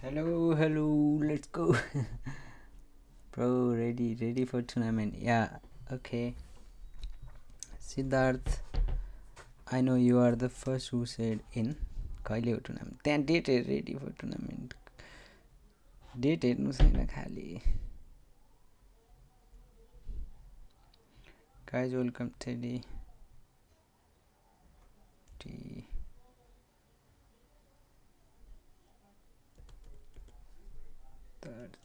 Hello, let's go. Bro, ready for tournament. Yeah, okay. Siddharth, I know you are the first who said in Kaile tournament. Then date ready for tournament. Date हेर्नु छैन खाली. Guys, welcome Teddy. Third.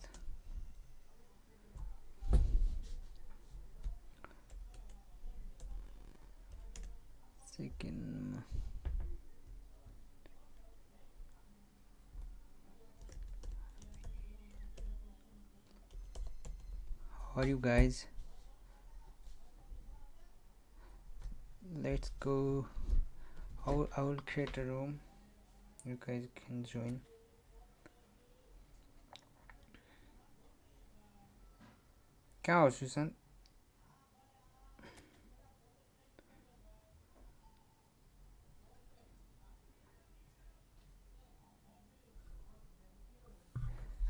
Second. How are you guys? Let's go. I will create a room. You guys can join. कहाँ हो Sushant?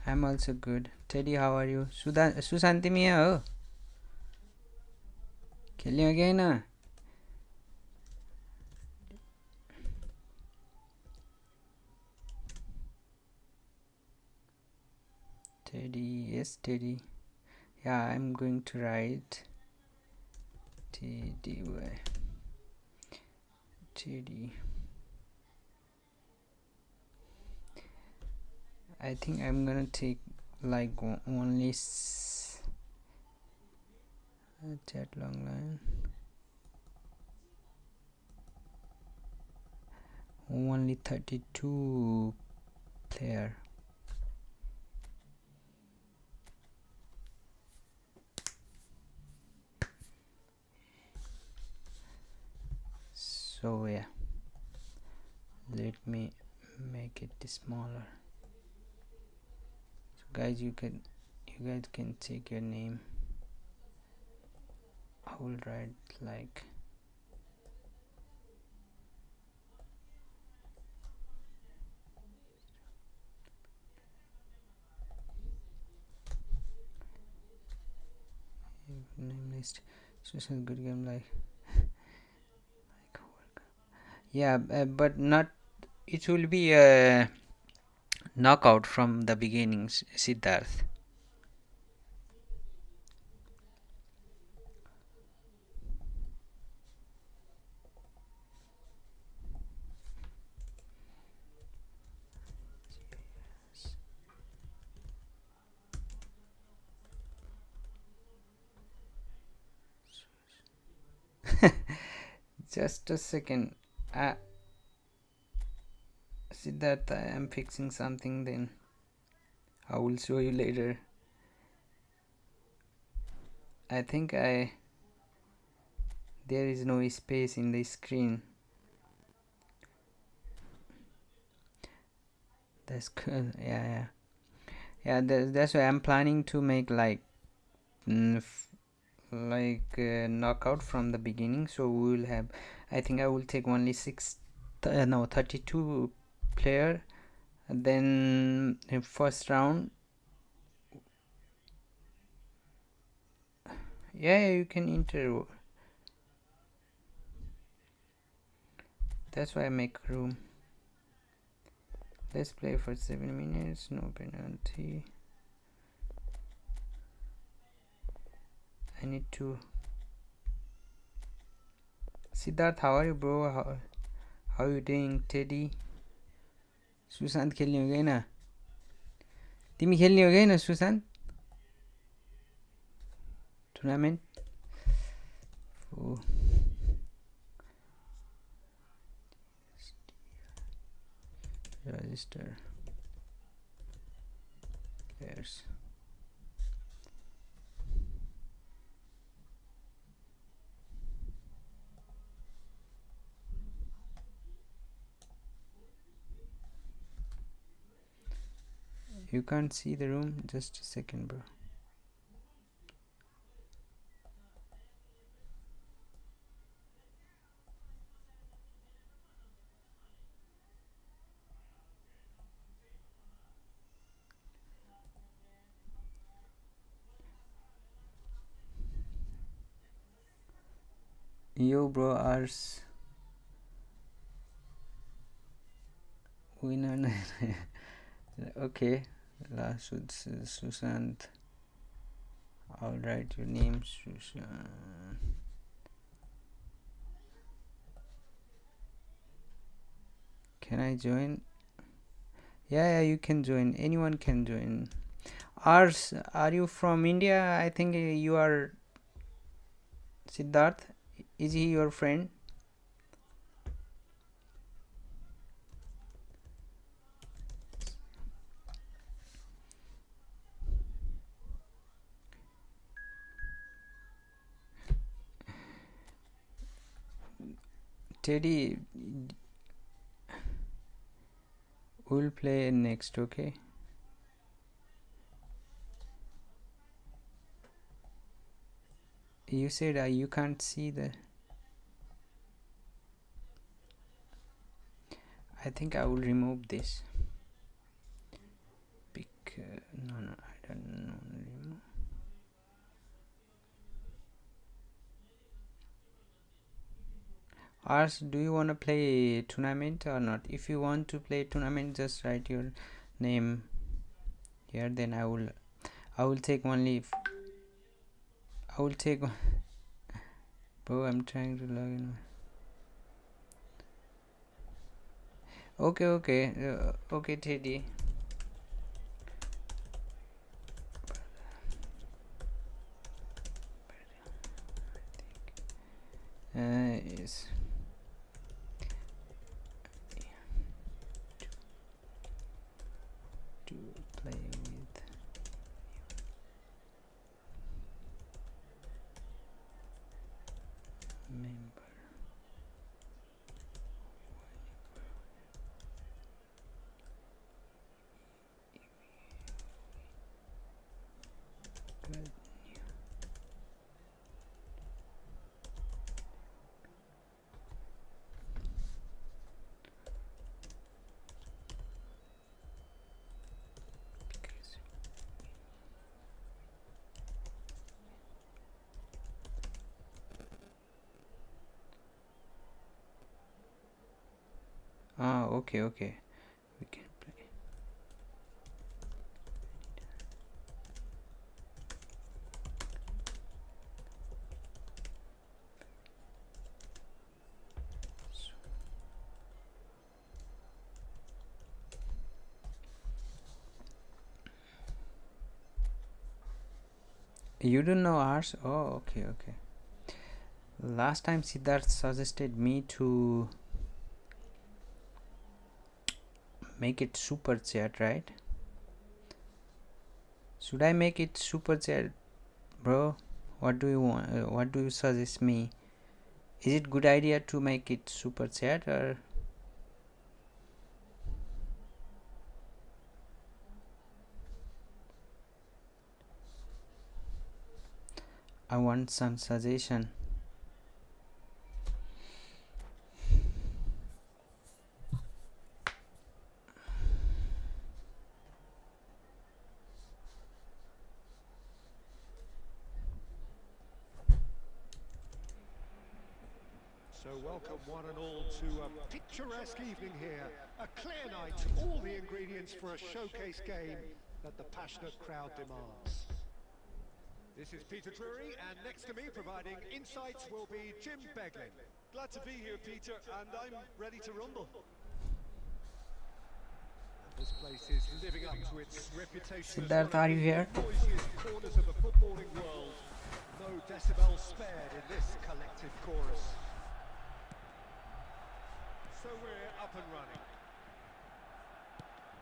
I'm also good. Teddy, how are you? Sushant तिमी यहाँ हो? खेल्ने हो कि होइन? Teddy, yes Teddy. Yeah, I'm going to write Teddy. I think I'm gonna take like only chat long line. Only 32 player. So yeah, let me make it smaller. So guys, you guys can take your name. I will write like name list. So it's a good game like yeah, but not. It will be a knockout from the beginning, Siddharth. Just a second. Siddharth, I am fixing something, then I will show you later. I think there is no space in the screen. That's good. Yeah. That's why I'm planning to make like knockout from the beginning. So we will have. I think I will take only 32 player. And then in first round. Yeah, you can enter. That's why I make room. Let's play for 7 minutes. No penalty. I need to. Siddharth, how are you, bro? How are you doing, Teddy? Sushant खेल्ने हो कि होइन? तिमी खेल्ने हो कि होइन Sushant? Tournament? Register players. You can't see the room? Just a second, bro. Yo, bro, ours winner. Okay, last Susant. I'll write your name, Susan. Can I join? Yeah, you can join. Anyone can join. Ars, are you from India? I think you are Siddharth. Is he your friend? Teddy, we'll play next, okay? You said you can't see the... I think I will remove this. No, I don't know. Remove. Ars, do you want to play tournament or not? If you want to play tournament, just write your name here. Then I will take only. I will take. Bro, I'm trying to log in. Okay, Teddy. Yes. To play with member. Okay. We can play. You don't know ours? Oh, okay. Last time Siddharth suggested me to make it super chat, right? Should I make it super chat, bro? What do you want? What do you suggest me? Is it good idea to make it super chat or? I want some suggestion. So welcome one and all to a picturesque evening here. A clear night, all the ingredients for a showcase game that the passionate crowd demands. This is Peter Drury, and next to me providing insights will be Jim Beglin. Glad to be here, Peter, and I'm ready to rumble. This place is living up to its reputation Siddharth, as one are you here? of the noisiest corners of the footballing world. No decibels spared in this collective chorus. So we're up and running.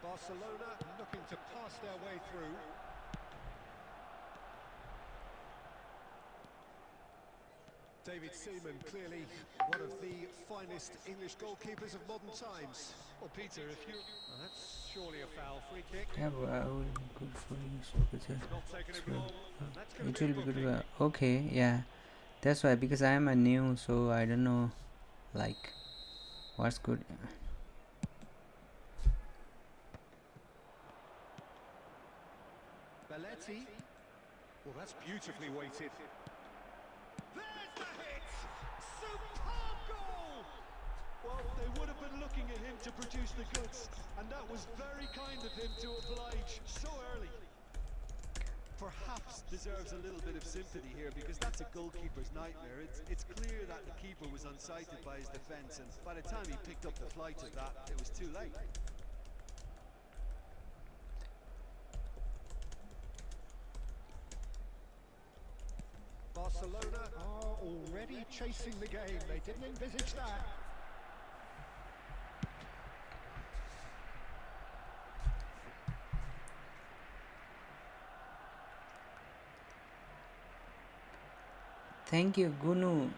Barcelona looking to pass their way through. David Seaman, clearly one of the finest English goalkeepers of modern times. Well, Peter, if you... Well, that's surely a foul free kick. Yeah, but I will good for you, super chat. Not taking a goal. That's going It to be will a be good. booking. Okay, yeah, that's why, because I am a new, so I don't know, like, what's good. Belletti. Well, that's beautifully weighted. There's the hit! to produce the goods, and that was very kind of him to oblige so early. Perhaps deserves a little bit of sympathy here, because that's a goalkeeper's nightmare. It's clear that the keeper was unsighted by his defence, and by the time he picked up the flight of that, it was too late. Barcelona are already chasing the game. They didn't envisage that. Thank you, Gunu.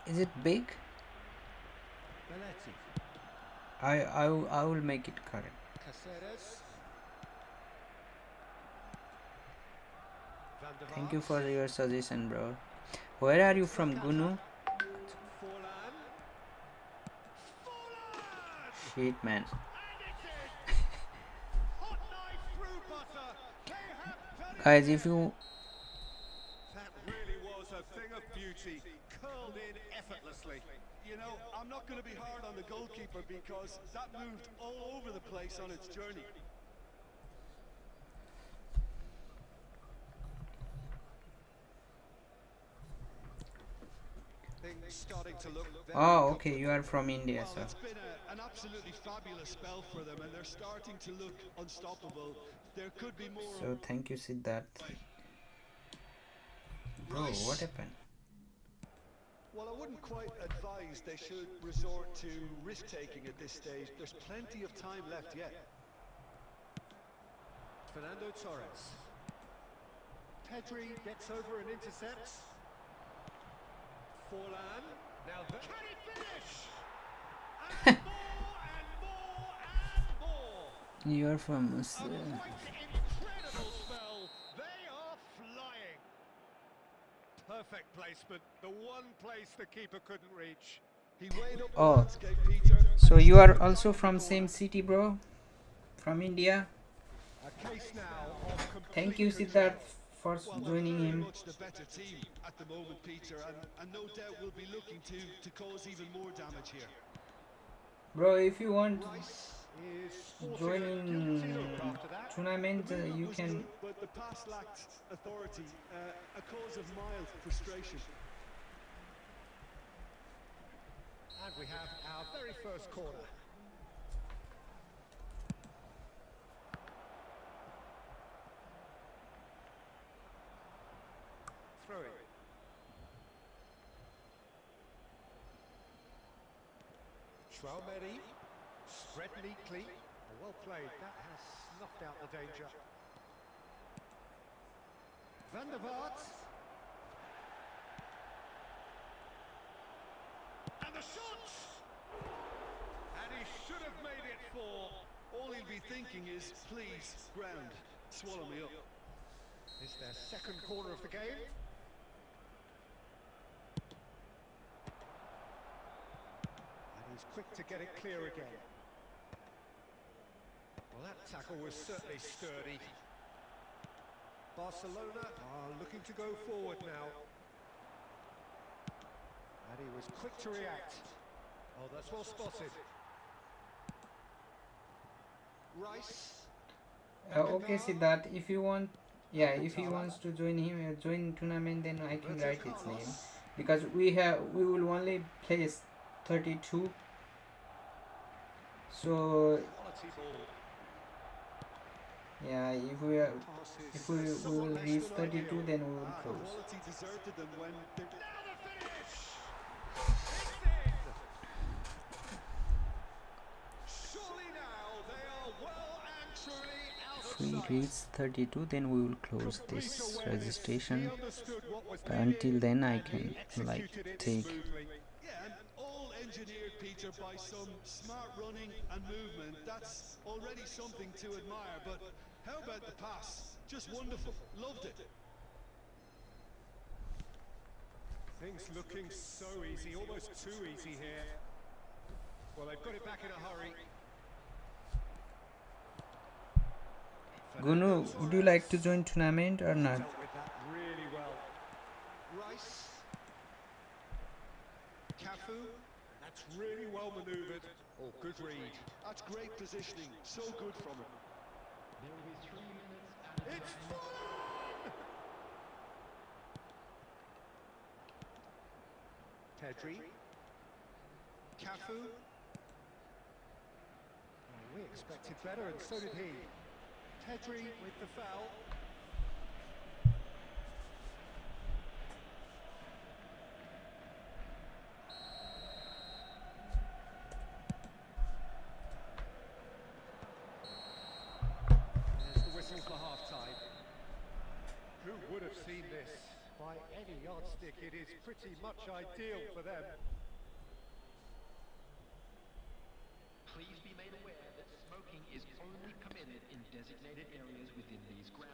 Is it big? Belletti. I will make it correct. Caceres. Van der Thank you Vaart. for your suggestion, bro. Where are you from, Gunu? Forlan. Forlan! Shit, man. And it's in! Hot knife through butter. They have done it Guys, again. if you That really was a thing of beauty, curled in effortlessly. You know, I'm not going to be hard on the goalkeeper, because that moved all over the place on its journey. Things starting to look very oh, okay, you are from India, Well, so it's been an absolutely fabulous spell for them, and they're starting to look unstoppable. There could be more. so thank you, Siddharth. Bro, what happened? Well, I wouldn't quite advise they should resort to risk-taking at this stage. There's plenty of time left yet. Fernando Torres. Pedri gets over and intercepts. Forlan. Now can he finish? And more and more and more. You are from A quite incredible spell. They are flying. Perfect placement. The one place the keeper couldn't reach. He weighed up the Oh, landscape, Peter. so you are also from same city, bro? From India? A case now of complete Thank you, control. Siddharth, for Well, they're joining very him. much the better team at the moment, Peter, and no doubt will be looking to cause even more damage here. Bro, if you want Rice is sporting join a in guilty look after that. tournament, The movement you was can. good, but the pass lacked authority, a cause of mild frustration. And we have our very first corner. Throw it. Schwalmeri, spread neatly. Well played, that has snuffed out the danger. Van der Vaart. And the shot! And he should have made it four. All he'll be thinking is, please, ground, swallow me up. It's their second corner of the game. And he's quick to get it clear again. Well, that tackle was certainly sturdy. Barcelona are looking to go forward now. And he was quick to react. Oh, that's well spotted. Rice. Okay, Siddharth, if you want, yeah, if he wants to join him, join tournament, then I can write his name, because we will only play 32. So Quality ball. yeah, if we will reach 32, then we will close. Quality deserted them when they... Now the finish! It's in! Surely now they are well and truly out If of we sight. reach 32, then we will close Complete this awareness. registration. He understood what was But needed until then, I and he can like executed it take. smoothly. Yeah, and all engineered, Peter, by some smart running and movement. That's already something to admire, but how about the pass? Just wonderful. Loved it. Things looking so easy, almost too easy here. Well, they've got it back in a hurry. Gunu, would you like to join tournament or not? Dealt with that really well. Rice. Cafu. That's really well manoeuvred. Oh, good read. That's great positioning. So good from him. There will be 3 minutes added It's time. fun! Pedri. Cafu. Oh, we expected better, and so did he. Pedri with the foul. There's the whistle for half-time. Who would have seen this? By any yardstick, it is pretty much ideal for them. Please be made aware that smoking is only permitted in designated areas within these grounds.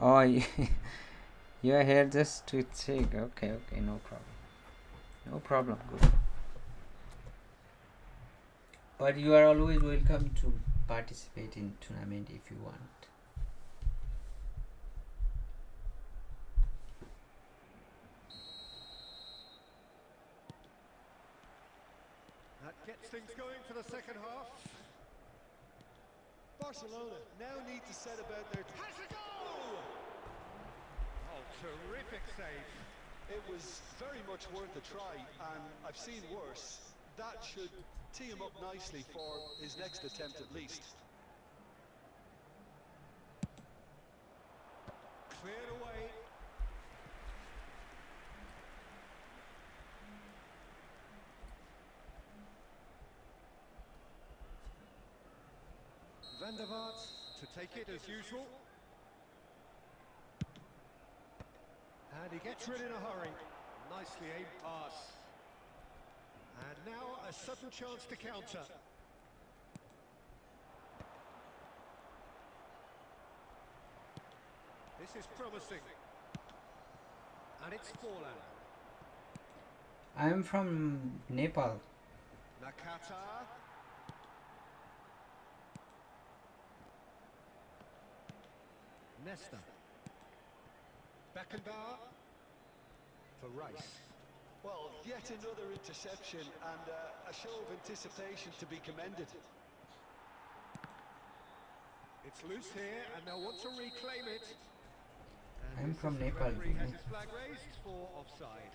Oh, you're here just to check. Okay, okay, no problem. No problem, good. But you are always welcome to participate in tournament if you want. That gets things going for the second half. Barcelona now need to set about their... Has a goal! Oh, terrific save. It was very much worth a try, and I've seen worse. That should tee him up nicely for his next attempt at least. Cleared away. Van der Vaart to take it as usual. And he gets rid in a hurry. Nicely aimed pass. And now a sudden chance to counter. This is promising. And it's fallen. I am from Nepal. Nakata. Nesta. Beckenbauer. For Rice. Well, yet another interception and a show of anticipation to be commended. It's loose here and they'll want to reclaim it. And I'm this from is the Nepal. referee has his flag raised for offside.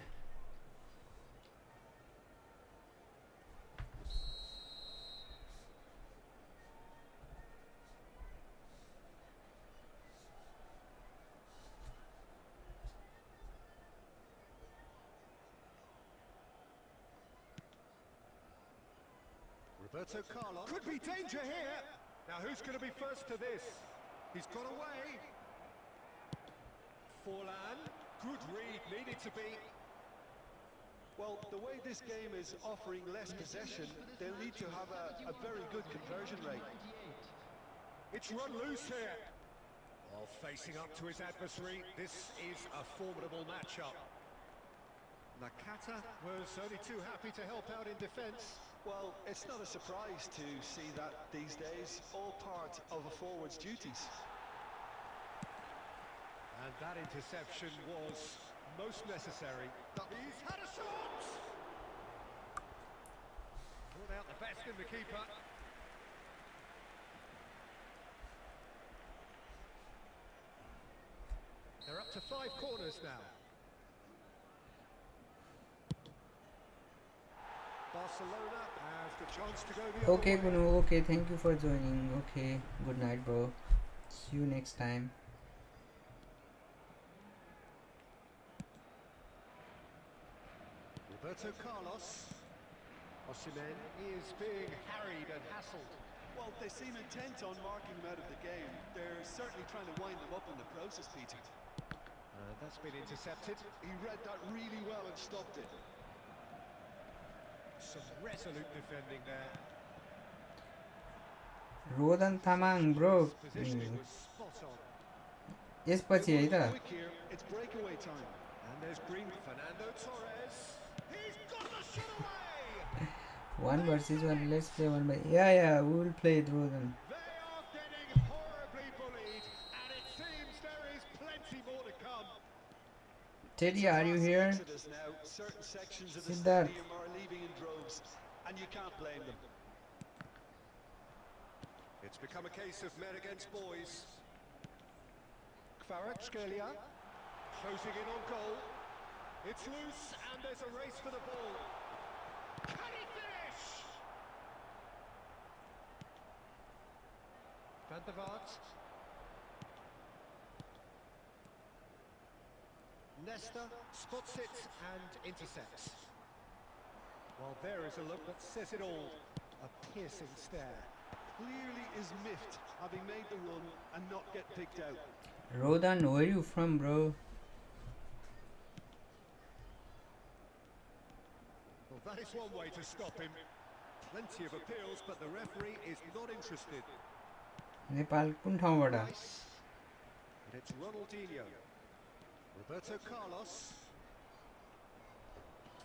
Roberto Carlos. Could be danger here. Now who's going to be first to this? He's got away. Forlan. Good read, needed to be. Well, the way this game is offering less possession, they'll need to have a very good conversion rate. It's run loose here. While facing up to his adversary, this is a formidable matchup. Nakata was only too happy to help out in defence. Well, it's not a surprise to see that these days, all part of a forward's duties. And that interception was most necessary. He's had a shot! Brought out the best in the keeper. They're up to 5 corners now. Barcelona has the chance to go the Okay, other way. Gunu, okay, thank you for joining. Okay, good night, bro. See you next time. Roberto Carlos. Osimhen is being harried and hassled. Well, they seem intent on marking him out of the game. They're certainly trying to wind them up in the process, Peter. That's been intercepted. He read that really well and stopped it. Some resolute defending there. Rodan Tamang, bro. His positioning was spot on. यसपछि है त Quick here, it's breakaway time. And there's green. Fernando Torres. He's got the shot away! 1 versus 1. Let's play 1 by. Yeah, we will play Rodan. They are getting horribly bullied, and it seems there is plenty more to come. Teddy, are you here? Exodus now. Certain sections of the Siddharth. stadium are leaving in droves, and you can't blame them. It's become a case of men against boys. Kvaratskhelia. Closing in on goal. It's loose, and there's a race for the ball. Can he finish? Van der Vaart. Nesta spots it and intercepts. Well, there is a look that says it all. A piercing stare. Clearly is miffed, having made the run and not get picked out. Rodan, where you from, bro? Well, that is one way to stop him. Plenty of appeals, but the referee is not interested. Nepal कुन ठाउँबाट? Rice. And it's Ronaldinho. Roberto Carlos.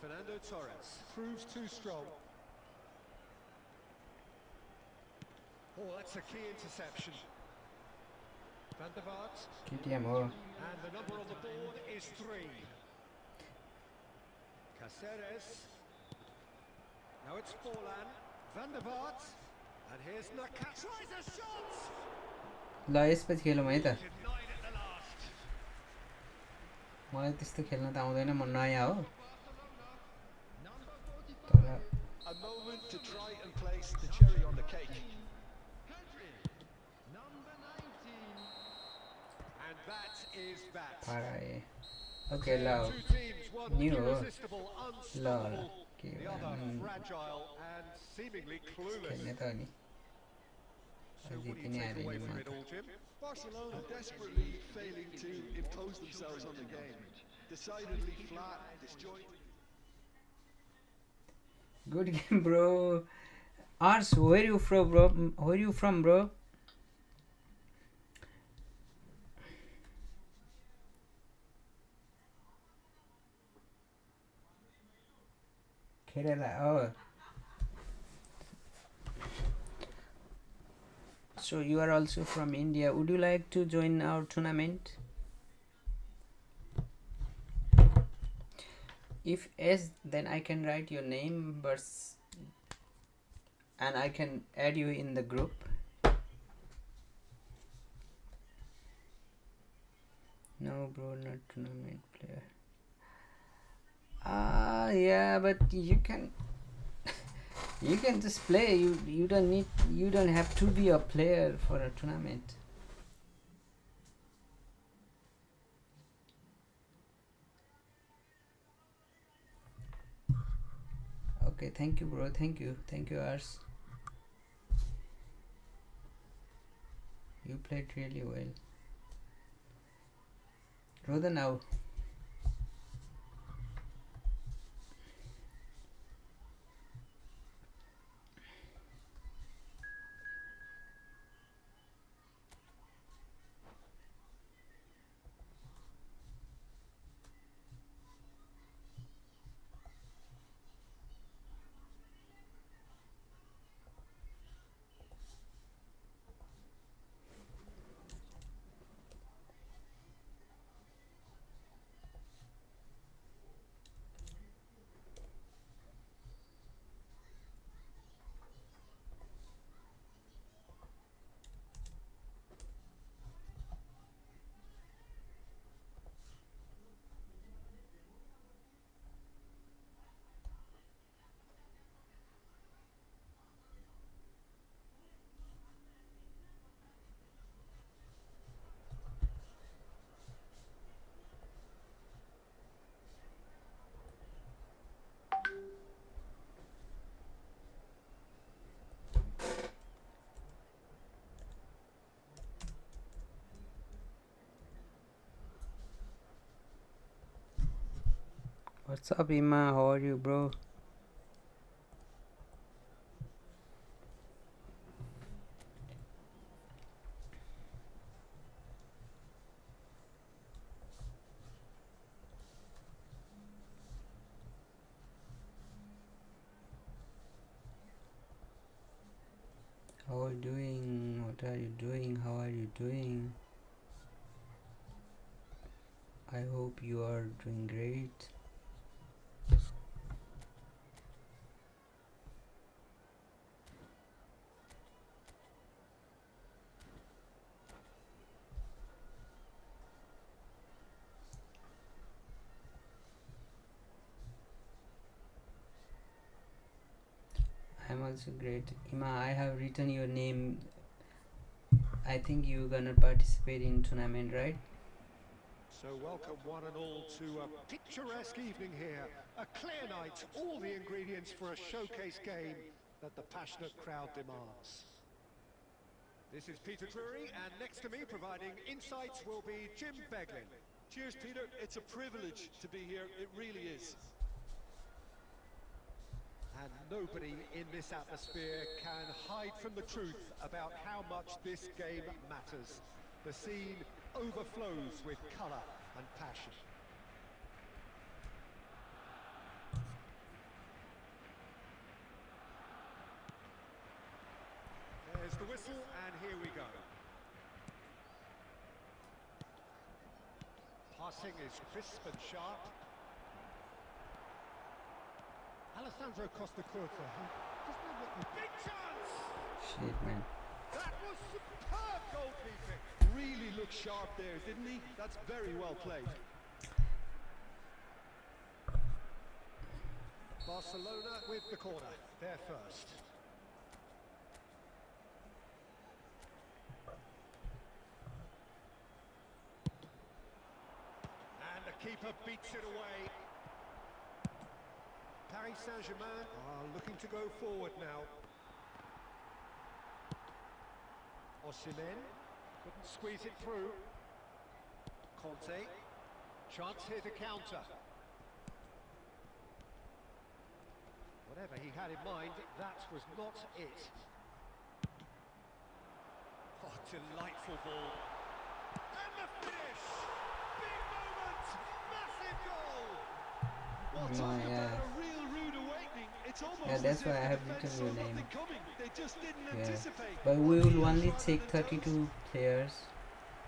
Fernando Torres. Proves too strong. Oh, that's a key interception. Van der Vaart. KTM हो. And the number on the board is 3. Caceres. Now it's Forlan. Van der Vaart. And here's Nakat. Tries a shot! ल यसपछि खेलौँ है त. Denied at the last. मलाई त्यस्तो खेल्न त आउँदैन, म नयाँ हो. Number 45. तर A moment to try and place the cherry on the cake. Country. Number 19. And that is that. पाराए. ओके ल. Two teams, one New. irresistible, ल unstoppable, के the other fragile and seemingly clueless. खेल्ने त नि. So what do जिति you नै take हाल्यो away नि from म it all, त. Jim? Barcelona desperately failing to impose themselves on the game. Decidedly flat, disjointed. Good game, bro. Ars, where you from, bro? Where you from, bro? Kerala. Oh. So you are also from India. Would you like to join our tournament? If yes, then I can write your name, and I can add you in the group. No, bro, not tournament player. Yeah, but you can just play. You don't have to be a player for a tournament. Okay, thank you, bro. Thank you, Ars. You played really well. Rodan now. What's up, Ima? How are you, bro? How are you doing? What are you doing? How are you doing? I hope you are doing great. I'm also great. Ima, I have written your name. I think you're gonna participate in tournament, right? So welcome one and all to a picturesque evening here. A clear night, all the ingredients for a showcase game that the passionate crowd demands. This is Peter Drury, and next to me providing insights will be Jim Beglin. Cheers, Peter. It's a privilege to be here. It really is. And nobody in this atmosphere can hide from the truth about how much this game matters. The scene overflows with colour and passion. There's the whistle, and here we go. Passing is crisp and sharp. Alessandro Costa Curta. Big chance! Shit, man. That was superb goalkeeping. Really looked sharp there, didn't he? That's very well played. Barcelona with the corner. They're first. And the keeper beats it away. Paris Saint-Germain are looking to go forward now. Osimhen couldn't squeeze it through. Conte, chance here to counter. Whatever he had in mind, that was not it. Oh, delightful ball. And the finish! Big moment! Massive goal! Well, My, talk about a real rude awakening. It's almost yeah, that's as why if I the have defence written saw your name. nothing coming. They just didn't Yeah, anticipate. but we What will heels only rather take than toes. 32 players,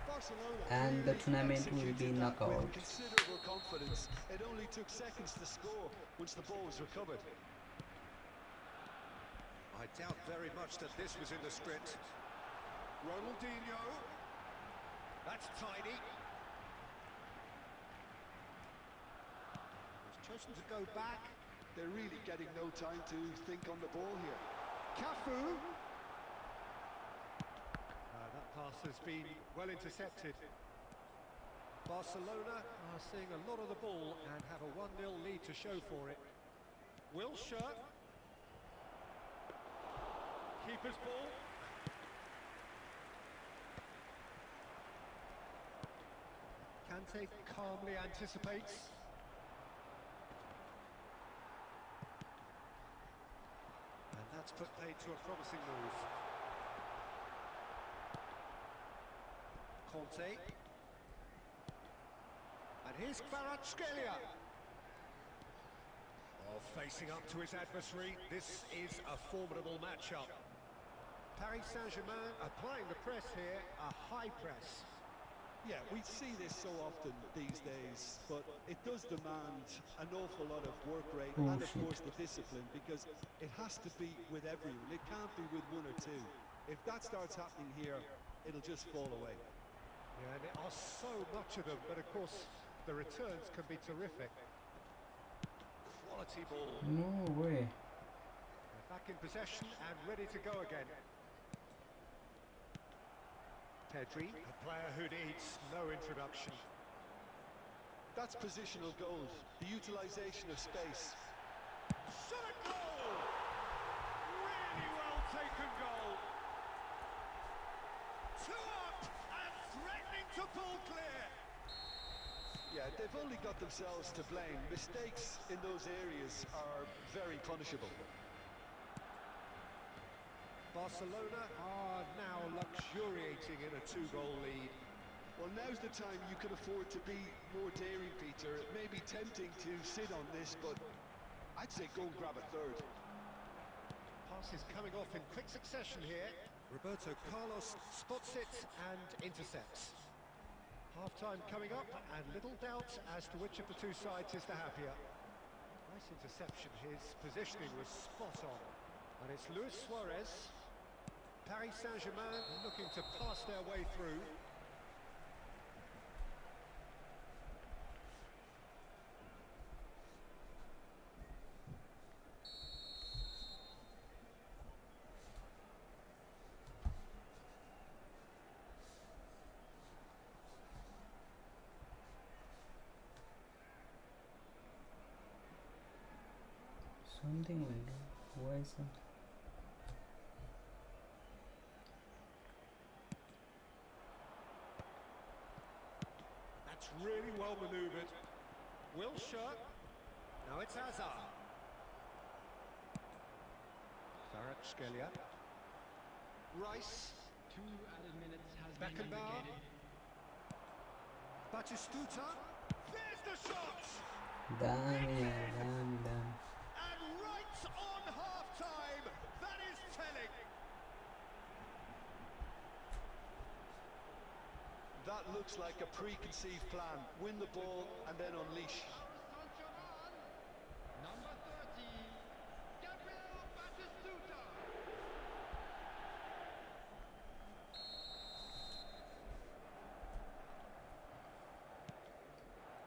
Barcelona and the really tournament will be executed that knockout. with considerable confidence. It only took seconds to score once the ball was recovered. I doubt very much that this was in the script. Ronaldinho. That's tidy. He's chosen to go back. They're really getting no time to think on the ball here. Cafu. That pass has been well intercepted. Barcelona are seeing a lot of the ball and have a 1-0 lead to show for it. Wilshere. Keeper's ball. Kante calmly anticipates. And that's put paid to a promising move. Conte. And here's Kvaratskhelia. Oh, facing up to his adversary, this is a formidable matchup. Paris Saint-Germain applying the press here, a high press. Yeah, we see this so often these days, but it does demand an awful lot of work rate Oh, and, of shit. course, the discipline, because it has to be with everyone. It can't be with one or two. If that starts happening here, it'll just fall away. Yeah, and there are so much of them, but of course the returns can be terrific. Quality ball. No way. They're back in possession and ready to go again. Pedri, a player who needs no introduction. That's positional goals, the utilisation of space. Shot a goal! Really well taken goal. 2 up and threatening to pull clear. Yeah, they've only got themselves to blame. Mistakes in those areas are very punishable. Barcelona are now luxuriating in a 2-goal lead. Well, now's the time you can afford to be more daring, Peter. It may be tempting to sit on this, but I'd say go and grab a third. Passes coming off in quick succession here. Roberto Carlos spots it and intercepts. Half-time coming up, and little doubt as to which of the two sides is the happier. Nice interception, his positioning was spot on. And it's Luis Suarez. Paris Saint-Germain looking to pass their way through. Something will do. Why something? That's really well manoeuvred. Wilshere. Now it's Hazard. Kvaratskhelia. Rice. 2 added minutes has been Beckenbauer. indicated. Batistuta. There's the shot! Damn. And right on half-time, that is telling. That looks like a preconceived plan. Win the ball and then unleash. Number 30, Gabriel Batistuta.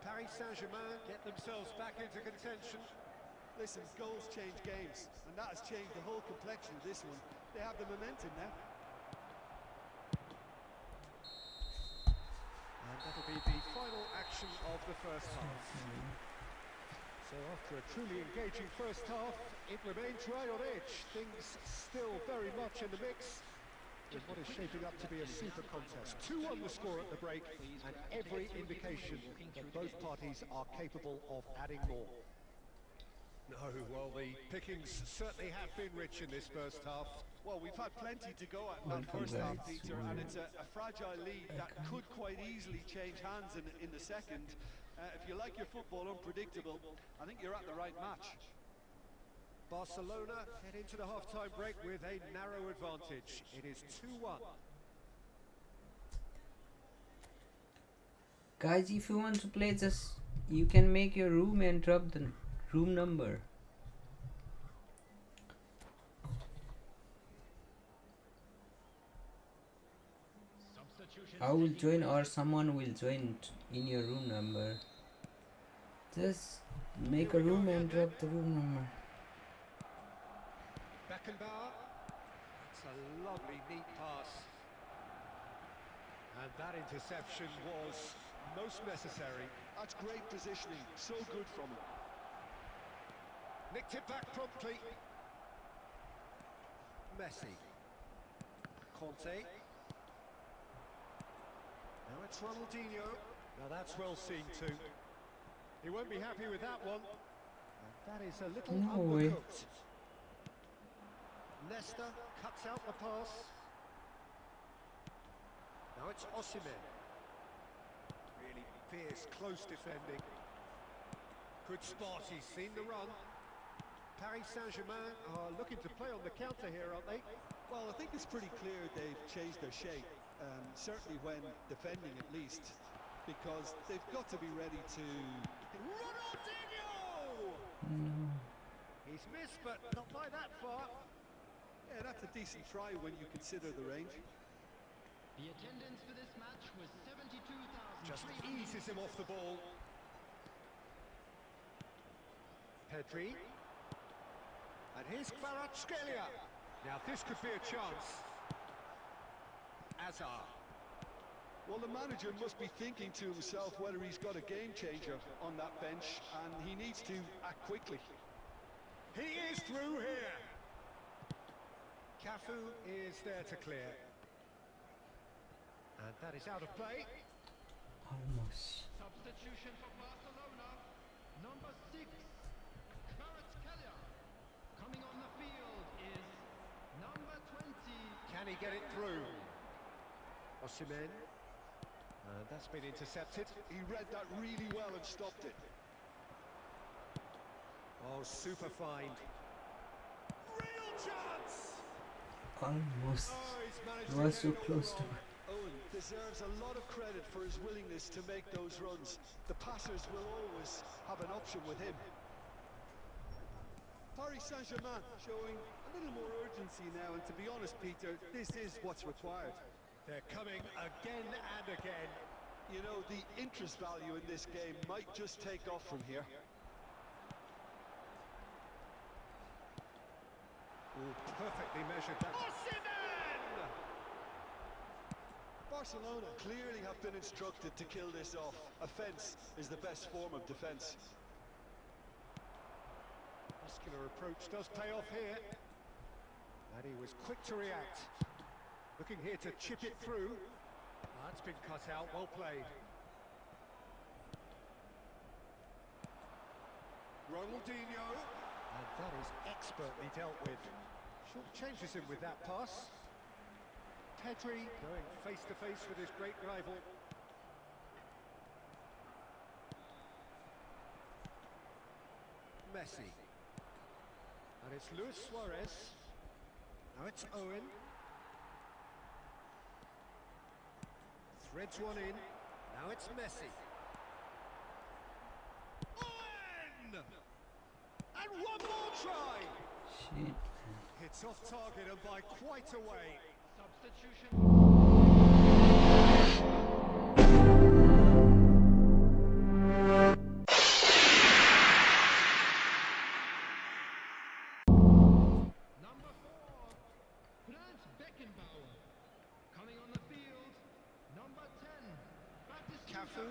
Paris Saint-Germain get themselves back into contention. Listen, goals change games, and that has changed the whole complexion of this one. They have the momentum now. And that'll be the final action of the first half. So after a truly engaging first half, it remains right on edge. Things still very much in the mix in what is shaping up to be a super contest. 2-1 the score at the break, and every indication that both parties are capable of adding more. No, well, the pickings certainly have been rich in this first half. Well, we've had plenty to go at that Welcome, first half, guys. Peter, and it's a fragile lead that could quite easily change hands in the second. If you like your football unpredictable, I think you're at the right match. Barcelona head into the half-time break with a narrow advantage. It is 2-1. Guys, if you want to play, just you can make your room and drop the room number. I will join, or someone will join in your room number. Just make a room and drop the room number. Beckenbauer. It's a lovely, neat pass. And that interception was most necessary. That's great positioning, so good from him. Nicked it back promptly. Messi. Conte. Now it's Ronaldinho. Now that's well seen too. He won't be happy with that one. And that is a little No way. undercooked. Nesta cuts out the pass. Now it's Osimhen. Really fierce, close defending. Good spot, he's seen the run. Paris Saint-Germain are looking to play on the counter here, aren't they? Well, I think it's pretty clear they've changed their shape, certainly when defending at least, because they've got to be ready to... Ronaldinho! No. He's missed, but not by that far. Yeah, that's a decent try when you consider the range. The attendance for this match was 72,000. Just eases him off the ball. Pedri. And here's Kvaratskhelia. Now this could be a chance. Hazard. Well, the manager must be thinking to himself whether he's got a game changer on that bench, and he needs to act quickly. He is through here. Cafu is there to clear. And that is out of play. Almost. Substitution for Barcelona. Number 6, Kvaratskhelia. Coming on the field is number 20. Can he get it through? Osimhen. That's been intercepted. He read that really well and stopped it. Oh, super find. Real chance! Almost. Oh, he's managed It to was get so it all close to wrong. Owen deserves a lot of credit for his willingness to make those runs. The passers will always have an option with him. Paris Saint-Germain showing a little more urgency now, and to be honest, Peter, this is what's required. They're coming again and again. You know, the interest value in this game might just take off from here. Oh, perfectly measured that. Osimhen! Barcelona clearly have been instructed to kill this off. Offence is the best form of defence. Muscular approach does pay off here. And he was quick to react. Looking here to chip it through. That's been cut out, well played. Ronaldinho. And that is expertly dealt with. Short changes him with that pass. Pedri going face to face with his great rival. Messi. And it's Luis Suarez. Now it's Owen. Threads one in. Now it's Messi. Owen! And one more try! Shit. It's off target and by quite a way. Substitution. Number 4, Franz Beckenbauer. Coming on the field, number 10, Cafu.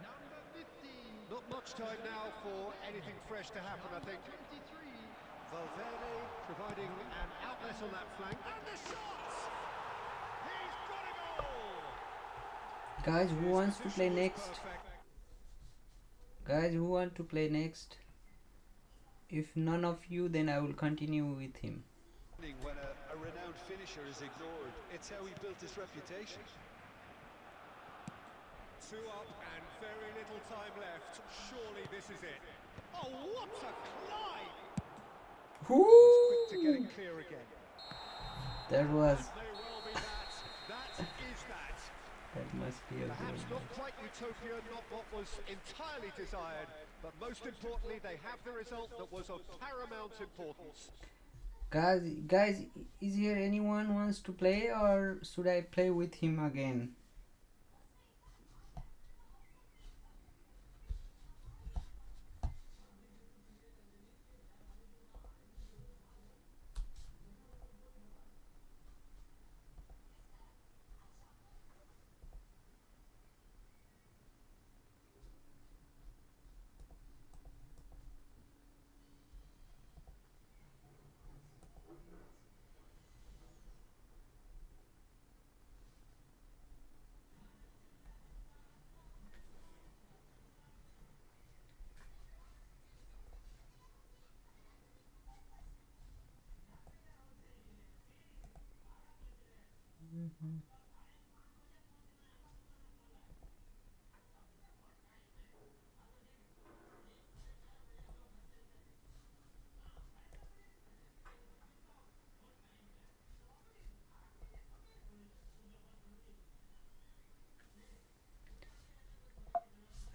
Number 15, Not much time now for anything fresh to happen, I think. 23. Valverde providing an outlet on that flank. And the shot! He's got a goal! Guys, who wants to play Position was next? perfect. Guys, who want to play next? If none of you, then I will continue with him. When a renowned finisher is ignored, it's how he built his reputation. 2 up and very little time left. Surely this is it. Oh, what a climb! Quick to get it clear again. That was. That may well be that. That is that. That must be a Perhaps goal. not quite utopia, not what was entirely desired, but most importantly, they have the result that was of paramount importance. Guys, is here anyone wants to play, or should I play with him again?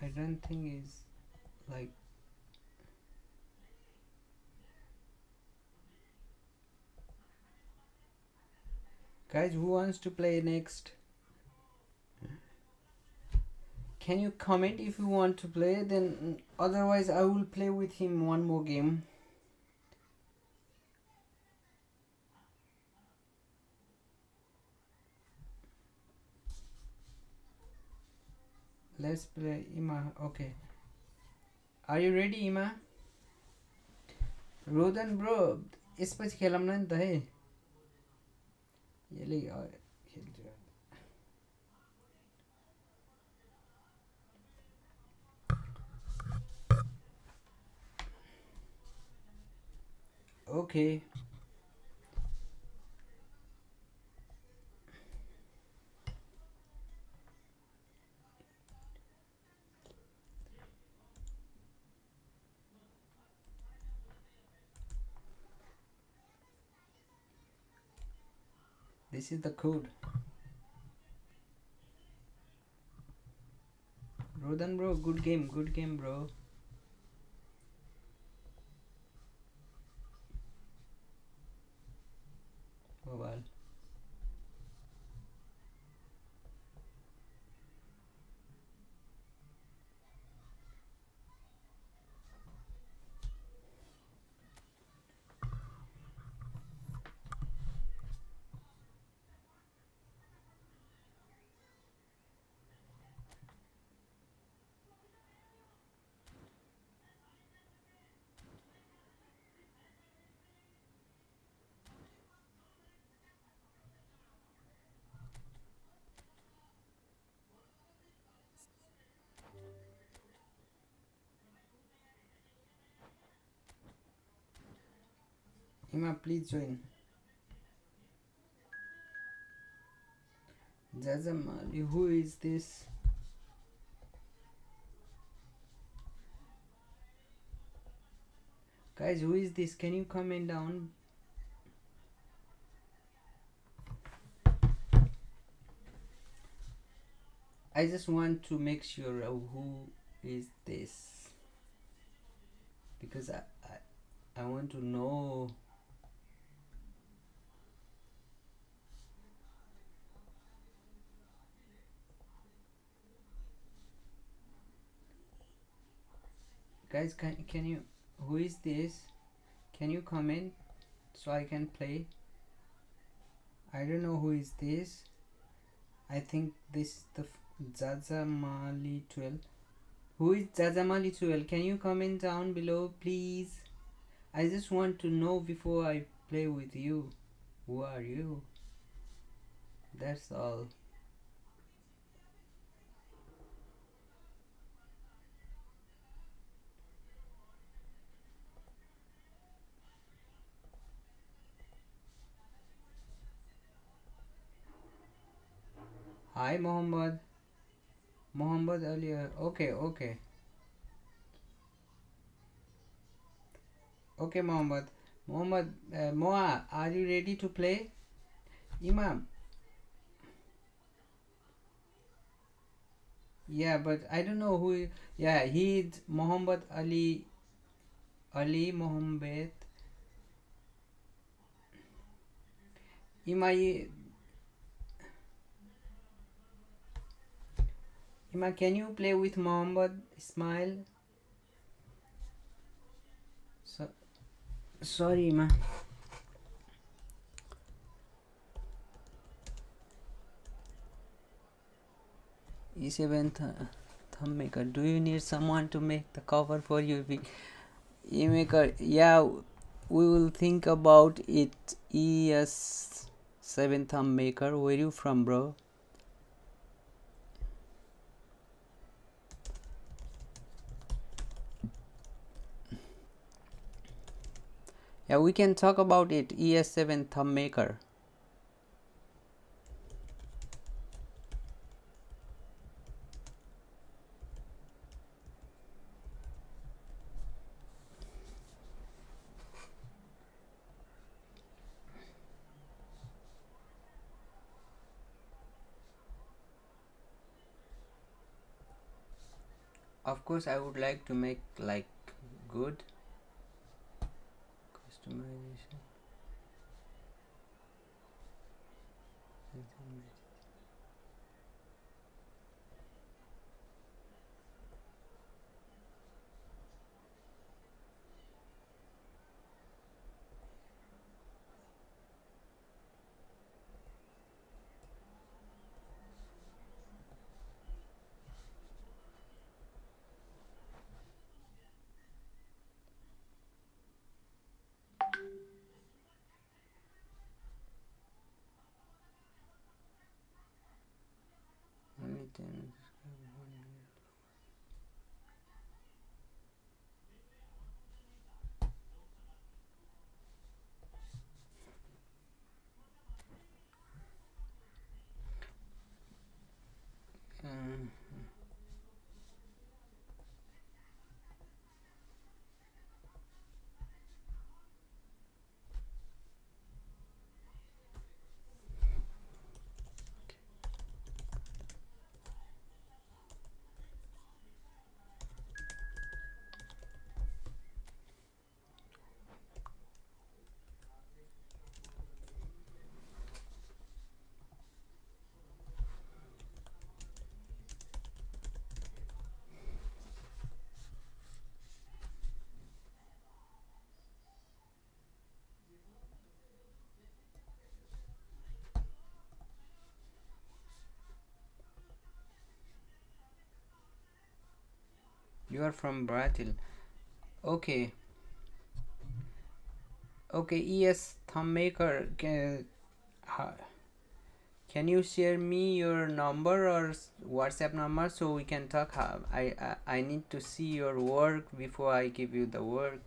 I don't think it's like. Guys, who wants to play next? Can you comment if you want to play? Then otherwise I will play with him one more game. Let's play Ima. Okay. Are you ready, Ima? Rodan bro, यसपछि खेलौँ न नि त है यसले खेल्छ Okay. This is the code. Rodhan bro, good game, bro. Oh well. Ima, please join. Jazamali, who is this? Guys, who is this? Can you comment down? I just want to make sure who is this, because I want to know. Guys, can you, who is this? Can you comment so I can play? I don't know who is this. I think this is the Jazamali 12. Who is Jazamali 12? Can you comment down below, please? I just want to know before I play with you. Who are you? That's all. Hi, Mohammed. Mohammed earlier. Okay. Okay, Mohammed. Moa, are you ready to play? Imam. Yeah, but I don't know who. Yeah, he's Mohammed Ali. Ali Mohammed. Ima, Ima, can you play with Mohammed Ismail? Sorry, Ima. E7 thumb maker. Do you need someone to make the cover for you? E-maker. Yeah, we will think about it. ES7 thumb maker. Where you from, bro? Yeah, we can talk about it. ES7 thumb maker. Of course, I would like to make like good customization. You are from Brazil. Okay. Okay, ES Thumbmaker, can you share me your number or WhatsApp number so we can talk? I need to see your work before I give you the work,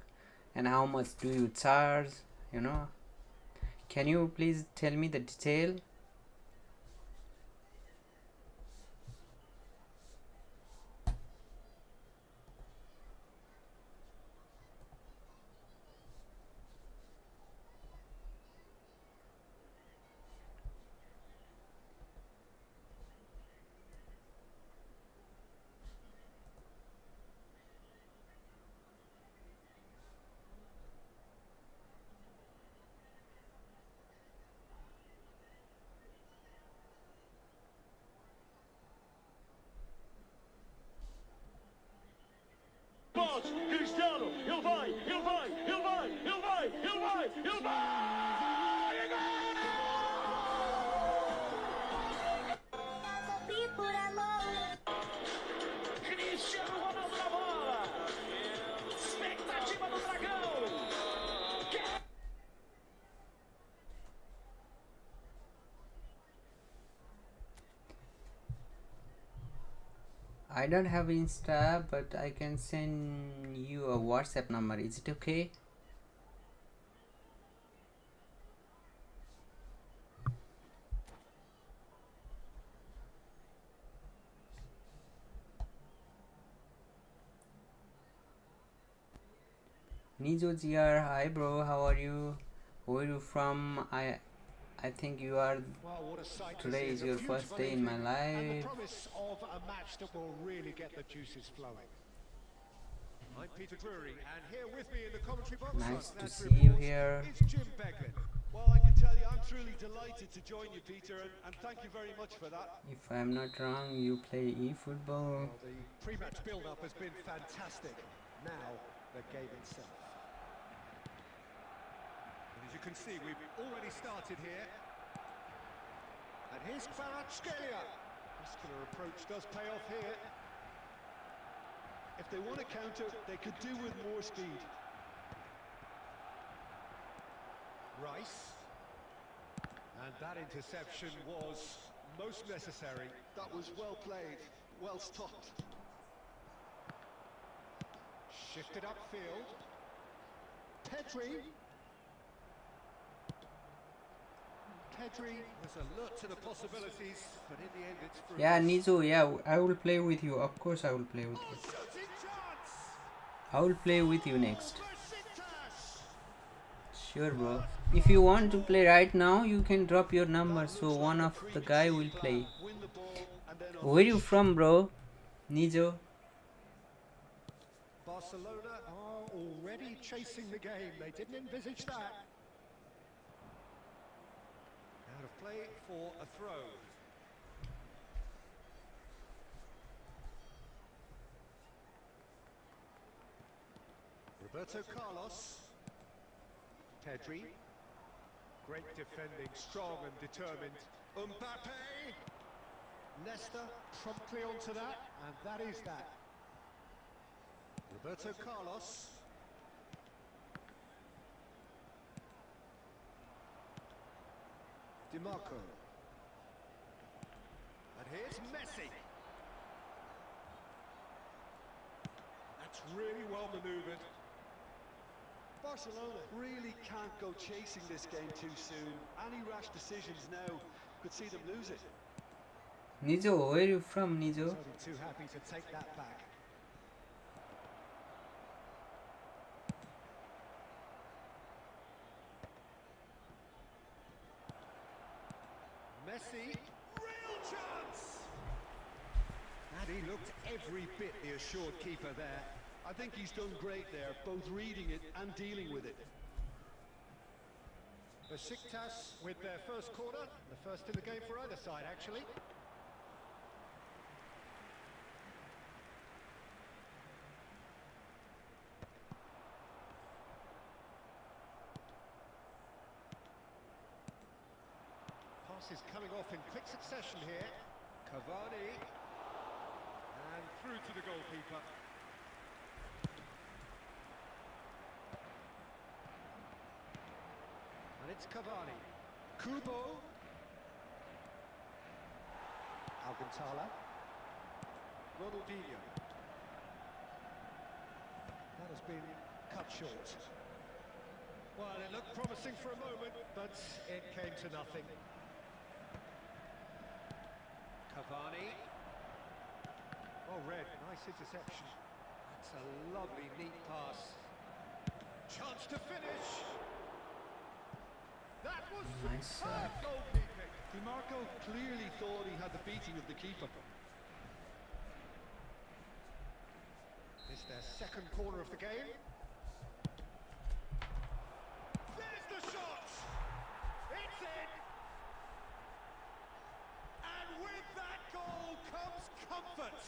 and how much do you charge, you know? Can you please tell me the detail? Cristiano, ele vai, ele vai, ele vai, ele vai, ele vai, ele vai! Cristiano Ronaldo na bola! Expectativa do Dragão! I don't have Insta, but I can send you a WhatsApp number. Is it okay? Nijo GR, hi bro, how are you? Where are you from? I think you are. Well, what a sight to Today see. is It's a your beautiful first day in my evening, and life. the promise of a match that will really get the juices flowing. I'm Peter Drury, and here with me in the commentary box, Nice to that's see you reports, here. is Jim Beglin. Well, I can tell you, I'm truly delighted to join you, Peter, and thank you very much for that. If I'm not wrong, you play eFootball. Well, the pre-match build-up has been fantastic. Now, the game itself. And as you can see, we've already started here. And here's Kvaratskhelia. Muscular approach does pay off here. If they want to counter, they could do with more speed. Rice. And that interception was most necessary. That was well played, well stopped. Shifted upfield. Pedri. Pedri. There's a lot to the possibilities, but in the end it's through. Yeah, Nizo, yeah, I will play with you. Of course, I will play with you. Shooting chance! I will play with you next. Besiktas! Sure, bro. If you want to play right now, you can drop your number so one of the guy will play. Win the ball and then Where you from, bro? Nijo? Barcelona are already chasing the game. They didn't envisage that. Out of play for a throw. Roberto Carlos. Pedri. Great defending, strong and determined. Mbappe! Nesta promptly onto that, and that is that. Roberto Carlos. DiMarco. And here's Messi. That's really well manoeuvred. Barcelona really can't go chasing this game too soon. Any rash decisions now could see them lose it. Nijo, where you from, Nijo? Only too happy to take that back. Messi. Real chance! And he looked every bit the assured keeper there. I think he's done great there, both reading it and dealing with it. Besiktas with their first corner, the first in the game for either side, actually. Passes coming off in quick succession here. Cavani. And through to the goalkeeper. it's Cavani. Kubo. Alcantara. Ronaldinho. That has been cut short. Well, it looked promising for a moment, but it came to nothing. Cavani. Oh, Red, nice interception. That's a lovely, neat pass. Chance to finish. That was Nice superb goalkeeping. DiMarco clearly thought he had the beating of the keeper. It's their second corner of the game. There's the shot! It's in! And with that goal comes comfort.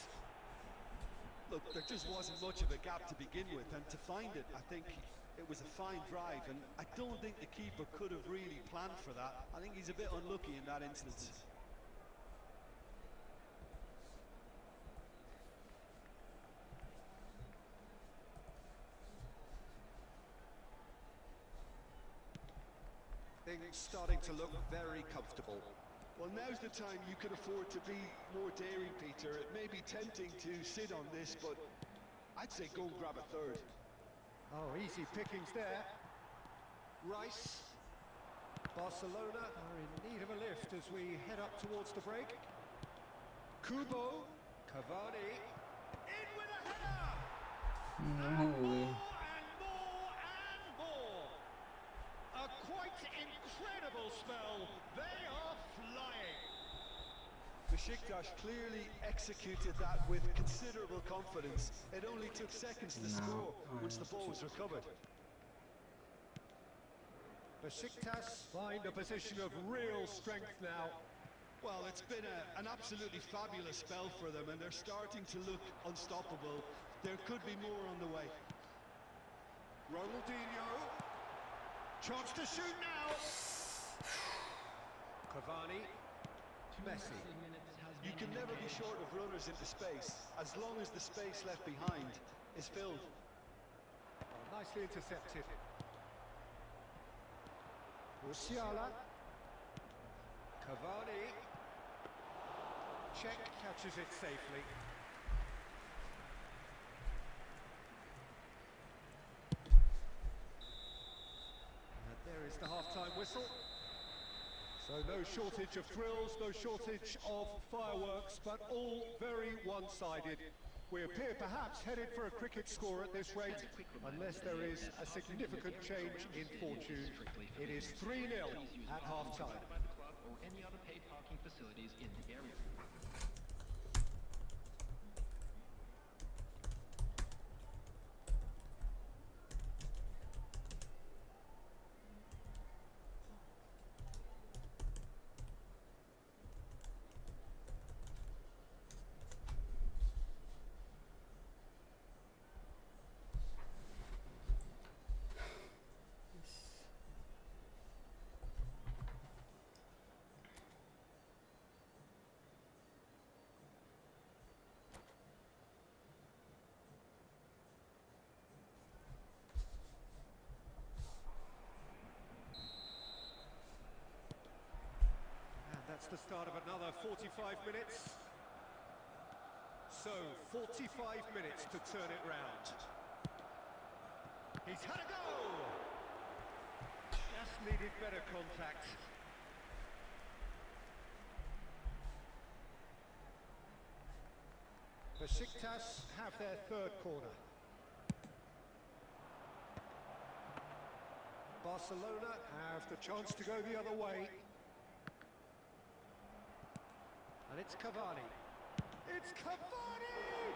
Look, there just wasn't much of a gap to begin with, and to find it, I think it was a fine drive, and I don't think the keeper could have really planned for that. I think he's a bit unlucky in that instance. Things starting to look very comfortable. Well, now's the time you can afford to be more daring, Peter. It may be tempting to sit on this, but I'd say go and grab a third. Oh, easy pickings there. Rice. Barcelona are in need of a lift as we head up towards the break. Kubo. Cavani. In with a header! No way. And more and more! A quite incredible spell. They are flying. Besiktas clearly executed that with considerable confidence. It only took seconds to score once the ball was recovered. Besiktas find a position of real strength now. Well, it's been an absolutely fabulous spell for them, and they're starting to look unstoppable. There could be more on the way. Ronaldinho. Chance to shoot now. Cavani. Messi. You can never be short of runners into space, as long as the space left behind is filled. Oh, nicely intercepted. Musiala. Cavani. Czech catches it safely. And there is the half-time whistle. So no shortage of thrills, no shortage of fireworks, but all very one-sided. We appear perhaps headed for a cricket score at this rate, unless there is a significant change in fortune. It is 3-0 at half-time. Or any other paid parking facilities in the area. That's the start of another 45 minutes. So, 45 minutes to turn it round. He's had a go! Just needed better contact. Besiktas have their third corner. Barcelona have the chance to go the other way. And it's Cavani. It's Cavani!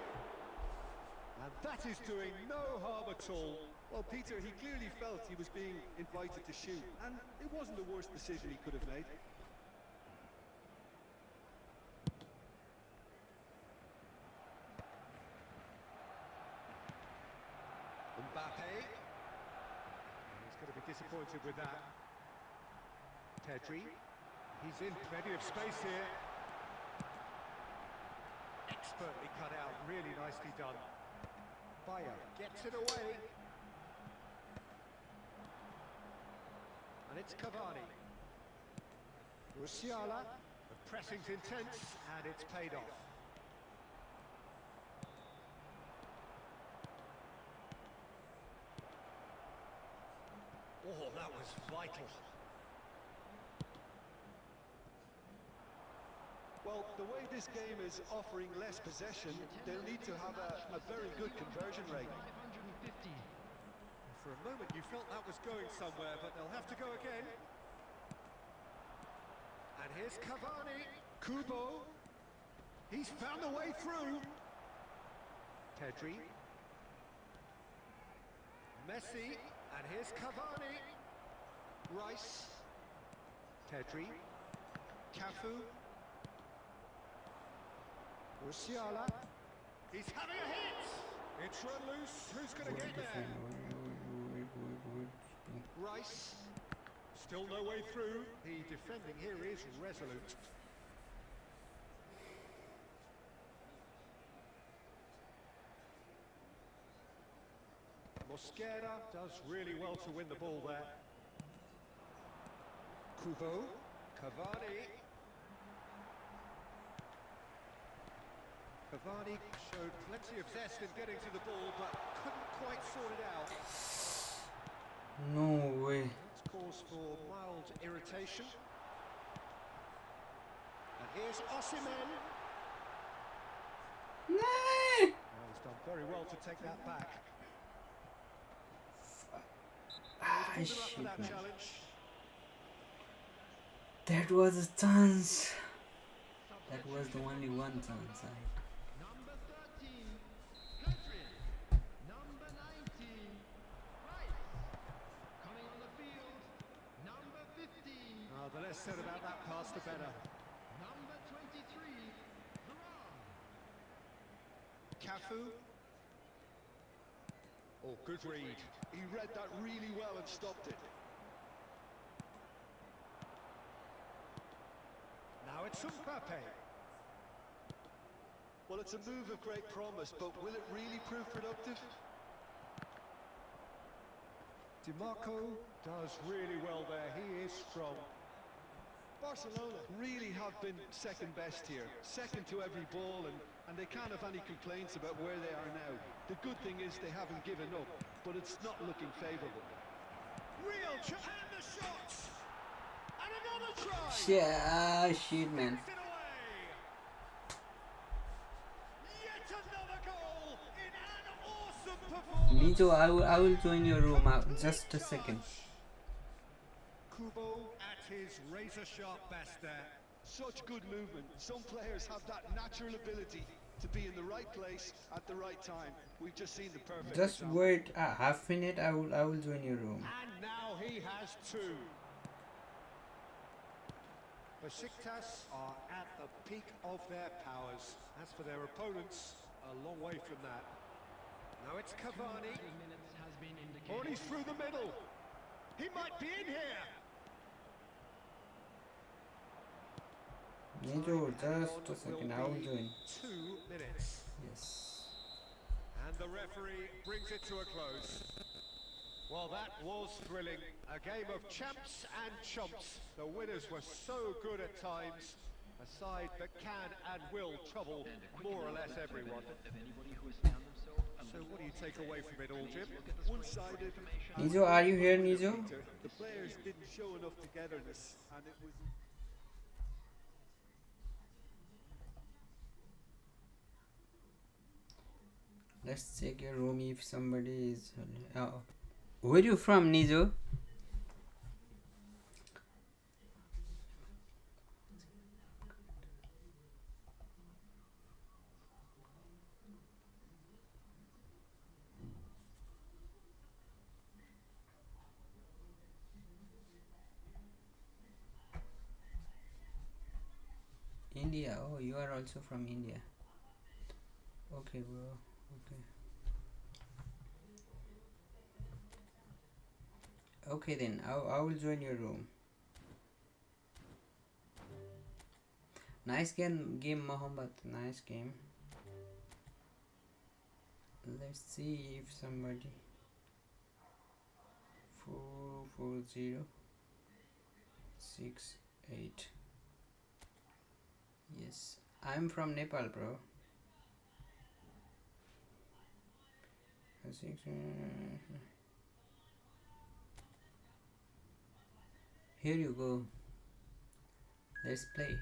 And that is doing no harm at all. Well, Peter, he clearly felt he was being invited to shoot, and it wasn't the worst decision he could have made. Mbappe. He's going to be disappointed with that. Pedri. He's in plenty of space here. Expertly cut out, really nicely done. Bayer gets it away. And it's Cavani. Musiala, the pressing's intense and it's paid off. Oh, that was vital. Well, the way this game is offering less possession, they'll need to have a very good conversion rate. 550. For a moment you felt that was going somewhere, but they'll have to go again. And here's Cavani. Kubo. He's found a way through. Pedri. Messi. And here's Cavani. Rice. Pedri. Cafu. Musiala. He's having a hit. It's run loose. Who's going to get there? Rice. Still no way through. The defending here is resolute. Mosquera does really well to win the ball there. Kubo. Cavani. Cavani showed plenty of zest in getting to the ball, but couldn't quite sort it out. No way. It's cause for mild irritation. And here's Osimhen. No. Well, he's done very well to take that back. Ah, He's up for shit, that man. challenge. That was a chance. That was the only one chance I had. Number 13, Pedri. Number 19, Rice. Coming on the field, number 15, Oh, the less said about that pass, the better. number 23, Varane. Cafu. Oh, good read. He read that really well and stopped it. Now it's Mbappe. Well, it's a move of great promise, but will it really prove productive? DiMarco does really well there. He is strong. Barcelona really have been second best here, second to every ball, and they can't have any complaints about where they are now. The good thing is they haven't given up, but it's not looking favourable. Real and the shots. And another try. Yeah, shit, man. Takes it away. Yet another goal in an awesome performance. Nijo, I will join your room out just a second. Kubo at his razor-sharp best there. Such good movement. Some players have that natural ability to be in the right place at the right time. We've just seen the perfect Just example. wait a half minute. I will join your room. And now he has two. Besiktas are at the peak of their powers. As for their opponents, a long way from that. Now it's Cavani. 2 minutes has been indicated. Oh, and he's through the middle. He might be in here. Nijo, Time just a added second. on I will will be join. 2 minutes. Yes. And the referee brings it to a close. Well, that was thrilling. A game of champs and chumps. The winners were so good at times. A side that can and will trouble And a quick more or note less for the everyone. benefit of anybody who has found themselves a So little what do you off take away from it all, Jim? Look at the screen for One-sided. information. Nijo, are you here, Nijo? The players didn't show enough togetherness, and it was... Let's check your room if somebody is. Where you from, Nijo? India. Oh, you are also from India. Okay, bro. Okay. Okay then, I will join your room. Nice game, Mohammed. Nice game. Let's see if somebody 440. 6 8. Yes, I'm from Nepal, bro. 6 Here you go. Let's play.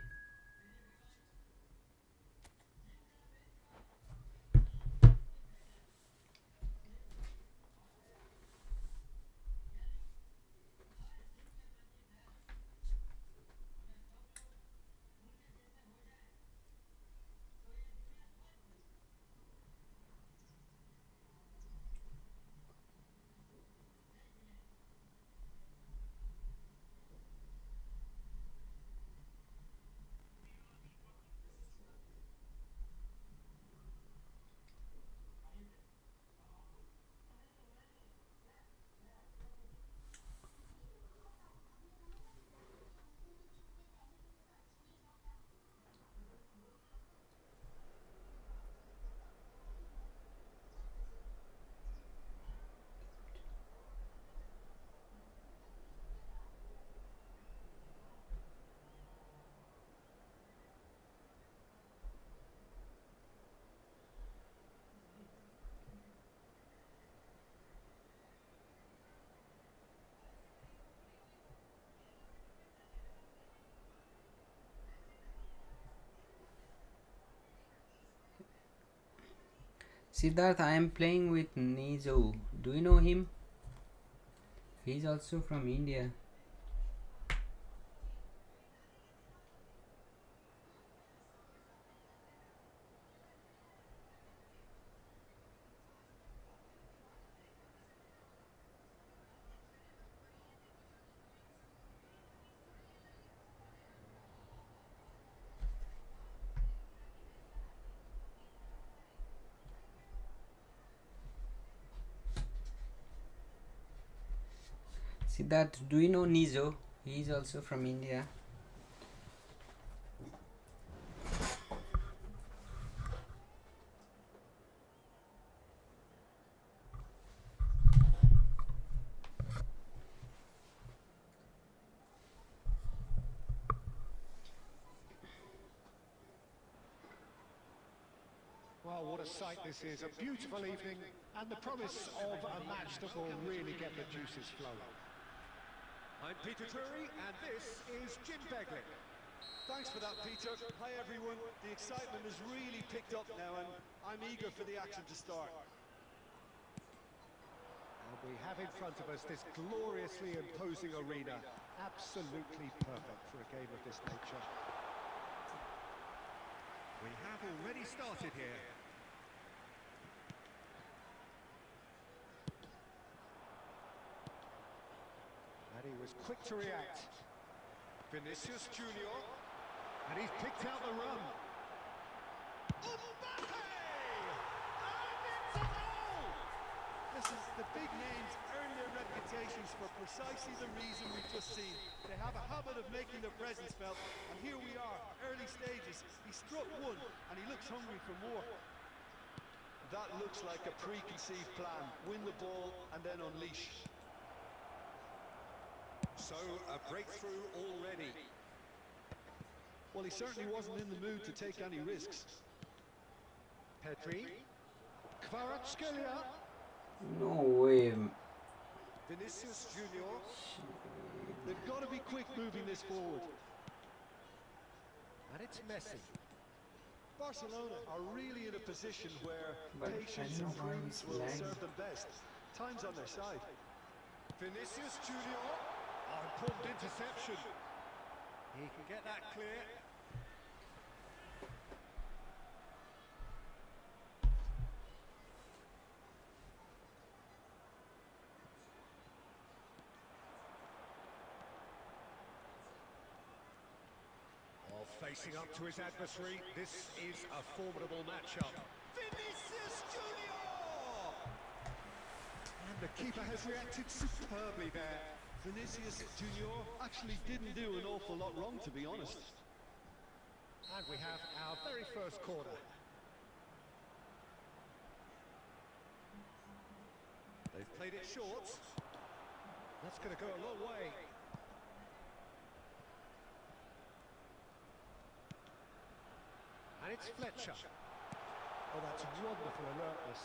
Siddharth, I am playing with Nizo. Do you know him? He's also from India. Siddharth, do you know Nizo? He's also from India. Well, what a sight this is. A beautiful evening and the promise of a match that will really get the juices flowing. I'm Peter Drury, and this is Jim Begley. Thanks for that, Peter. Hi, everyone. The excitement has really picked up now, and I'm eager for the action to start. And we have in front of us this gloriously imposing arena. Absolutely perfect for a game of this nature. We have already started here. And he was quick to react. Vinicius Junior. And he's picked out the run. Mbappe! And it's a goal! Listen, the big names earn their reputations for precisely the reason we've just seen. They have a habit of making their presence felt, and here we are, early stages. He struck one, and he looks hungry for more. That looks like a preconceived plan. Win the ball, and then unleash. So, a breakthrough already. Well, he certainly wasn't in the mood to take any risks. Pedri. Kvaratskhelia. No way. Vinicius Junior. They've got to be quick moving this forward. And it's Messi. Barcelona are really in a position where But patience I and know why prudence he's will lagging. serve them best. Time's on their side. Vinicius Junior. Oh, important interception. He can get that clear. Oh, facing up to his adversary, this is a formidable matchup. Vinicius Junior. And the keeper has reacted superbly there. Vinicius Junior actually didn't do an awful lot wrong, to be honest. And we have our very first corner. They've played it short. That's going to go a long way. And it's Fletcher. Oh, that's wonderful alertness.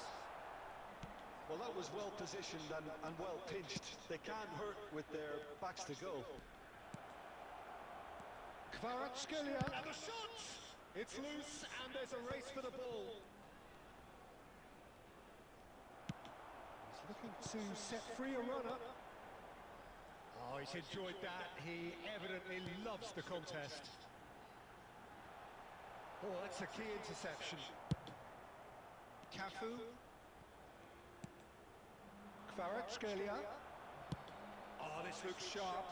Well, that was well positioned and well pinched. They can't hurt with their backs to goal. Kvaratskhelia and the shot! It's loose and there's a race for the ball. He's looking to set free a runner. Oh, he's enjoyed that. He evidently loves the contest. Oh, that's a key interception. Cafu. Kvaratskhelia. Oh, this looks sharp.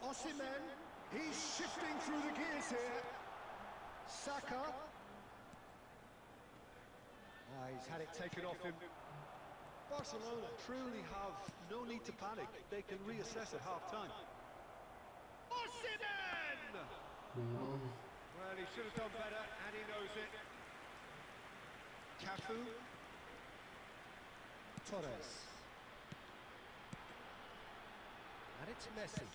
Osimhen. He's shifting through the gears here. Saka. He's had it taken off him. Barcelona truly have no need to panic. They can reassess at half-time. Osimhen! Well, he should have done better, and he knows it. Cafu. Torres. And it's Messi.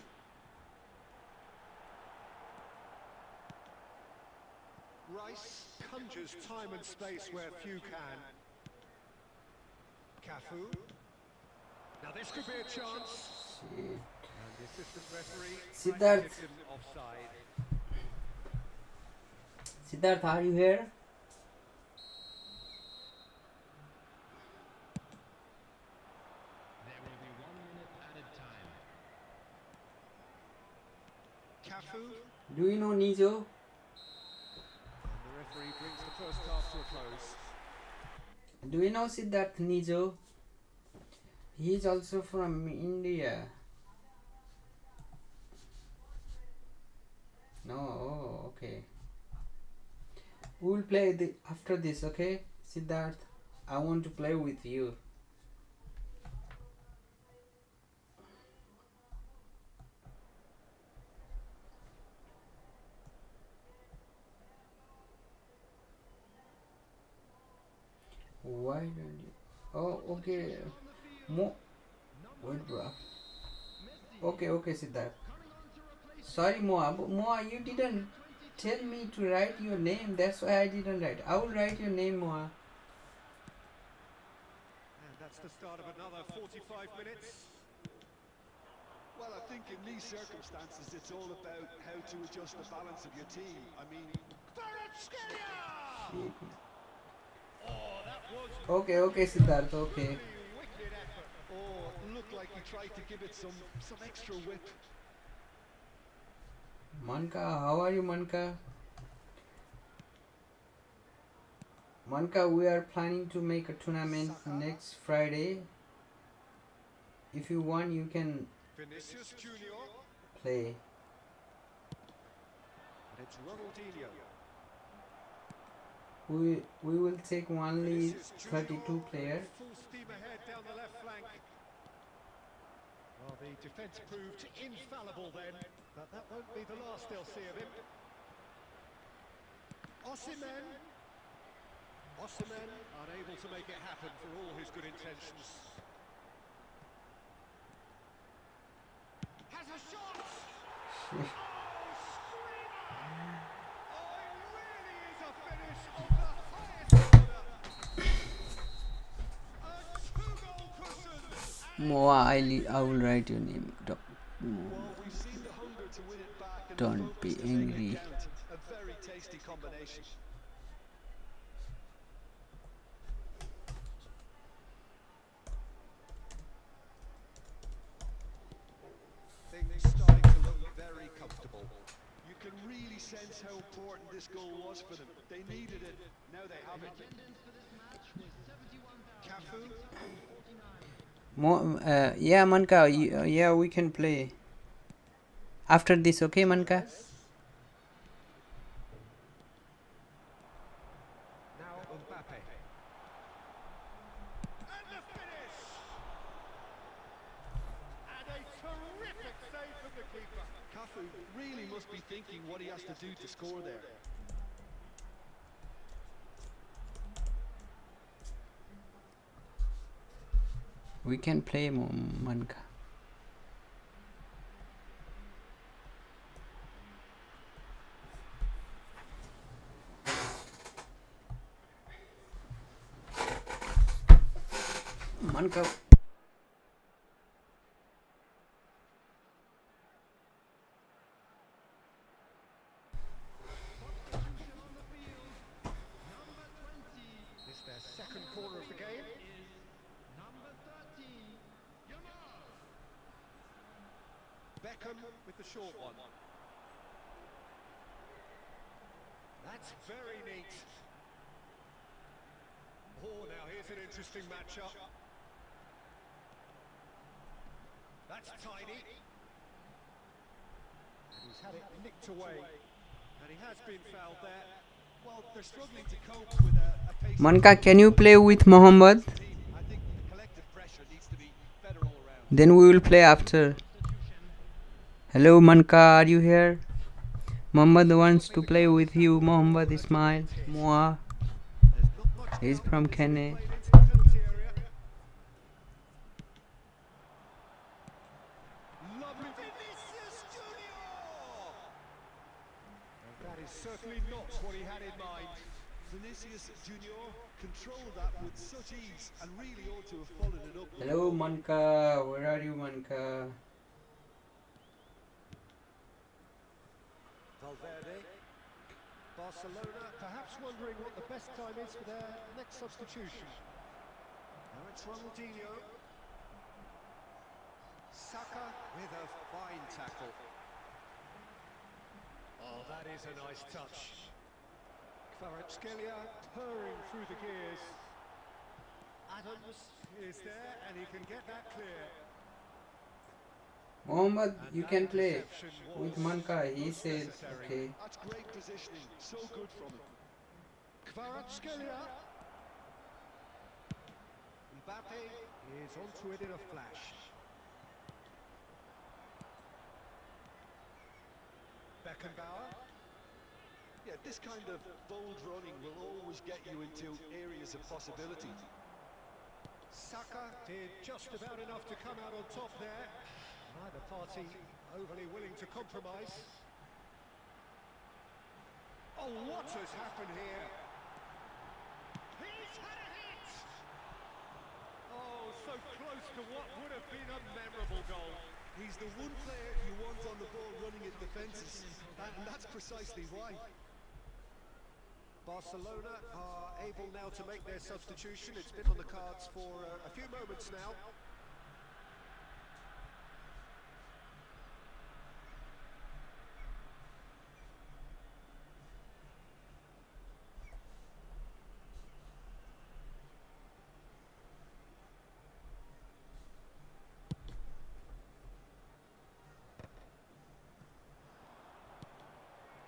Rice conjures time and space where few can. Cafu. Now this could be a chance. And the assistant referee Siddharth. tipped him offside. Siddharth, are you here? There will be 1 minute added time. Cafu. Do you know Nijo? And the referee brings the first half to a close. Do you know Siddharth Nijo? He is also from India. No, oh, okay. We will play after this, okay? Siddharth, I want to play with you. Why don't you? Oh, okay. Wait, bro. Okay, Siddharth. Sorry, Moa. But Moa, you didn't tell me to write your name. That's why I didn't write. I will write your name, Moa. And that's the start of another 45 minutes. Well, I think in these circumstances, it's all about how to adjust the balance of your team. I mean, Kvaratskhelia! Oh, that was Okay, Siddharth. Okay. really wicked effort. oh, it looked like he tried to give it some extra whip. Manka, how are you, Manka? Manka, we are planning to make a tournament next Friday. If you want, you can Vinicius Junior. play. And it's Ronaldinho. We will take only Vinicius 32 Junior players. full steam ahead down the left flank. Well, the defence proved infallible then, but that won't be the last they'll see of him. Osimhen. Osimhen unable to make it happen for all his good intentions. Has a shot! Oh, screamer! Oh, it really is a finish of the highest order. A two-goal cushion. Moa, I will write your name. Well, we've seen the hunger to win it back and Don't the focus be to make angry. it count. A very tasty combination. Things starting to look very comfortable. You can really sense how important this goal was for them. They needed it. Now they have it. Cafu. Yeah, Manka, yeah, we can play. After this, okay, Manka? Now Mbappe. And the finish! And a terrific save from the keeper. Cafu really must be thinking what he has to do to score there. We can play, Manka. Manka. Substitution on the field. Number 20 This their second corner of the game. is number 13, Yamal. Beckham with the short one. That's very neat. Oh, now here's an interesting matchup. That's tidy. And he's had it nicked away. And he has been fouled there. Well, they're struggling to cope with a pace. Manka, can you play with Mohammed? I think the collective pressure needs to be better all around. Then we will play after. Hello Manka, are you here? Mohammed wants to play with you. Mohammed Ismail Moa. There's not much He's doubt from that this will be Kenya. played into the penalty area. Lovely Vinicius Junior! And that is certainly not what he had in mind. Vinicius Junior controlled that with such ease and really ought to have followed it up. Hello Manka, where are you Manka? Valverde. Barcelona perhaps wondering what the best time is for their next substitution. Now it's Ronaldinho. Saka with a fine tackle. Oh, that is a nice touch. Kvaratskhelia purring through the gears. Adams is there and he can get that clear. Mohammed, And you that can play reception with was Manka. He not said necessary. okay. That's great positioning, so good from him. Kvaratskhelia. Mbappe is onto it in a flash. Beckenbauer. Yeah, this kind of bold running will always get you into areas of possibility. Saka did just about enough to come out on top there. Neither party overly willing to compromise. Oh, what has happened here? He's had a hit! Oh, so close to what would have been a memorable goal. He's the one player you want on the ball running at defences, and that's precisely why. Barcelona are able now to make their substitution. It's been on the cards for a few moments now.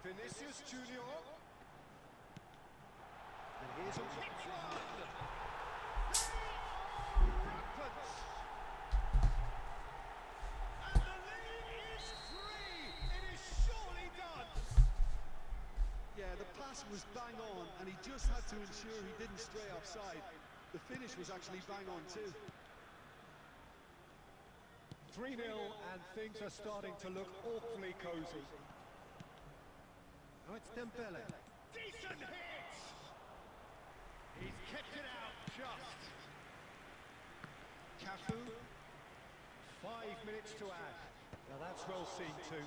Vinicius Junior. And here's a hit one. Rampant. And the lead is free. It is surely done. Yeah, the pass was bang on, and he just had to ensure he didn't stray offside. The finish was actually bang on too. 3-0 and things are starting to look awfully cosy. Now it's Dembele. Decent hit! He's kept it out just. Cafu. 5 minutes to add. Now that's well seen too.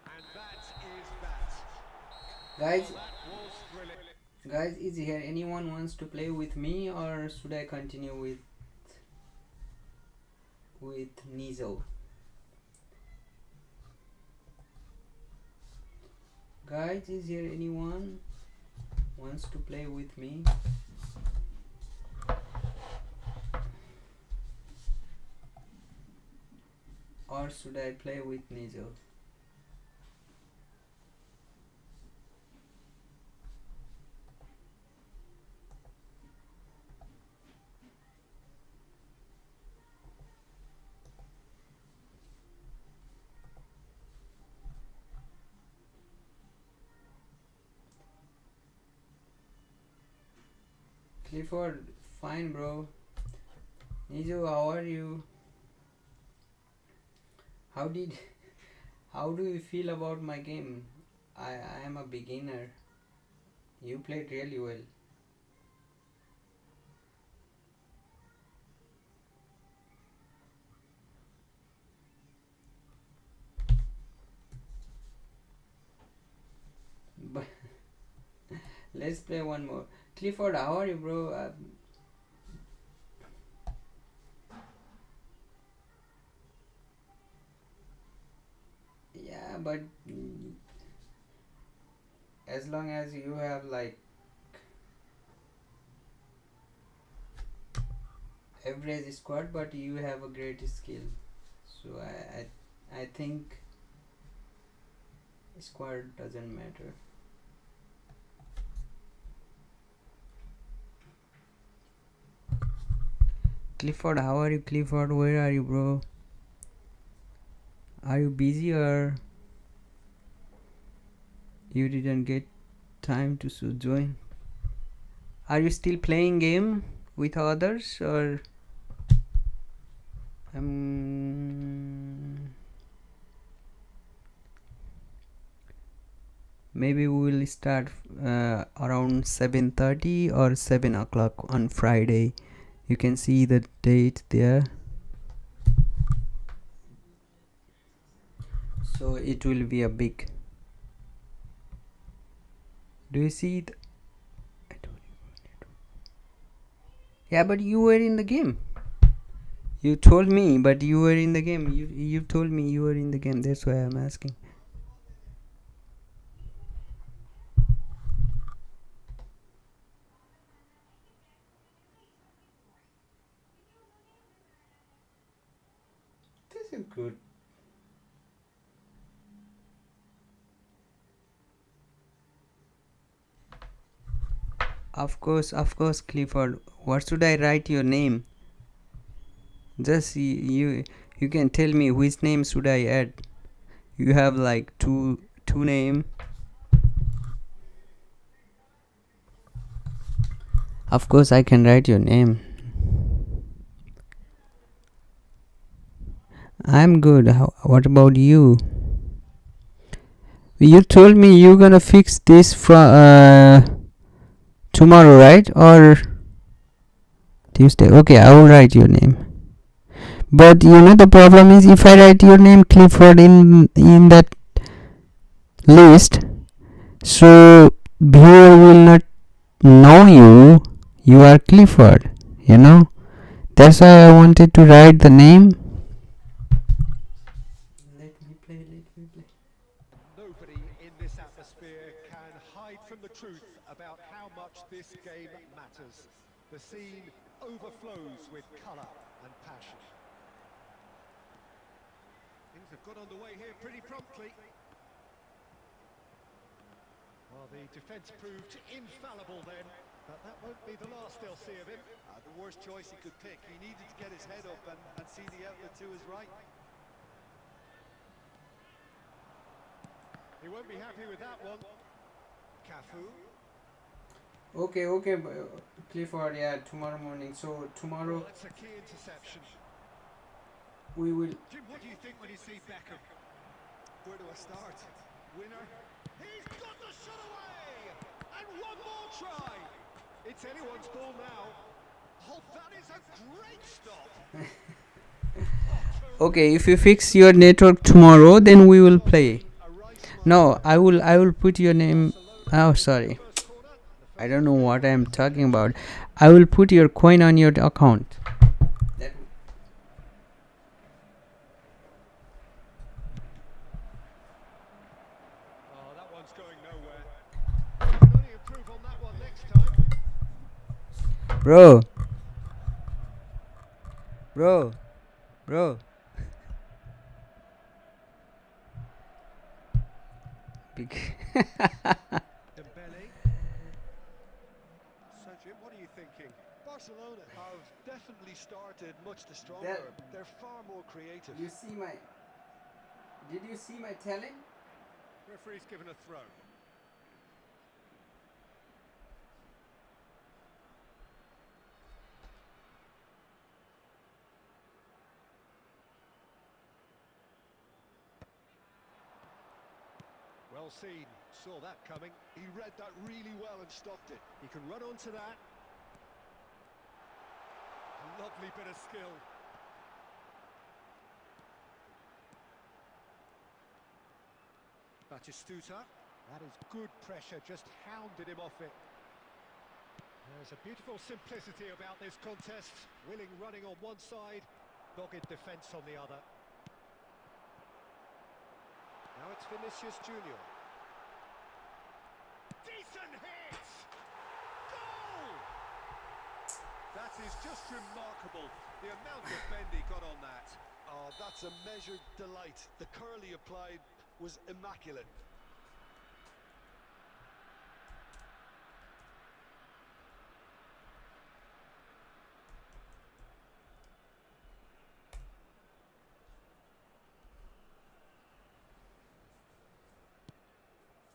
And that is that. Guys, That was brilliant. guys, is here anyone wants to play with me, or should I continue with Nizo? Guys, is here anyone wants to play with me? Or should I play with Nizo? Clifford, fine bro. Nijo, how are you? How do you feel about my game? I am a beginner. You played really well. But let's play one more. Clifford, how are you, bro? Yeah, but as long as you have like average squad, but you have a great skill, so I think squad doesn't matter. Clifford, how are you, Clifford? Where are you, bro? Are you busy or you didn't get time to join? Are you still playing game with others or maybe we will start around 7:30 or 7 o'clock on Friday. You can see the date there. So it will be a big. Do you see it? Yeah, but you were in the game. You told me, but you were in the game. You told me you were in the game. That's why I'm asking. This is good. Of course, Clifford. What should I write your name? Just you can tell me which name should I add. You have like two name. Of course, I can write your name. I'm good. What about you? You told me you're gonna fix this tomorrow, right? Or Tuesday? Okay, I will write your name. But you know the problem is if I write your name Clifford in that list, so viewer will not know you are Clifford, you know. That's why I wanted to write the name. Let me play. Nobody in this atmosphere can hide from the truth about how much this game matters. The scene overflows with colour and passion. Things have got underway here pretty promptly. Well, the defence proved infallible then, but that won't be the last they'll see of him. The worst choice he could pick. He needed to get his head up and see the outlet to his right. He won't be happy with that one. Cafu. Okay, Clifford. Yeah, tomorrow morning. So tomorrow. Well, that's a key interception. We will. Jim, what do you think when you see Beckham? Where do I start? Winner? He's got the shot away! And one more try! It's anyone's ball now. Oh, that is a great stop. Okay, if you fix your network tomorrow, then we will play. No, I will put your name. Oh, sorry. I don't know what I am talking about. I will put your coin on your account. Oh, that one's going nowhere. You can only improve on that one next time. Bro. Big. Dembele. So, Jim, what are you thinking? Barcelona have definitely started much the stronger. They're far more creative. Did you see my talent? Referee's given a throw. Well seen. Saw that coming. He read that really well and stopped it. He can run onto that. Lovely bit of skill. Batistuta. That is good pressure, just hounded him off it. There's a beautiful simplicity about this contest. Willing running on one side, dogged defence on the other. Now it's Vinicius Junior. Decent hit! Goal! That is just remarkable, the amount of bend he got on that. Oh, that's a measured delight. The curl he applied was immaculate.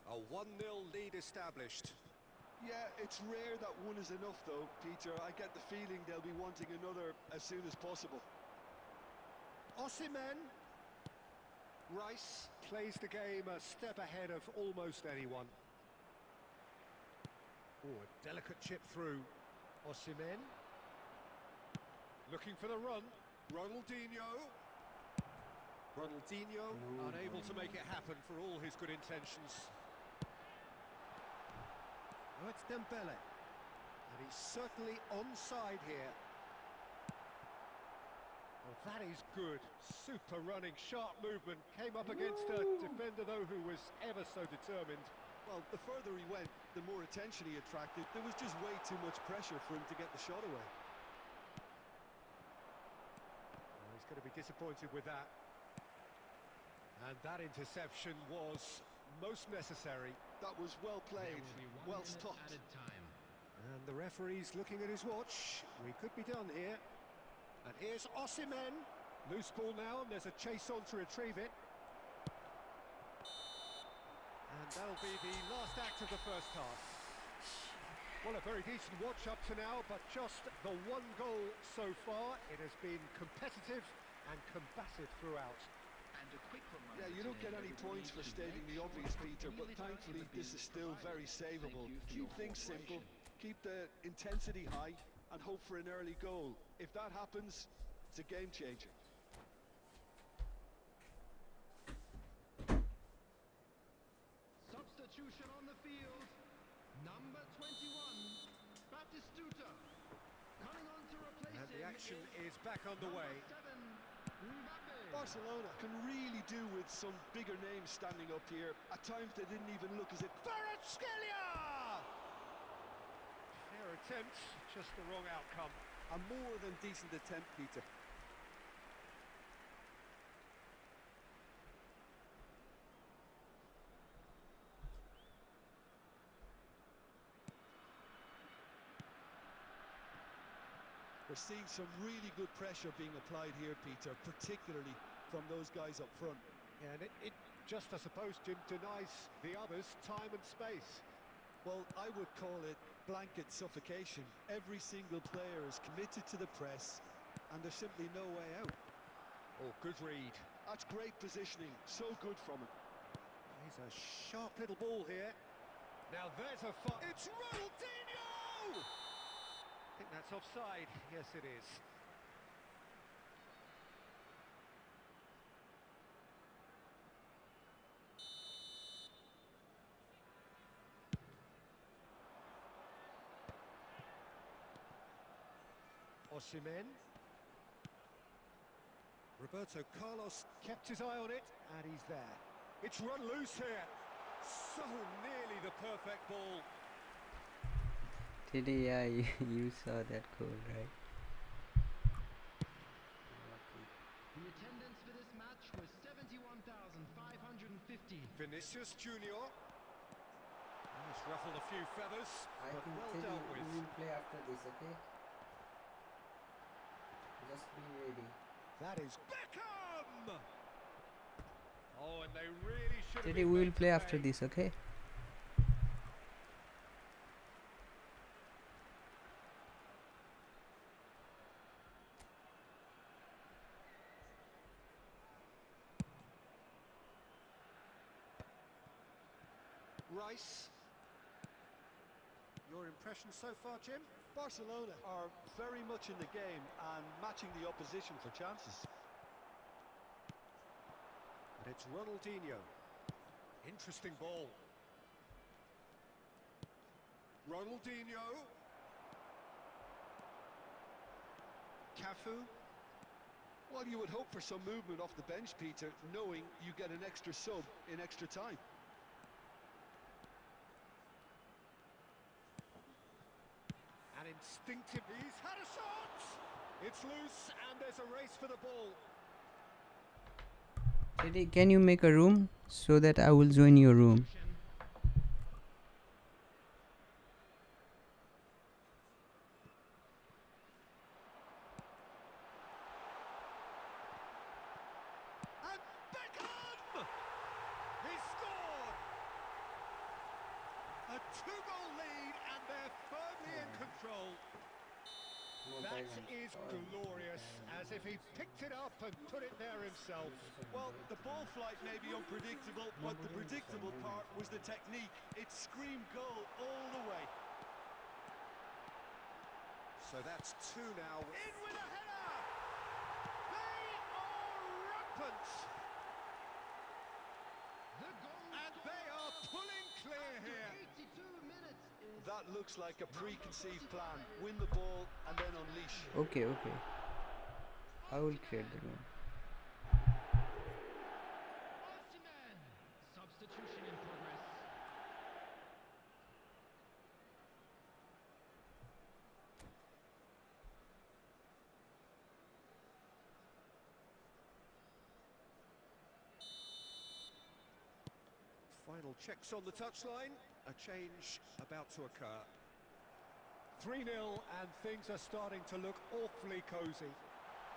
A 1-0 lead established. Yeah, it's rare that one is enough though, Peter. I get the feeling they'll be wanting another as soon as possible. Osimhen. Rice plays the game a step ahead of almost anyone. Oh, a delicate chip through. Osimhen. Looking for the run. Ronaldinho. Ronaldinho unable to make it happen for all his good intentions. Oh, it's Dembele. And he's certainly onside here. Well, that is good. Super running, sharp movement. Came up against a defender, though, who was ever so determined. Well, the further he went, the more attention he attracted. There was just way too much pressure for him to get the shot away. Well, he's going to be disappointed with that. And that interception was most necessary. That was well played, well stopped. Added time. And the referee's looking at his watch. We could be done here. And here's Osimhen. Loose ball now, and there's a chase on to retrieve it. And that'll be the last act of the first half. Well, a very decent watch up to now, but just the one goal so far. It has been competitive and combative throughout. And a quick Yeah, reminder you don't today, get any everybody, points for to stating make the obvious, sure Peter, but really thankfully don't this is still very Thank savable. you for Keep your things simple, cooperation. keep the intensity high, and hope for an early goal. If that happens, it's a game changer. Substitution on the field. Number 21, Batistuta. Coming on to replace And him the action is is back underway. number 7, Mbappe. Barcelona can really do with some bigger names standing up here. At times they didn't even look as if... Kvaratskhelia! Fair attempt, just the wrong outcome. A more than decent attempt, Peter. We're seeing some really good pressure being applied here, Peter, particularly from those guys up front. Yeah, and it just, I suppose, Jim, denies the others time and space. Well, I would call it blanket suffocation. Every single player is committed to the press, and there's simply no way out. Oh, good read. That's great positioning, so good from him. He's a sharp little ball here. Now there's a fun. It's Ronaldinho! I think that's offside. Yes, it is. Osimhen. Roberto Carlos kept his eye on it, and he's there. It's run loose here. So nearly the perfect ball. Today, yeah, you saw that goal, right? The attendance for this match was 71,550. Vinicius Junior. It's ruffled a few feathers, but well dealt with. We will play after this, okay? Just be ready. That is Beckham! Oh, and they really should have Today been we will better play after today. this, okay? Rice. Your impression so far, Jim? Barcelona are very much in the game and matching the opposition for chances. And it's Ronaldinho. Interesting ball. Ronaldinho. Cafu. Well, you would hope for some movement off the bench, Peter, knowing you get an extra sub in extra time. And instinctively, he's had a shot! It's loose, and there's a race for the ball. Teddy, can you make a room so that I will join your room? And Beckham! He scored! A two-goal lead, and they're firmly in control. That is glorious, as if he picked it up and put it there himself. Well, the ball flight may be unpredictable, but the predictable part was the technique. It screamed goal all the way. So that's two now. In with a header! They are rampant! The goal And they are pulling clear here. 82 minutes is That looks like a preconceived plan. Win the ball and then unleash. Okay, I will create the room. Osimhen. Substitution in progress. Final checks on the touchline. A change about to occur. 3-0, and things are starting to look awfully cosy.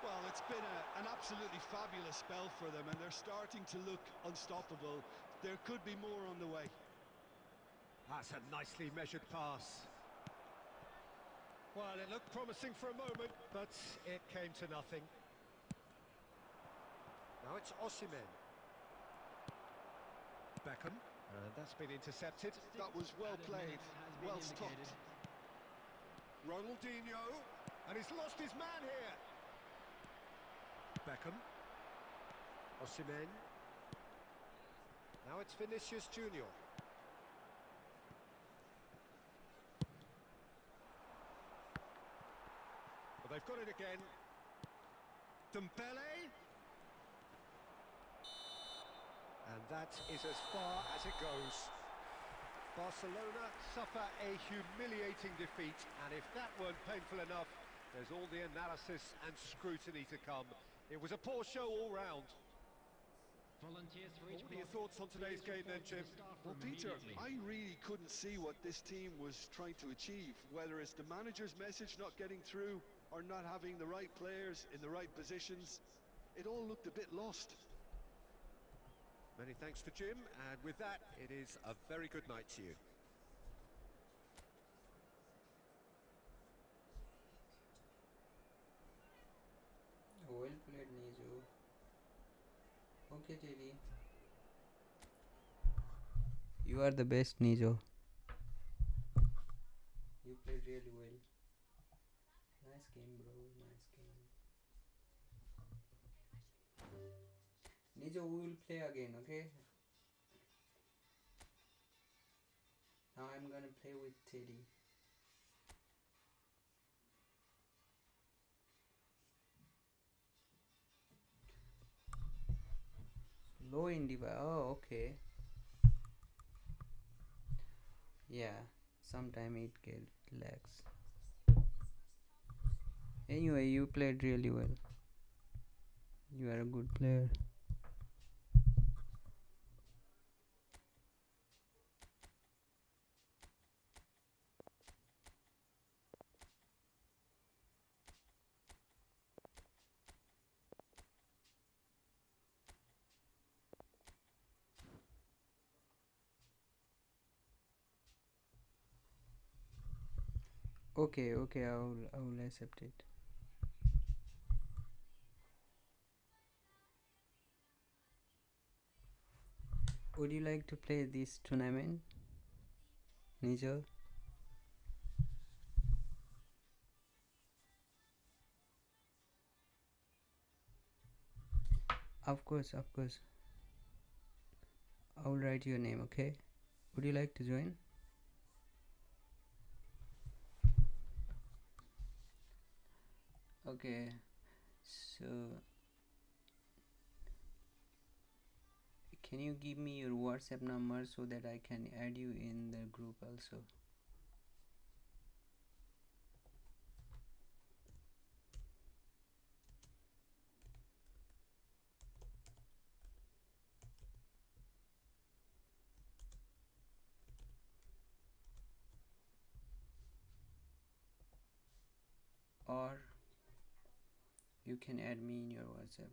Well, it's been an absolutely fabulous spell for them, and they're starting to look unstoppable. There could be more on the way. That's a nicely measured pass. Well, it looked promising for a moment, but it came to nothing. Now it's Osimhen. Beckham, and that's been intercepted. That was well played, well stopped. Ronaldinho, and he's lost his man here. Beckham. Osimhen. Now it's Vinicius Junior. Well, they've got it again. Dembele. And that is as far as it goes. Barcelona suffer a humiliating defeat, and if that weren't painful enough, there's all the analysis and scrutiny to come. It was a poor show all round. Volunteers for each What are your block. thoughts on today's Please game then, report to Jim? the staff Well, room Peter, immediately. I really couldn't see what this team was trying to achieve, whether it's the manager's message not getting through or not having the right players in the right positions. It all looked a bit lost. Many thanks to Jim, and with that, it is a very good night to you. Well played, Nijo. Okay, Teddy. You are the best, Nijo. You played really well. Nice game, bro. Nice game. Nijo, we will play again, okay? Now I'm gonna play with Teddy. Low indie. Oh, okay. Yeah, sometime it get lags. Anyway, you played really well. You are a good player. Okay, I will accept it. Would you like to play this tournament? Nigel? Of course, of course. I will write your name, okay? Would you like to join? Okay, so can you give me your WhatsApp number so that I can add you in the group also? Or you can add me in your WhatsApp.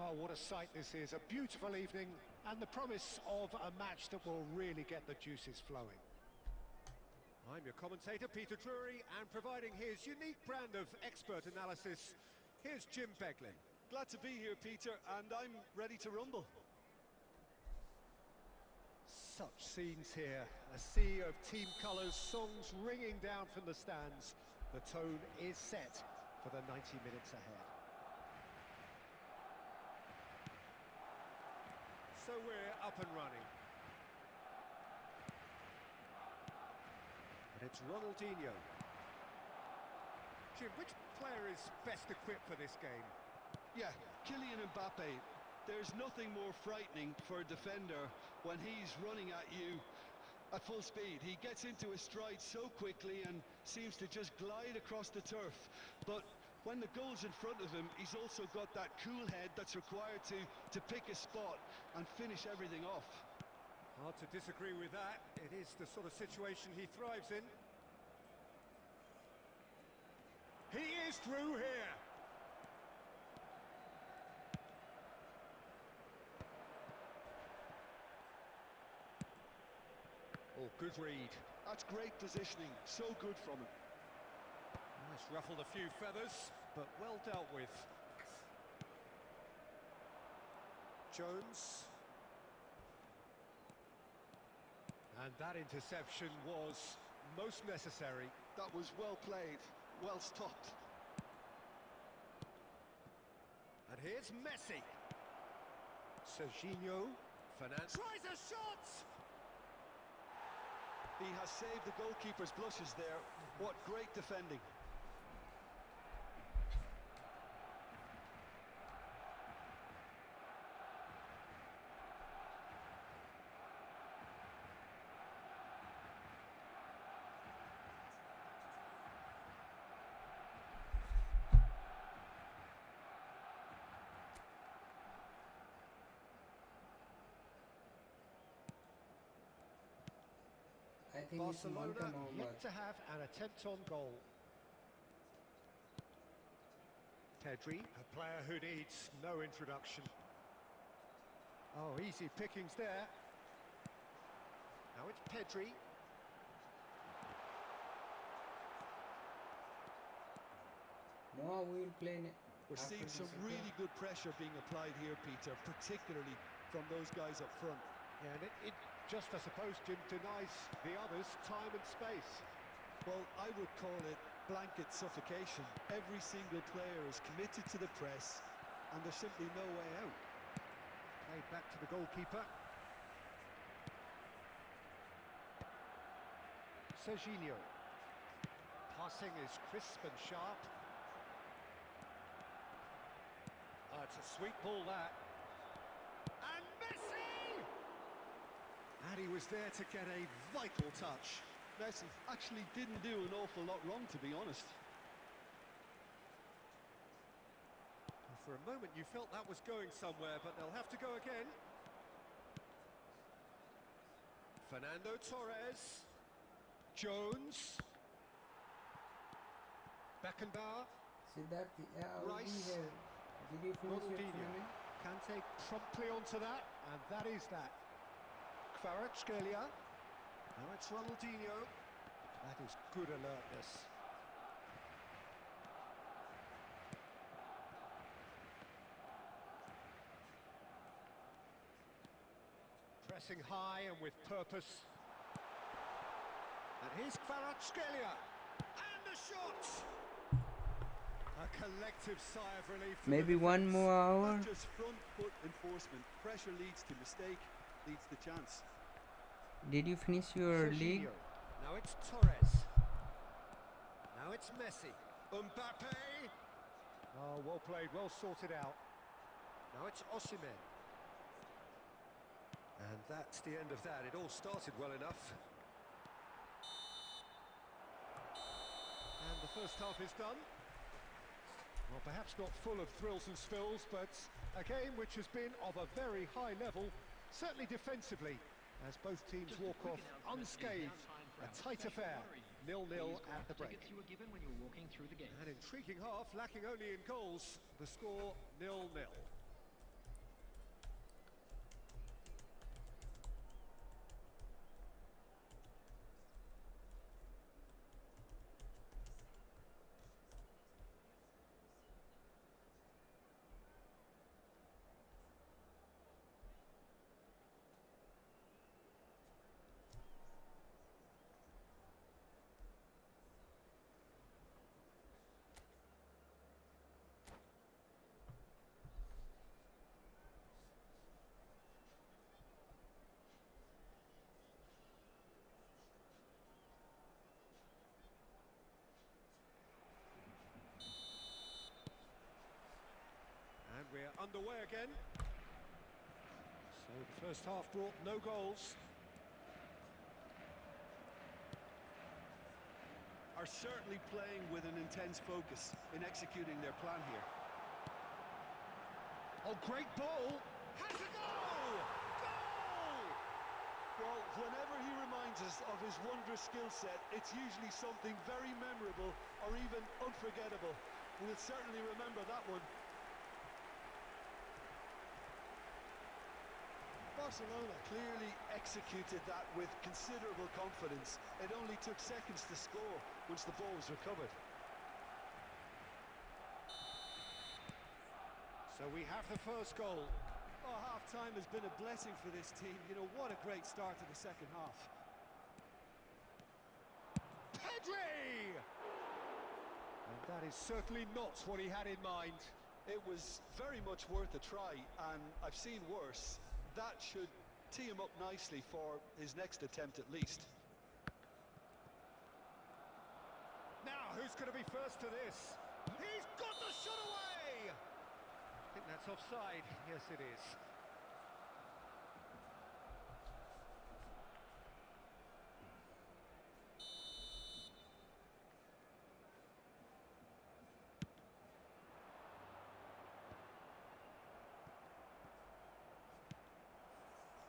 Oh, what a sight this is. A beautiful evening and the promise of a match that will really get the juices flowing. I'm your commentator, Peter Drury, and providing his unique brand of expert analysis, here's Jim Beglin. Glad to be here, Peter, and I'm ready to rumble. Such scenes here, a sea of team colours, songs ringing down from the stands. The tone is set for the 90 minutes ahead. So we're up and running. And it's Ronaldinho. Jim, which player is best equipped for this game? Yeah, Kylian Mbappe. There's nothing more frightening for a defender when he's running at you at full speed. He gets into his stride so quickly and seems to just glide across the turf. But when the goal's in front of him, he's also got that cool head that's required to pick a spot and finish everything off. Hard to disagree with that. It is the sort of situation he thrives in. He is through here. Oh, good read. That's great positioning, so good from him. Nice, ruffled a few feathers, but well dealt with. Jones. And that interception was most necessary. That was well played, well stopped. And here's Messi. Serginho. Fernandez tries a shot! He has saved the goalkeeper's blushes there. What great defending. I think it's Barcelona Malcolm Mohamed. yet to have an attempt on goal. Pedri, a player who needs no introduction. Oh, easy pickings there. Now it's Pedri. No, we will play. We're seeing some really good pressure being applied here, Peter, particularly from those guys up front. Yeah, and it just, I suppose, Jim, denies the others time and space. Well, I would call it blanket suffocation. Every single player is committed to the press, and there's simply no way out. Played back to the goalkeeper. Serginho. Passing is crisp and sharp. Oh, it's a sweet ball, that. And Messi! And he was there to get a vital touch. Messi actually didn't do an awful lot wrong, to be honest. For a moment you felt that was going somewhere, but they'll have to go again. Fernando Torres. Jones. Beckenbauer. See that? Yeah, Rice. here. Did you finish your Ronaldinho. tournament? Kante promptly onto that, and that is that. Kvaratskhelia. Now it's Ronaldinho. That is good alertness. Pressing high and with purpose. And here's Kvaratskhelia. And the shot! A collective sigh of relief. from Maybe the one defence. more hour. That's just front foot enforcement. Pressure leads to mistake, leads to chance. Did you finish your league? Serginho. Now it's Torres. Now it's Messi. Mbappe. Oh, well played, well sorted out. Now it's Osimhen. And that's the end of that. It all started well enough. And the first half is done. Well, perhaps not full of thrills and spills, but a game which has been of a very high level, certainly defensively, as both teams Just a walk quick off announcement, unscathed. it's now time for A our tight special affair, lottery. 0-0 Please at grab the the break. tickets you were given when you were walking through the gate. An intriguing half, lacking only in goals. The score 0-0. we're underway again. So the first half brought no goals. Are certainly playing with an intense focus in executing their plan here. Oh, great ball! Has a goal! Goal! Well, whenever he reminds us of his wondrous skill set, it's usually something very memorable or even unforgettable. We'll certainly remember that one. Barcelona clearly executed that with considerable confidence. It only took seconds to score once the ball was recovered. So we have the first goal. Oh, half-time has been a blessing for this team. You know, what a great start to the second half. Pedri! And that is certainly not what he had in mind. It was very much worth a try, and I've seen worse. That should tee him up nicely for his next attempt at least. Now, who's going to be first to this? He's got the shot away! I think that's offside. Yes, it is.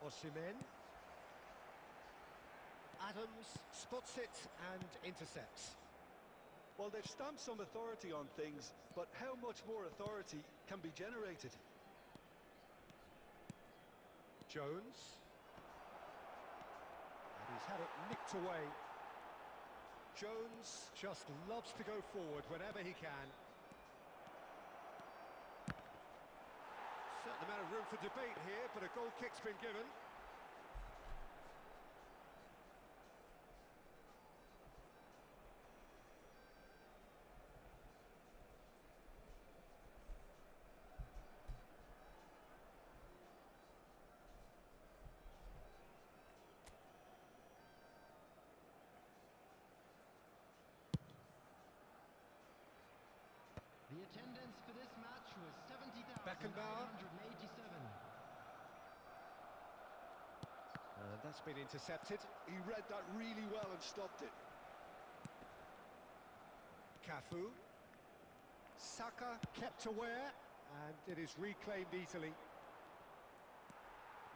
Osimhen. Adams spots it and intercepts. Well, they've stamped some authority on things, but how much more authority can be generated? Jones. And he's had it nicked away. Jones just loves to go forward whenever he can. Certain amount of room for debate here, but a goal kick's been given. The attendance for this match was Beckenbauer. 70,987. That's been intercepted. He read that really well and stopped it. Cafu. Saka kept aware, and it is reclaimed easily.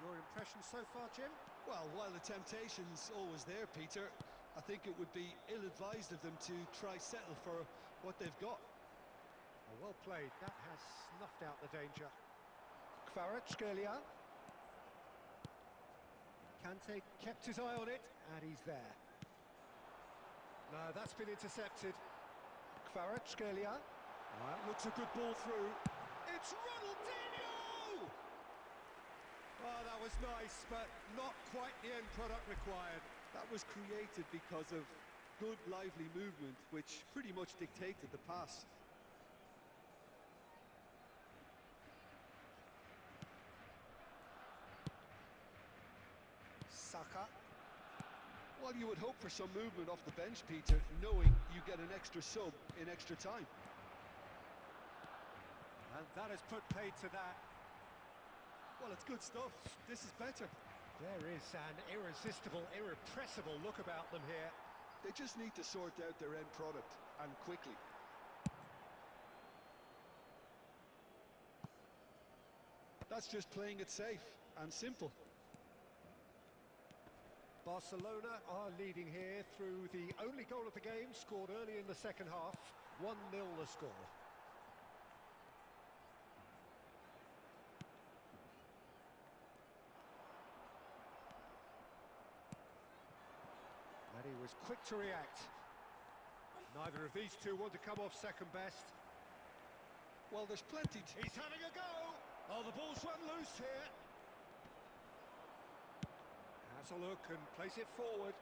Your impression so far, Jim? Well, while the temptation's always there, Peter, I think it would be ill-advised of them to try settle for what they've got. Well played. That has snuffed out the danger. Kvaratskhelia. Kante kept his eye on it, and he's there. No, that's been intercepted. Kvaratskhelia. Well, looks a good ball through. It's Ronaldinho! Oh, that was nice, but not quite the end product required. That was created because of good, lively movement, which pretty much dictated the pass. Saka. Well, you would hope for some movement off the bench, Peter, knowing you get an extra sub in extra time. And that has put paid to that. Well, it's good stuff. This is better. There is an irresistible, irrepressible look about them here. They just need to sort out their end product, and quickly. That's just playing it safe and simple. Barcelona are leading here through the only goal of the game, scored early in the second half. 1-0 the score. And he was quick to react. Neither of these two want to come off second best. Well, there's plenty to... He's having a go! Oh, the ball's run loose here. Has a look and plays it forward.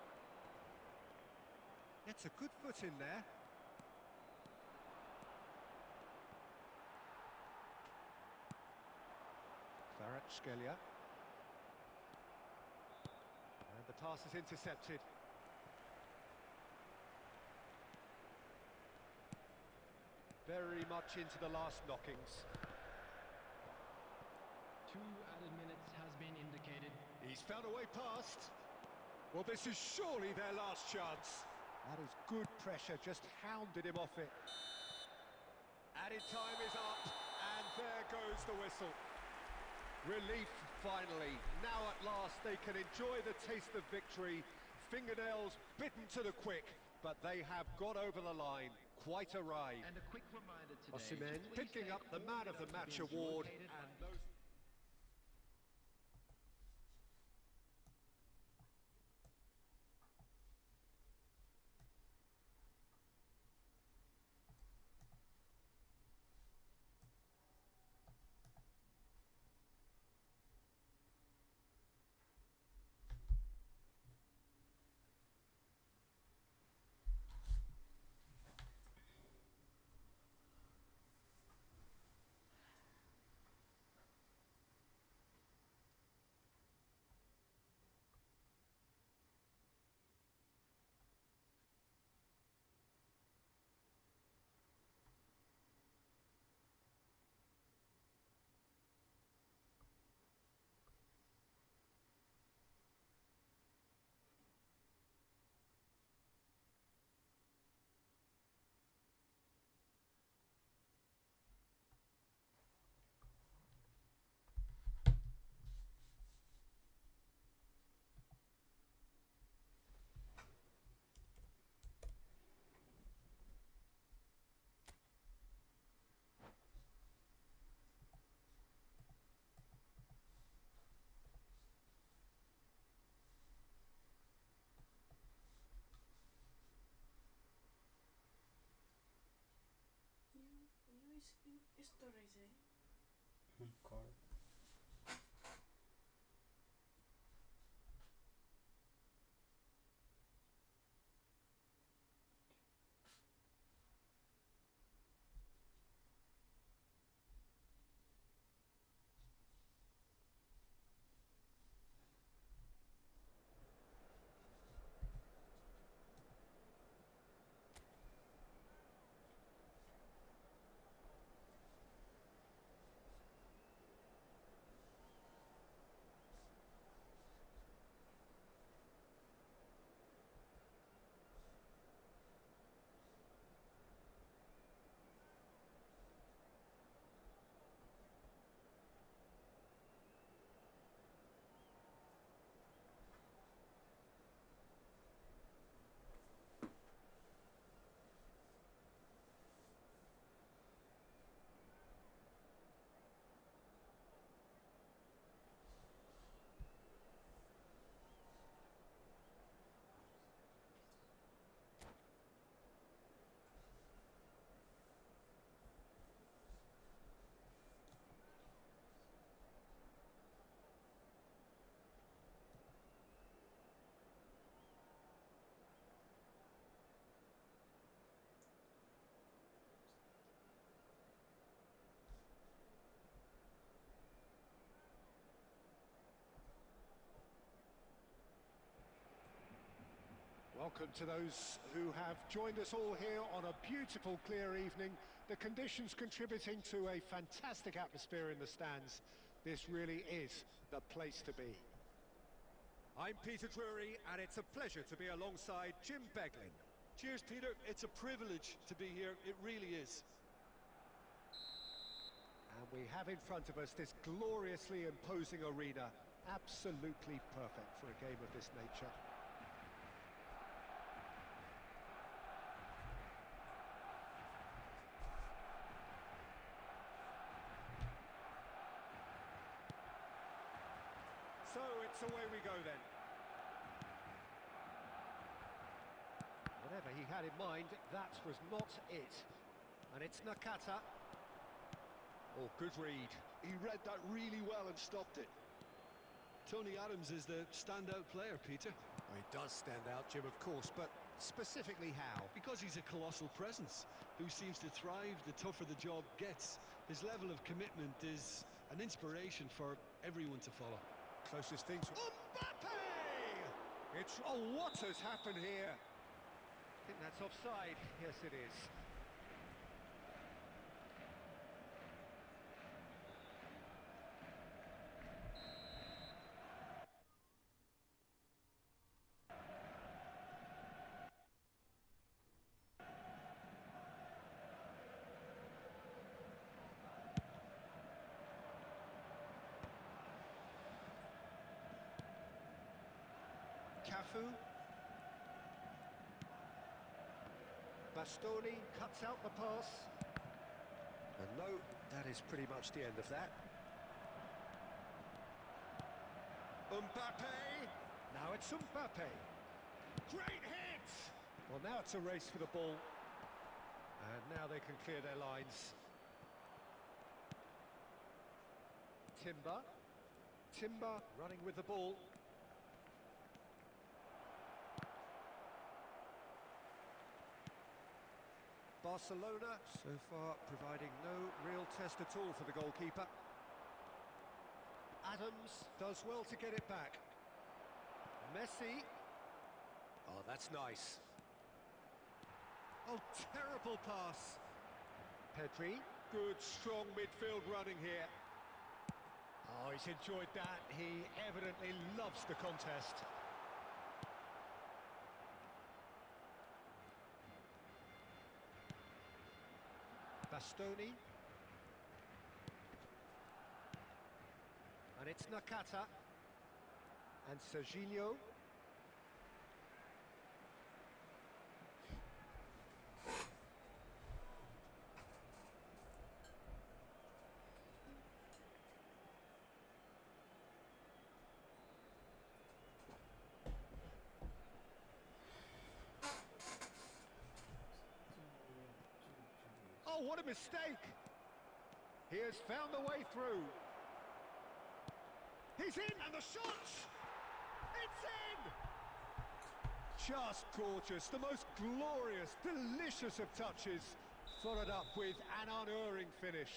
Gets a good foot in there. Kvaratskhelia. And the pass is intercepted. Very much into the last knockings. found a way past. Well, this is surely their last chance. That is good pressure, just hounded him off it. Added time is up, and there goes the whistle. Relief, finally. Now at last they can enjoy the taste of victory. Fingernails bitten to the quick, but they have got over the line. Quite a ride. And a quick reminder today. Osimhen to please picking take up the all Man of the Match bins award, located by- and those... You stories, eh? Call. Welcome to those who have joined us all here on a beautiful, clear evening. The conditions contributing to a fantastic atmosphere in the stands. This really is the place to be. I'm Peter Drury, and it's a pleasure to be alongside Jim Beglin. Cheers, Peter. It's a privilege to be here. It really is. And we have in front of us this gloriously imposing arena. Absolutely perfect for a game of this nature. So it's away we go then. Whatever he had in mind, that was not it. And it's Nakata. Oh, good read. He read that really well and stopped it. Tony Adams is the standout player, Peter. Well, he does stand out, Jim, of course, but specifically how? Because he's a colossal presence who seems to thrive the tougher the job gets. His level of commitment is an inspiration for everyone to follow. Closest thing to... Mbappe! It's... Oh, what has happened here? I think that's offside. Yes, it is. Cafu. Bastoni cuts out the pass. And no, that is pretty much the end of that. Mbappe! Now it's Mbappe. Great hit! Well, now it's a race for the ball. And now they can clear their lines. Timber running with the ball. Barcelona so far providing no real test at all for the goalkeeper. Adams does well to get it back. Messi. Oh, that's nice. Oh, terrible pass. Pedri. Good, strong midfield running here. Oh, he's enjoyed that. He evidently loves the contest. Bastoni. And it's Nakata. And Serginho. Oh, what a mistake! He has found the way through. He's in, and the shot! It's in! Just gorgeous, the most glorious, delicious of touches, followed up with an unerring finish.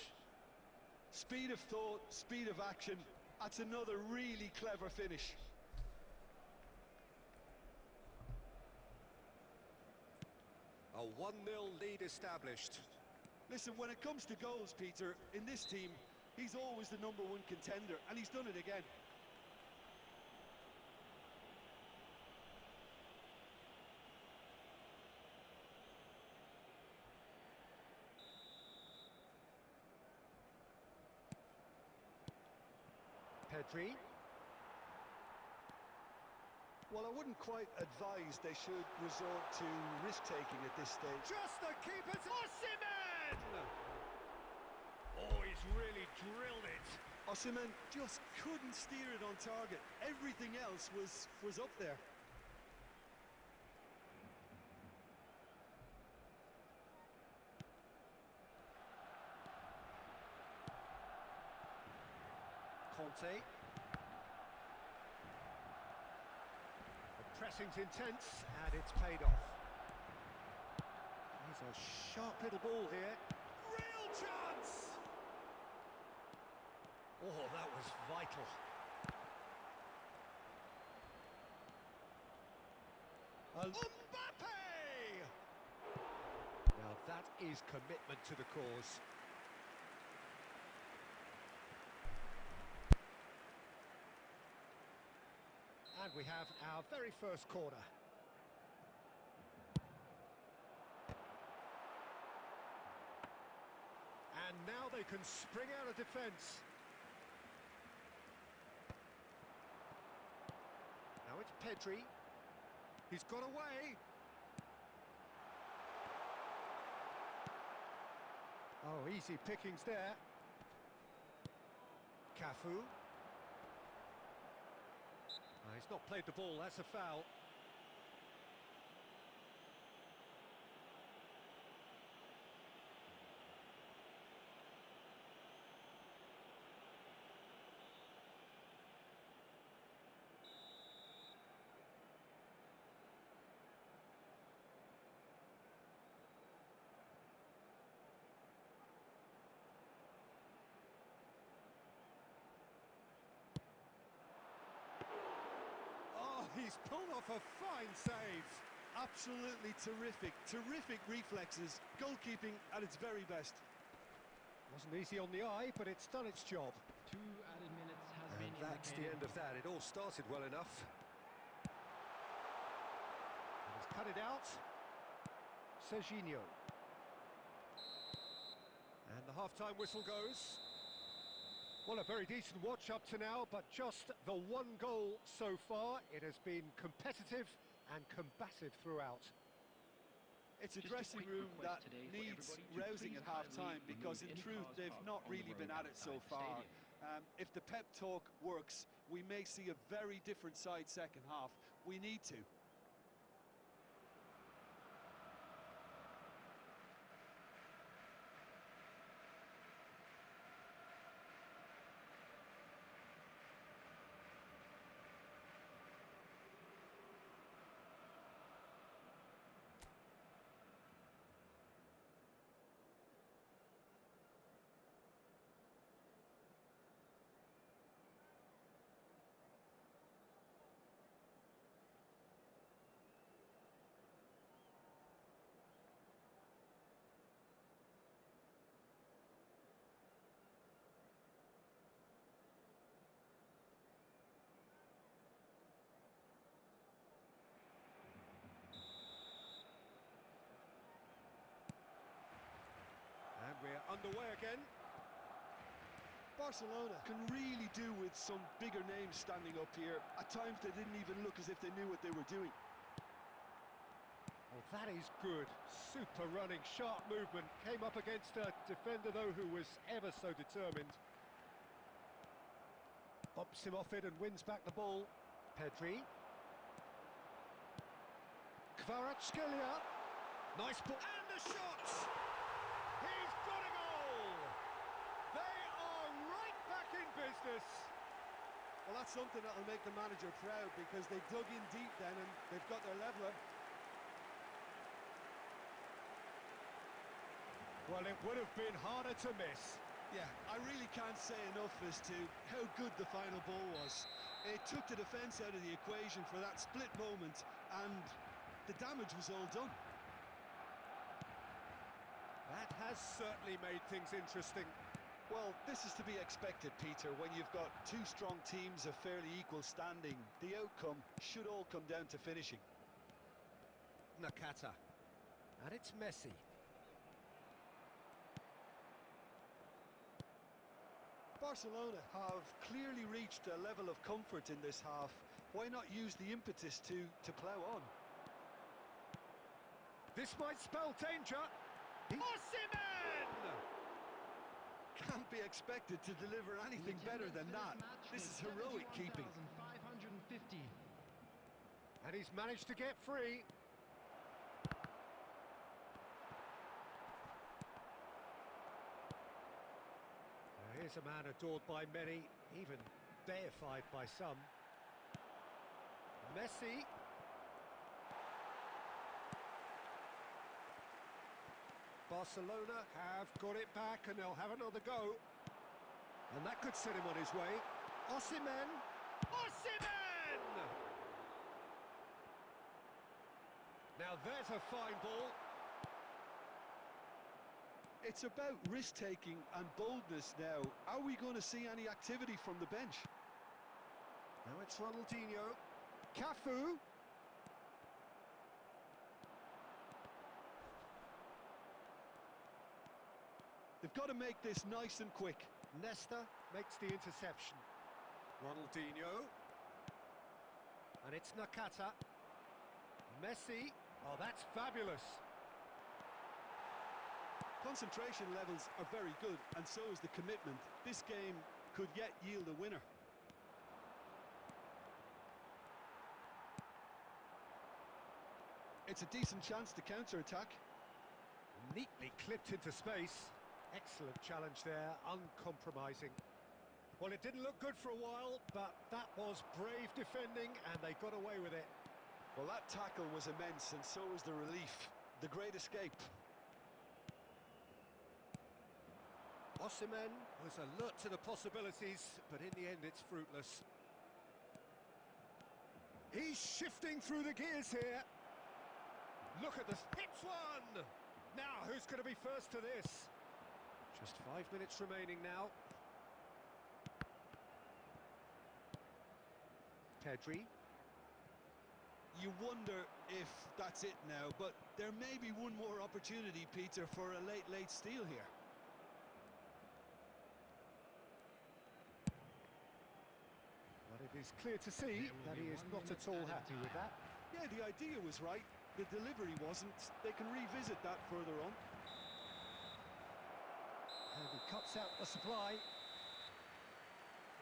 Speed of thought, speed of action. That's another really clever finish. A 1-0 lead established. Listen, when it comes to goals, Peter, in this team, he's always the #1 contender, and he's done it again. Pedri. Well, I wouldn't quite advise they should resort to risk-taking at this stage. Just the keeper's Osimhen! Oh, he's really drilled it. Osimhen just couldn't steer it on target. Everything else was up there. Conte. The pressing's intense, and it's paid off. He's a sharp little ball here. Real chance! Oh, that was vital. Mbappe! Now that is commitment to the cause. And we have our very first corner. And now they can spring out of defence. Now it's Pedri. He's got away. Oh, easy pickings there. Cafu. Oh, he's not played the ball, that's a foul. He's pulled off a fine save. Absolutely terrific, terrific reflexes. Goalkeeping at its very best. Wasn't easy on the eye, but it's done its job. 2 added minutes has been And that's the indicated. end of that. It all started well enough. And he's cut it out. Serginho. And the half-time whistle goes. Well, a very decent watch up to now, but just the one goal so far. It has been competitive and combative throughout. It's a Just a dressing quick room request that today for needs everybody to rousing please at half-time, kindly because in remove any truth cars they've parked not on the really been road at it so outside the far. stadium. If the pep talk works, we may see a very different side second half. We need to. And we're underway again. Barcelona can really do with some bigger names standing up here. At times they didn't even look as if they knew what they were doing. Well, that is good. Super running, sharp movement. Came up against a defender, though, who was ever so determined. Bumps him off it and wins back the ball. Pedri. Kvaratskhelia. Nice ball. And the shot! He's got a goal! They are right back in business. Well, that's something that'll make the manager proud, because they dug in deep then and they've got their leveller. Well, it would have been harder to miss. Yeah, I really can't say enough as to how good the final ball was. It took the defence out of the equation for that split moment, and the damage was all done. That has certainly made things interesting. Well, this is to be expected, Peter, when you've got two strong teams of fairly equal standing. The outcome should all come down to finishing. Nakata. And it's Messi. Barcelona have clearly reached a level of comfort in this half. Why not use the impetus to plough on? This might spell danger. Osimhen! Can't be expected to deliver anything better than that. This is heroic keeping. 550. And he's managed to get free. Now, here's a man adored by many, even deified by some. Messi. Barcelona have got it back and they'll have another go. And that could set him on his way. Osimhen! Osimhen! Now there's a fine ball. It's about risk-taking and boldness now. Are we going to see any activity from the bench? Now it's Ronaldinho. Cafu. They've got to make this nice and quick. Nesta makes the interception. Ronaldinho. And it's Nakata. Messi. Oh, that's fabulous. Concentration levels are very good, and so is the commitment. This game could yet yield a winner. It's a decent chance to counter-attack. Neatly clipped into space. Excellent challenge there, uncompromising. Well, it didn't look good for a while, but that was brave defending, and they got away with it. Well, that tackle was immense, and so was the relief. The great escape. Osimhen was alert to the possibilities, but in the end it's fruitless. He's shifting through the gears here. Look at this, hits one! Now, who's going to be first to this? Just 5 minutes remaining now. Pedri. You wonder if that's it now, but there may be one more opportunity, Peter, for a late steal here. It's clear to see that he is not at all happy with that. Yeah, the idea was right. The delivery wasn't. They can revisit that further on. And he cuts out the supply.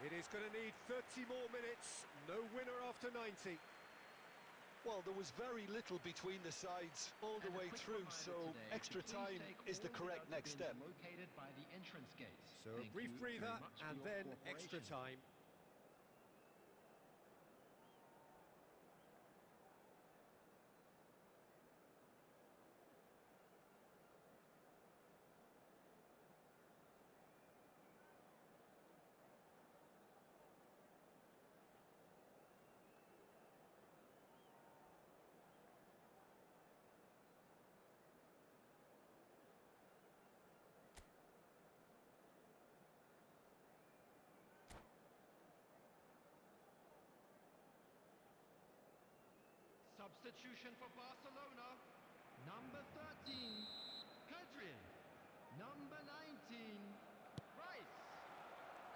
It is going to need 30 more minutes. No winner after 90. Well, there was very little between the sides all the way through, so extra time is the correct next step. Located by the entrance gates. So a brief breather and then extra time. Substitution for Barcelona. Number 13, Pedri. Number 19, Rice.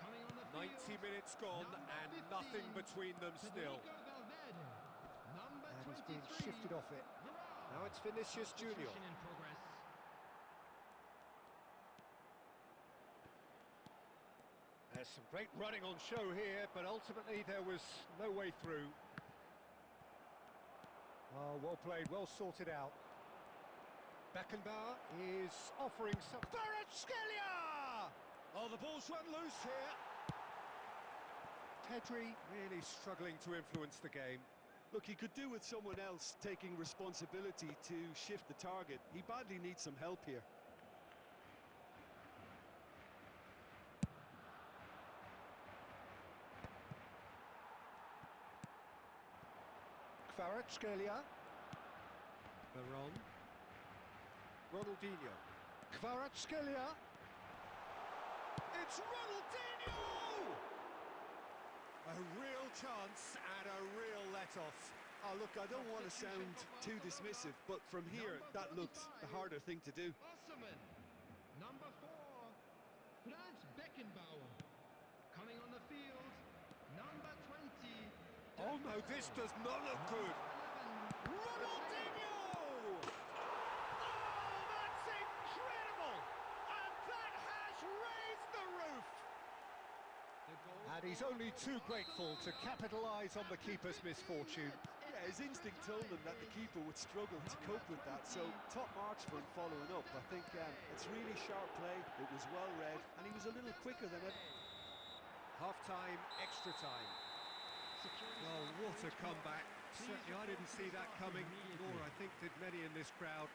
Coming on the field. 90 minutes gone number and 15, nothing between them still. Federico Valverde. Number And he's 23, been shifted off it. Varane. Now it's Vinicius Junior. Substitution in progress. There's some great running on show here, but ultimately there was no way through. Oh, well played, well sorted out. Beckenbauer is offering some... Kvaratskhelia! Oh, the ball's run loose here. Pedri really struggling to influence the game. Look, he could do with someone else taking responsibility to shift the target. He badly needs some help here. Kvaratskhelia. Varane. Ronaldinho. Kvaratskhelia. It's Ronaldinho! A real chance and a real let-off. Oh, look, I don't want to sound too dismissive, but from here, that looked the harder thing to do. Osman. Number 4, Franz Beckenbauer. Coming on the field, number 20. Oh no, this does not look good. Ronaldinho! Oh, that's incredible! And that has raised the roof! And he's only too grateful to capitalise on the keeper's misfortune. Yeah, his instinct told him that the keeper would struggle to cope with that, so top marks for him following up. I think it's really sharp play, it was well read, and he was a little quicker than ever. Half-time, extra time. Well, what a comeback. Certainly I didn't see that coming, nor I think did many in this crowd.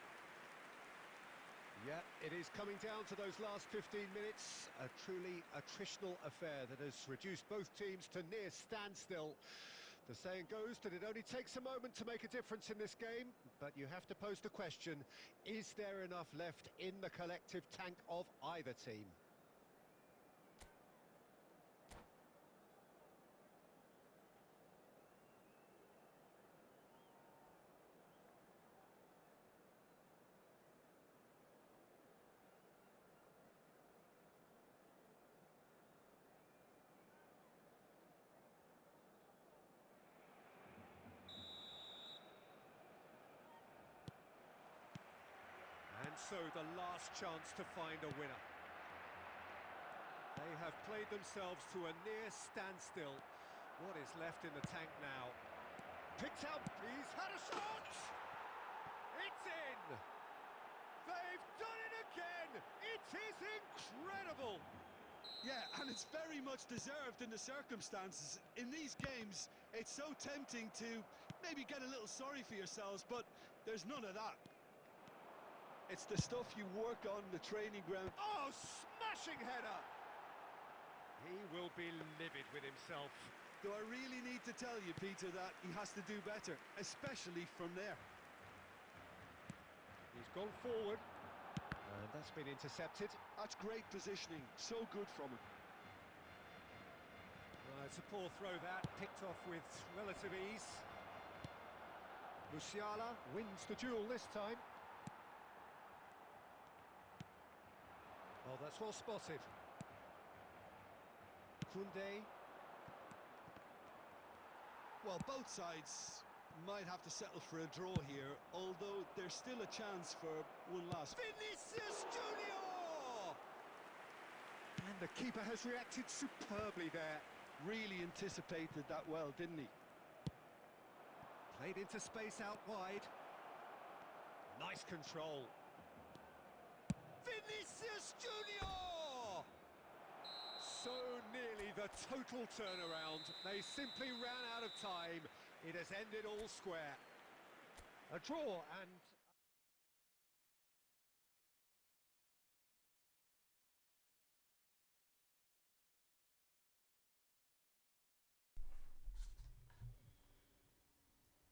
Yeah, it is coming down to those last 15 minutes. A truly attritional affair that has reduced both teams to near standstill. The saying goes that it only takes a moment to make a difference in this game, but you have to pose the question, is there enough left in the collective tank of either team? And so the last chance to find a winner. They have played themselves to a near standstill. What is left in the tank now? Picked out, he's had a shot! It's in! They've done it again! It is incredible! Yeah, and it's very much deserved in the circumstances. In these games, it's so tempting to maybe get a little sorry for yourselves, but there's none of that. It's the stuff you work on the training ground. Oh, smashing header! He will be livid with himself. Do I really need to tell you, Peter, that he has to do better, especially from there? He's gone forward, and that's been intercepted. That's great positioning, so good from him. Well, it's a poor throw that, picked off with relative ease. Musiala wins the duel this time. Well, that's well spotted. Koundé. Well, both sides might have to settle for a draw here, although there's still a chance for one last. Vinicius Junior! And the keeper has reacted superbly there. Really anticipated that well, didn't he? Played into space out wide. Nice control. Vinicius Junior! So nearly the total turnaround. They simply ran out of time. It has ended all square. A draw and...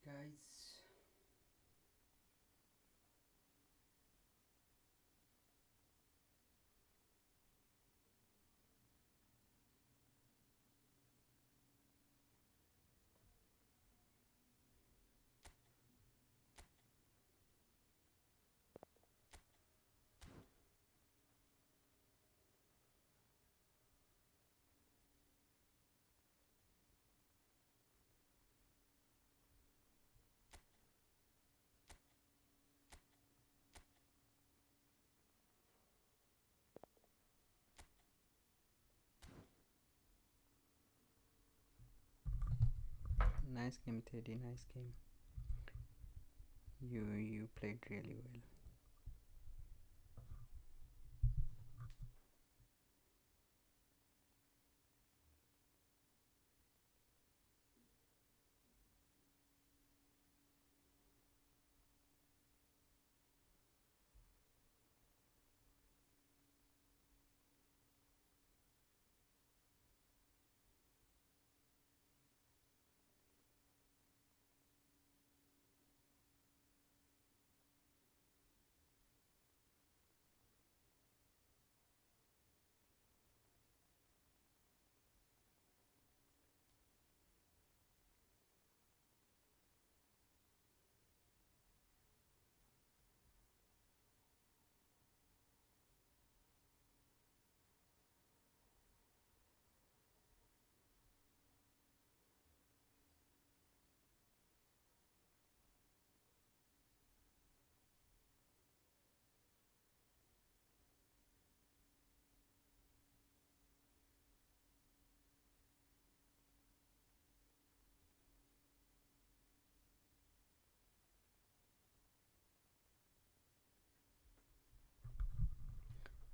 Guys, nice game, Teddy. Nice game. You played really well.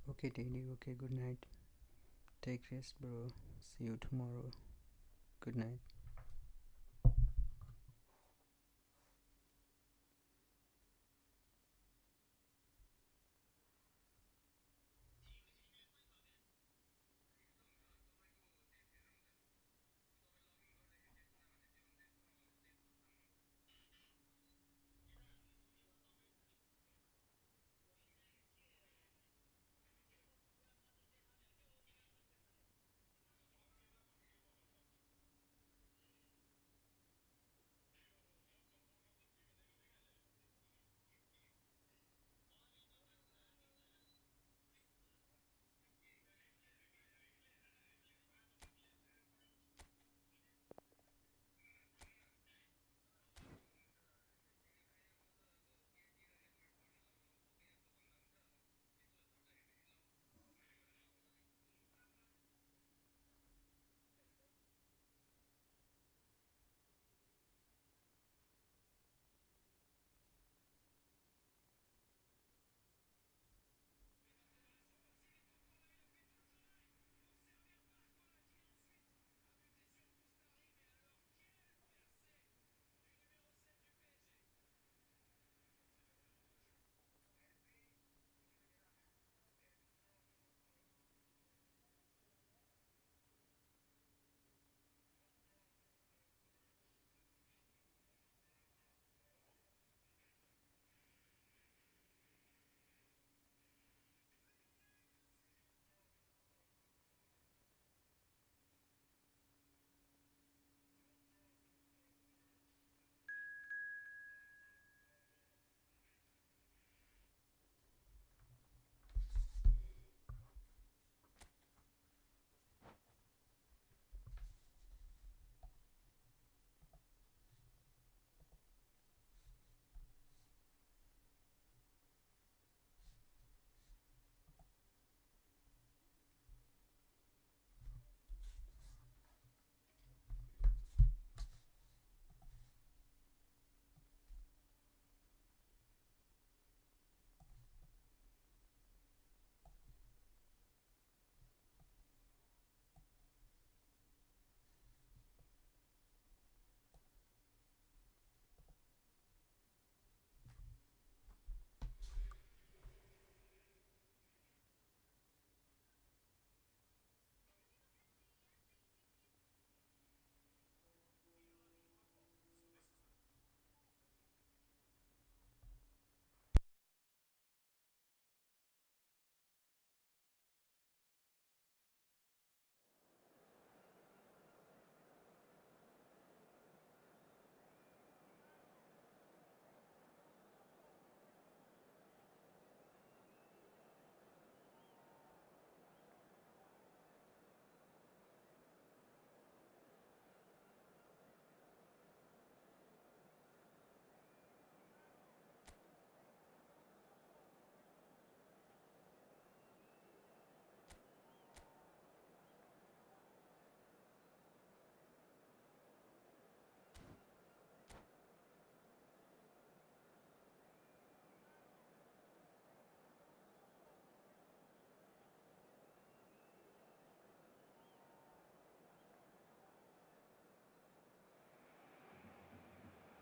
Okay, Teddy. Okay, good night. Take rest, bro. See you tomorrow. Good night.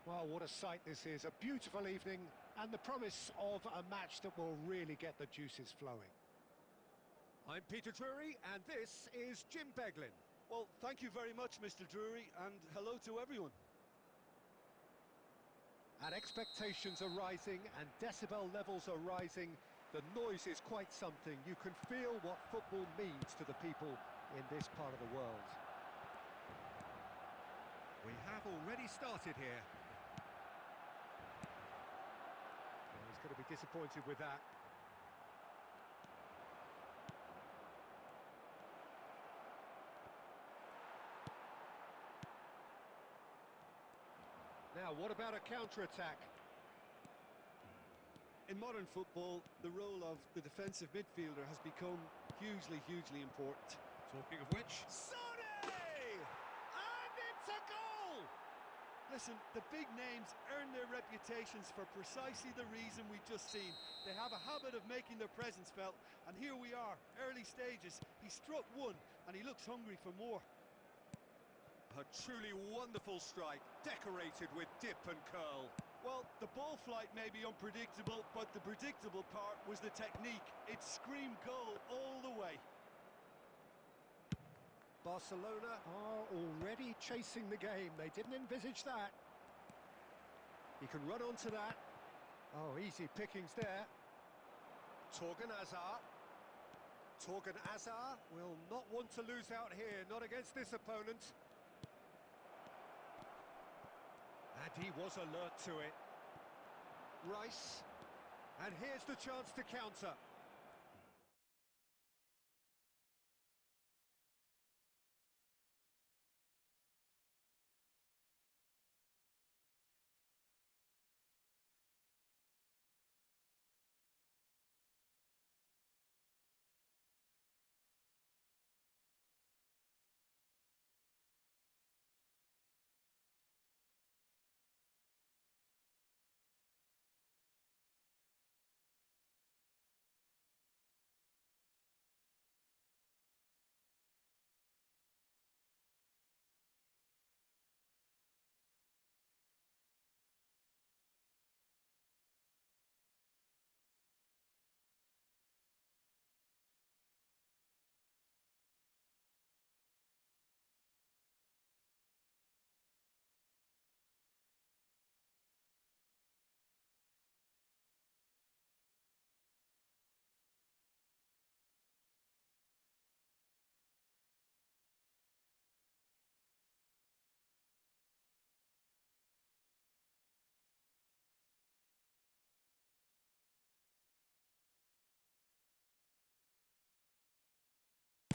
Well, what a sight this is. A beautiful evening and the promise of a match that will really get the juices flowing. I'm Peter Drury, and this is Jim Beglin. Well, thank you very much, Mr. Drury, and hello to everyone. And expectations are rising and decibel levels are rising. The noise is quite something. You can feel what football means to the people in this part of the world. We have already started here. Well, he's going to be disappointed with that. Now, what about a counter-attack? In modern football, the role of the defensive midfielder has become hugely important. Talking of which... Sane! And it's a goal! Listen, the big names earn their reputations for precisely the reason we've just seen. They have a habit of making their presence felt, and here we are, early stages. He struck one, and he looks hungry for more. A truly wonderful strike, decorated with dip and curl. Well, the ball flight may be unpredictable, but the predictable part was the technique. It screamed goal all the way. Barcelona are already chasing the game. They didn't envisage that. He can run onto that. Oh, easy pickings there. Torgan Hazard. Torgan Hazard will not want to lose out here, not against this opponent. And he was alert to it. Rice. And here's the chance to counter.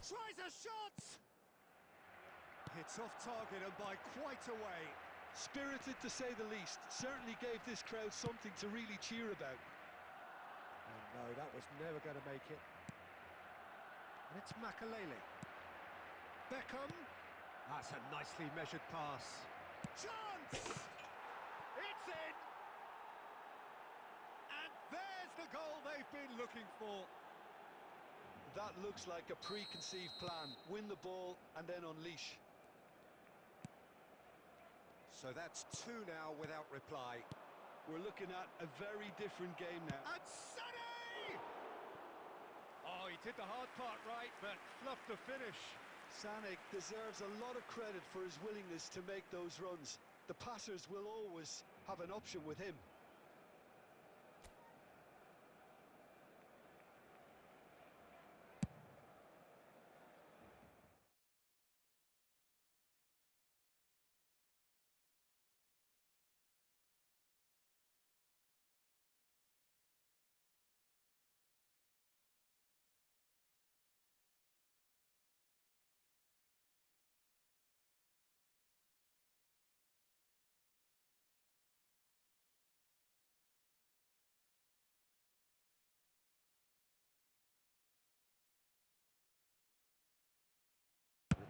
Tries a shot! It's off target and by quite a way. Spirited to say the least, certainly gave this crowd something to really cheer about. Oh no, that was never going to make it. And it's Makalele. Beckham. That's a nicely measured pass. Chance! It's in! And there's the goal they've been looking for. That looks like a preconceived plan. Win the ball and then unleash. So that's two now without reply. We're looking at a very different game now. And Sané! Oh, he did the hard part right, but fluffed the finish. Sané deserves a lot of credit for his willingness to make those runs. The passers will always have an option with him.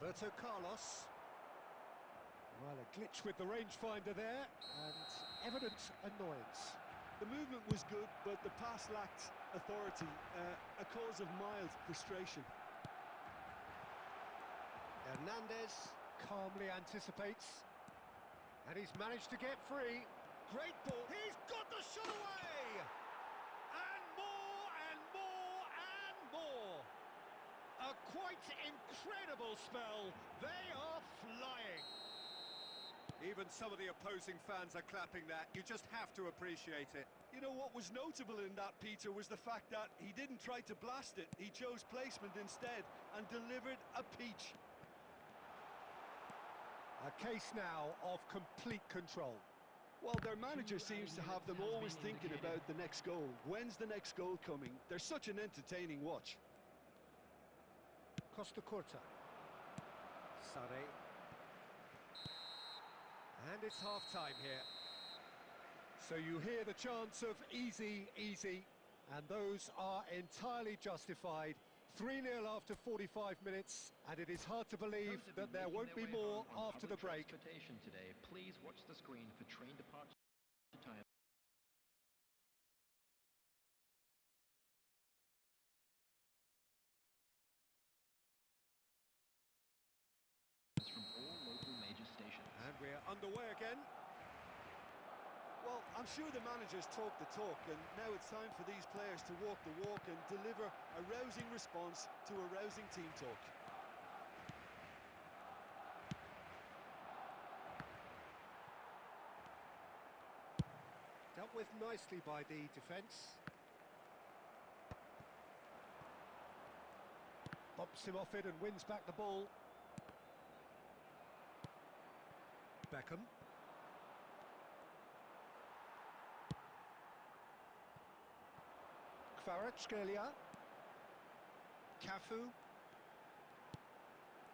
Roberto Carlos. Well, a glitch with the rangefinder there, and evident annoyance. The movement was good, but the pass lacked authority, a cause of mild frustration. Hernandez calmly anticipates. And he's managed to get free. Great ball. He's got the shot away! And more and more and more. A quite incredible spell. They are flying. Even some of the opposing fans are clapping that. You just have to appreciate it. You know what was notable in that, Peter, was the fact that he didn't try to blast it. He chose placement instead and delivered a peach. A case now of complete control. Well, their manager seems to have them always thinking about the next goal. When's the next goal coming? They're such an entertaining watch. Costa Curta. Sane. And it's half-time here. So you hear the chants of easy, easy, and those are entirely justified. 3-0 after 45 minutes, and it is hard to believe that there won't be more after the break. Today, please watch the screen for train departure time. From all local major stations. And we're underway again. Well, I'm sure the managers talk the talk, and now it's time for these players to walk the walk and deliver a rousing response to a rousing team talk. Dealt with nicely by the defence. Bumps him off it and wins back the ball. Beckham. Kvaratskhelia. Cafu.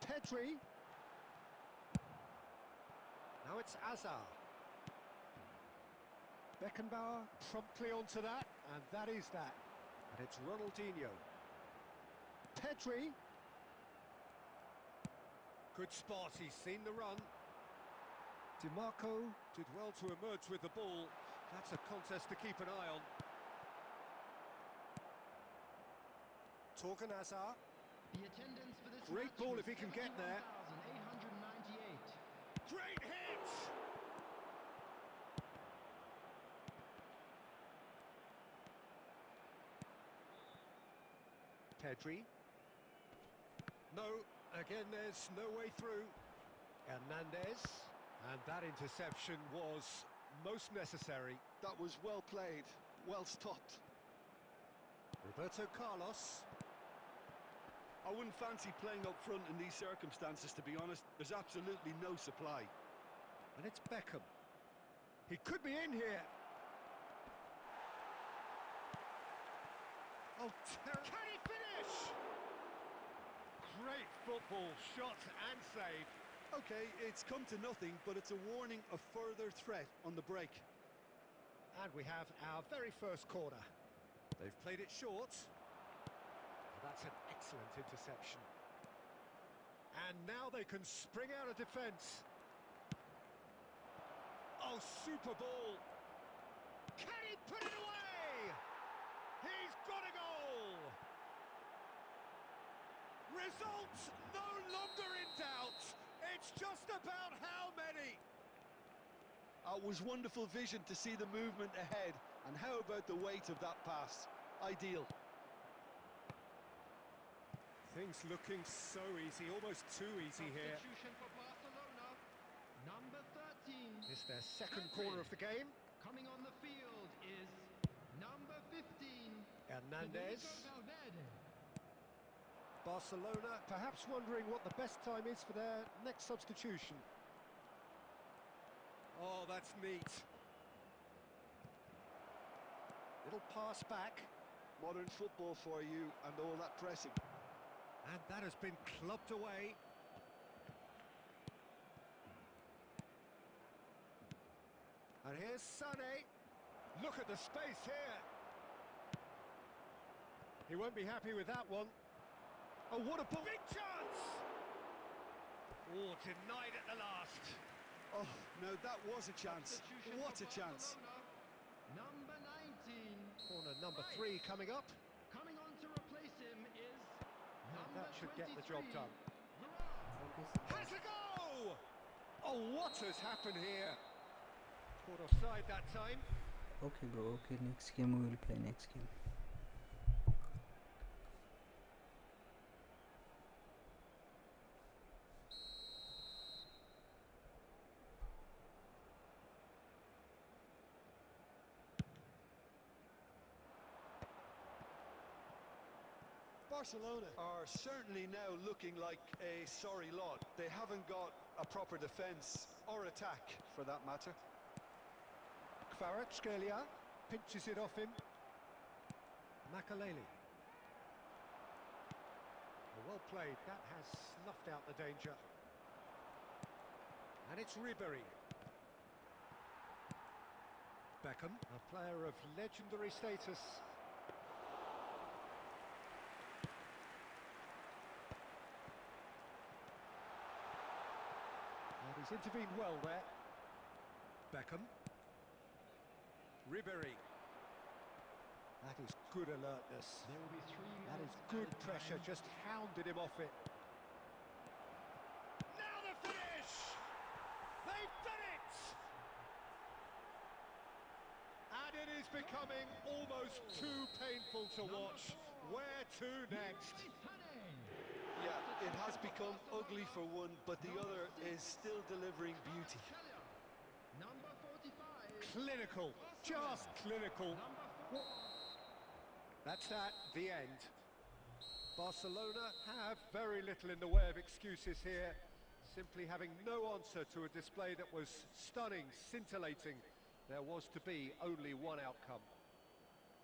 Pedri. Now it's Azar. Beckenbauer promptly onto that, and that is that. And it's Ronaldinho. Pedri. Good spot, he's seen the run. DiMarco did well to emerge with the ball. That's a contest to keep an eye on. Torgan Hazard. The attendance for this Great match ball was if he can get there. 71,898. Great hit! Pedri. No, again there's no way through. Hernandez. And that interception was most necessary. That was well played, well stopped. Roberto Carlos. I wouldn't fancy playing up front in these circumstances, to be honest. There's absolutely no supply. And it's Beckham. He could be in here. Oh, terrible. Can he finish? Great football, shot and save. OK, it's come to nothing, but it's a warning of further threat on the break. And we have our very first corner. They've played it short. That's an excellent interception. And now they can spring out of defence. Oh, super ball. Can he put it away? He's got a goal. Results no longer in doubt. It's just about how many. It was wonderful vision to see the movement ahead, and how about the weight of that pass? Ideal. Things looking so easy, almost too easy here. Substitution for Barcelona, number 13. It's their second corner of the game. Coming on the field is number 15. Hernandez. Federico Valverde. Barcelona perhaps wondering what the best time is for their next substitution. Oh, that's neat. Little pass back. Modern football for you, and all that pressing. And that has been clubbed away. And here's Sané. Look at the space here. He won't be happy with that one. Oh, what a ball! Big chance! Oh, denied at the last. Oh, no, that was a chance. Substitution What for a chance. Barcelona, number 19. Corner number 3 coming up. Coming on to replace him is number That should get the job 23, done. Varane. Has a go! Oh, what has happened here? Caught offside that time. Okay, bro. Okay, next game we will play next game. Barcelona are certainly now looking like a sorry lot. They haven't got a proper defence or attack, for that matter. Kvaratskhelia pinches it off him. Makaleli. Well played, that has snuffed out the danger. And it's Ribery. Beckham, a player of legendary status. And he's intervened well there. Beckham. Ribery. That is good alertness. There will be 3 That is minutes good added pressure, time. just hounded him off it. Now the finish! They've done it! And it is becoming almost too painful to watch. Where to next? Yeah, it has become ugly for one, but the other is still delivering beauty. Number 45. Clinical, just clinical. Number 4. That's that, the end. Barcelona have very little in the way of excuses here, simply having no answer to a display that was stunning, scintillating. There was to be only one outcome.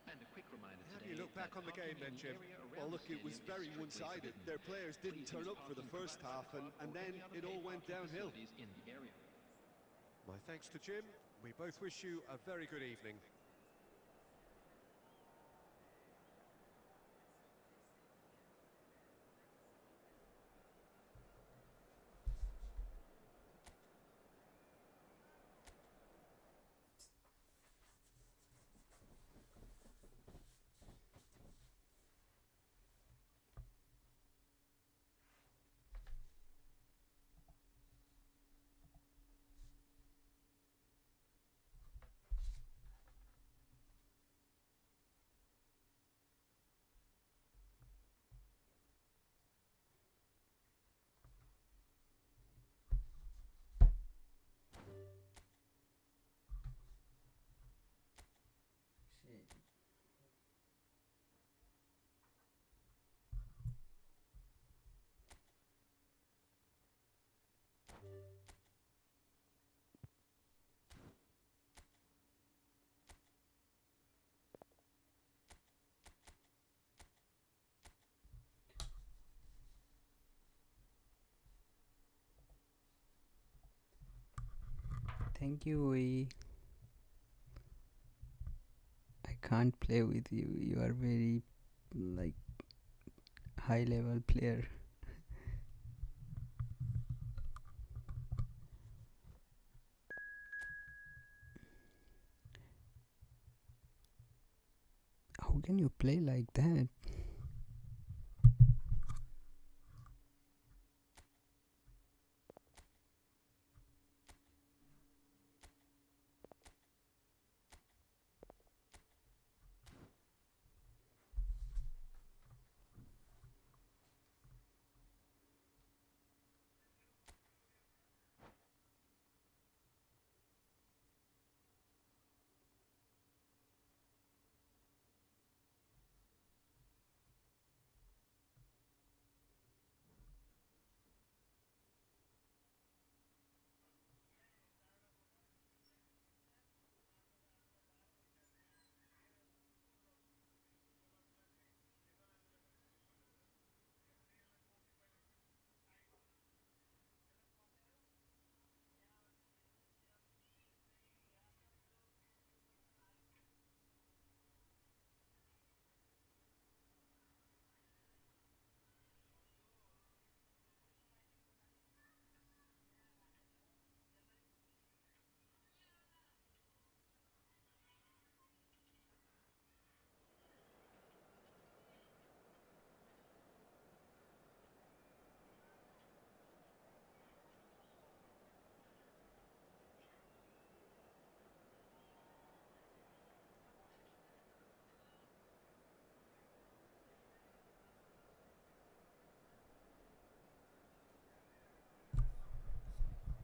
And a quick reminder How do today you look back that on the game parking then, in Jim? area around Well, the look, it was stadium very is strictly one-sided. forbidden. Their players didn't Please turn use up for the parking first provided half, by the and club or then any other it all paid went parking downhill. facilities in the area. My thanks to Jim. We both wish you a very good evening. Shit. Thank you, we. I can't play with you. You are very like high level player. How can you play like that?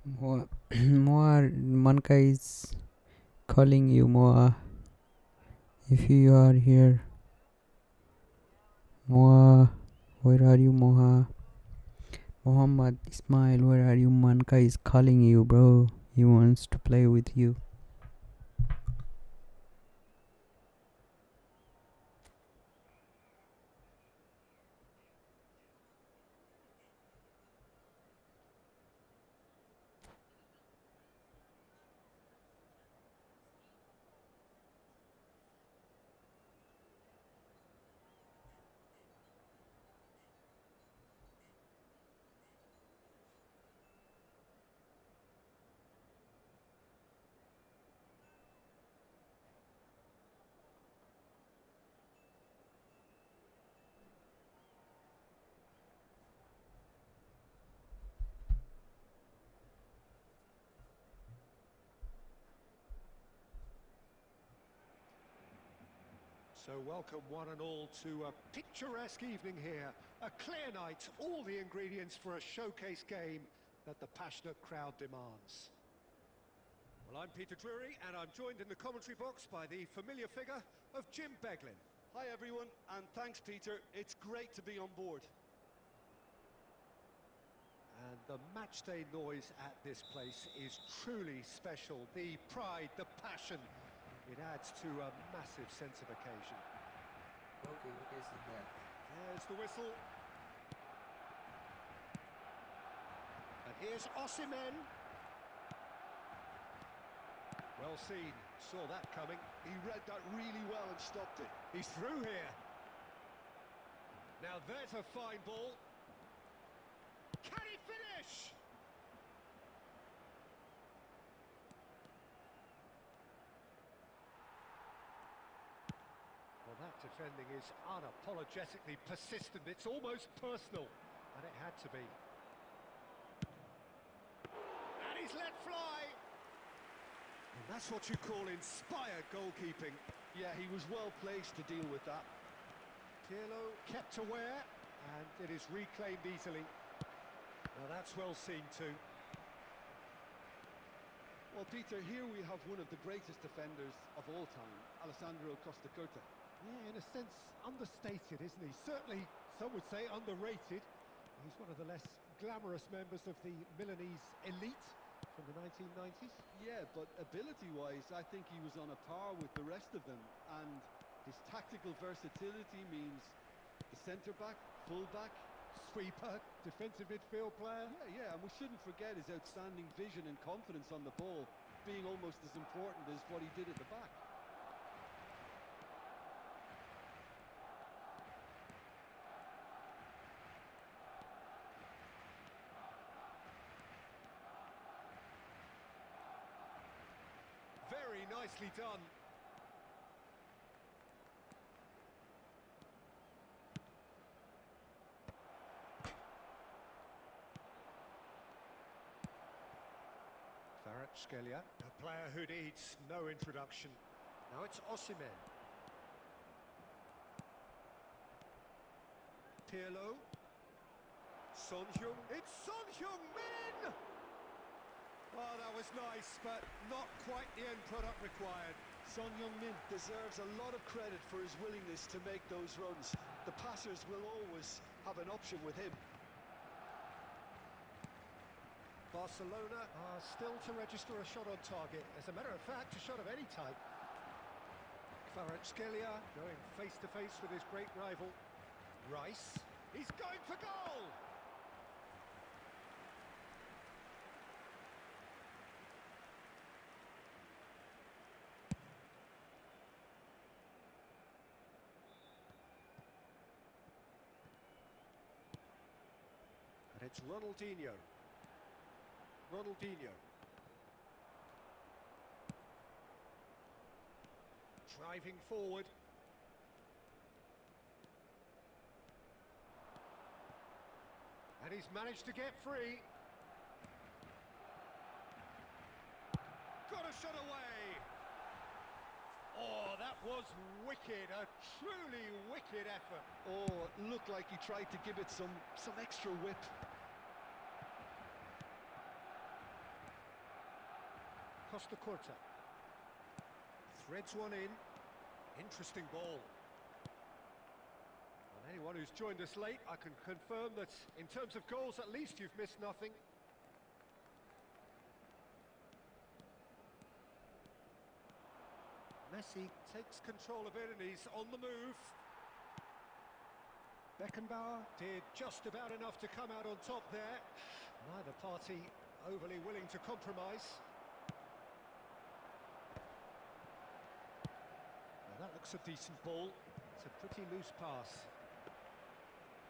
Moa, Moa, Manka is calling you, Moa. If you are here, Moa, where are you, Moa? Muhammad Ismail, where are you? Manka is calling you, bro. He wants to play with you. So welcome one and all to a picturesque evening here. A clear night, all the ingredients for a showcase game that the passionate crowd demands. Well, I'm Peter Drury, and I'm joined in the commentary box by the familiar figure of Jim Beglin. Hi everyone, and thanks Peter. It's great to be on board. And the matchday noise at this place is truly special. The pride, the passion, it adds to a massive sense of occasion. Okay, see that. There's the whistle. And here's Osimhen. Well seen, saw that coming. He read that really well and stopped it. He's through here. Now there's a fine ball. Can he finish? Well, that defending is unapologetically persistent. It's almost personal, and it had to be. And he's let fly. And that's what you call inspired goalkeeping. Yeah, he was well placed to deal with that. Pirlo kept aware, and it is reclaimed easily. Well, that's well seen too. Well, Peter, here we have one of the greatest defenders of all time, Alessandro Costa Curta. Yeah, in a sense, understated, isn't he? Certainly, some would say underrated. He's one of the less glamorous members of the Milanese elite from the 1990s. Yeah, but ability-wise, I think he was on a par with the rest of them. And his tactical versatility means the centre-back, full-back, Sweeper, defensive midfield player. Yeah, and we shouldn't forget his outstanding vision and confidence on the ball, being almost as important as what he did at the back. Very nicely done. Kvaratskhelia, a player who needs no introduction. Now it's Osimhen. Pirlo. Son Heung. It's Son Heung-min! Oh, that was nice, but not quite the end product required. Son Heung-min deserves a lot of credit for his willingness to make those runs. The passers will always have an option with him. Barcelona are still to register a shot on target. As a matter of fact, a shot of any type. Kvaratskhelia going face-to-face with his great rival. Rice. He's going for goal! And it's Ronaldinho. Driving forward. And he's managed to get free. Got a shot away. Oh, that was wicked. A truly wicked effort. Oh, it looked like he tried to give it some extra whip. Costa Curta. Threads one in. Interesting ball. And anyone who's joined us late, I can confirm that in terms of goals, at least you've missed nothing. Messi takes control of it and he's on the move. Beckenbauer did just about enough to come out on top there. Neither party overly willing to compromise. Well, that looks a decent ball. It's a pretty loose pass.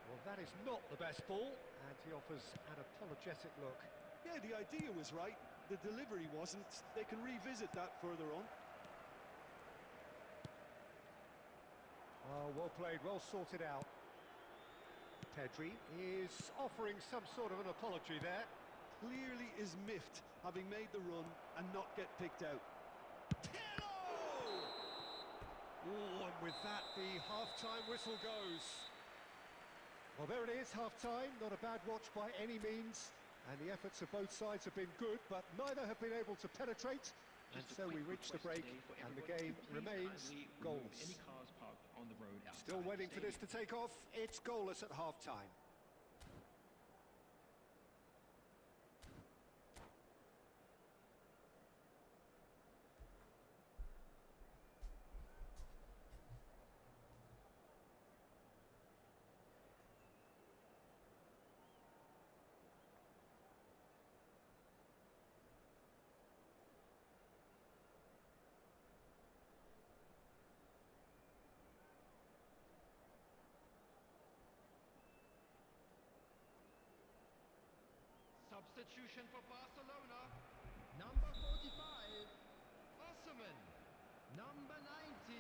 Well, that is not the best ball, and he offers an apologetic look. Yeah, the idea was right. The delivery wasn't. They can revisit that further on. Oh, well played, well sorted out. Pedri is offering some sort of an apology there. Clearly is miffed, having made the run and not get picked out. Oh, and with that, the half-time whistle goes. Well, there it is, half-time. Not a bad watch by any means. And the efforts of both sides have been good, but neither have been able to penetrate. And so we reach the break, and the game remains goalless. Any cars parked on the road outside Still waiting the for this to take off. It's goalless at half-time. Substitution for Barcelona. Number 45, Osman. Number 19.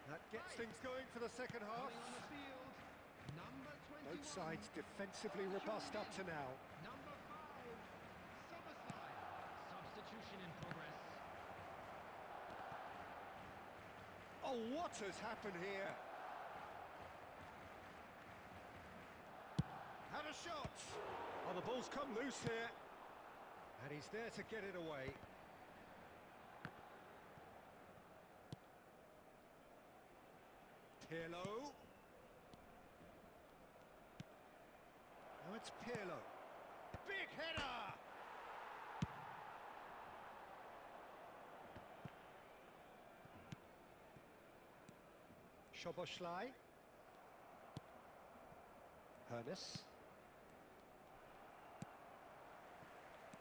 That gets things going for the second half. Coming on the field, number 21. Both sides defensively robust up to now. Number 5, Soboslai. Substitution in progress. Oh, what has happened here? Had a shot. Oh, the ball's come loose here. And he's there to get it away. Pirlo. Now it's Pirlo. Big header! Szoboszlai. Hernes.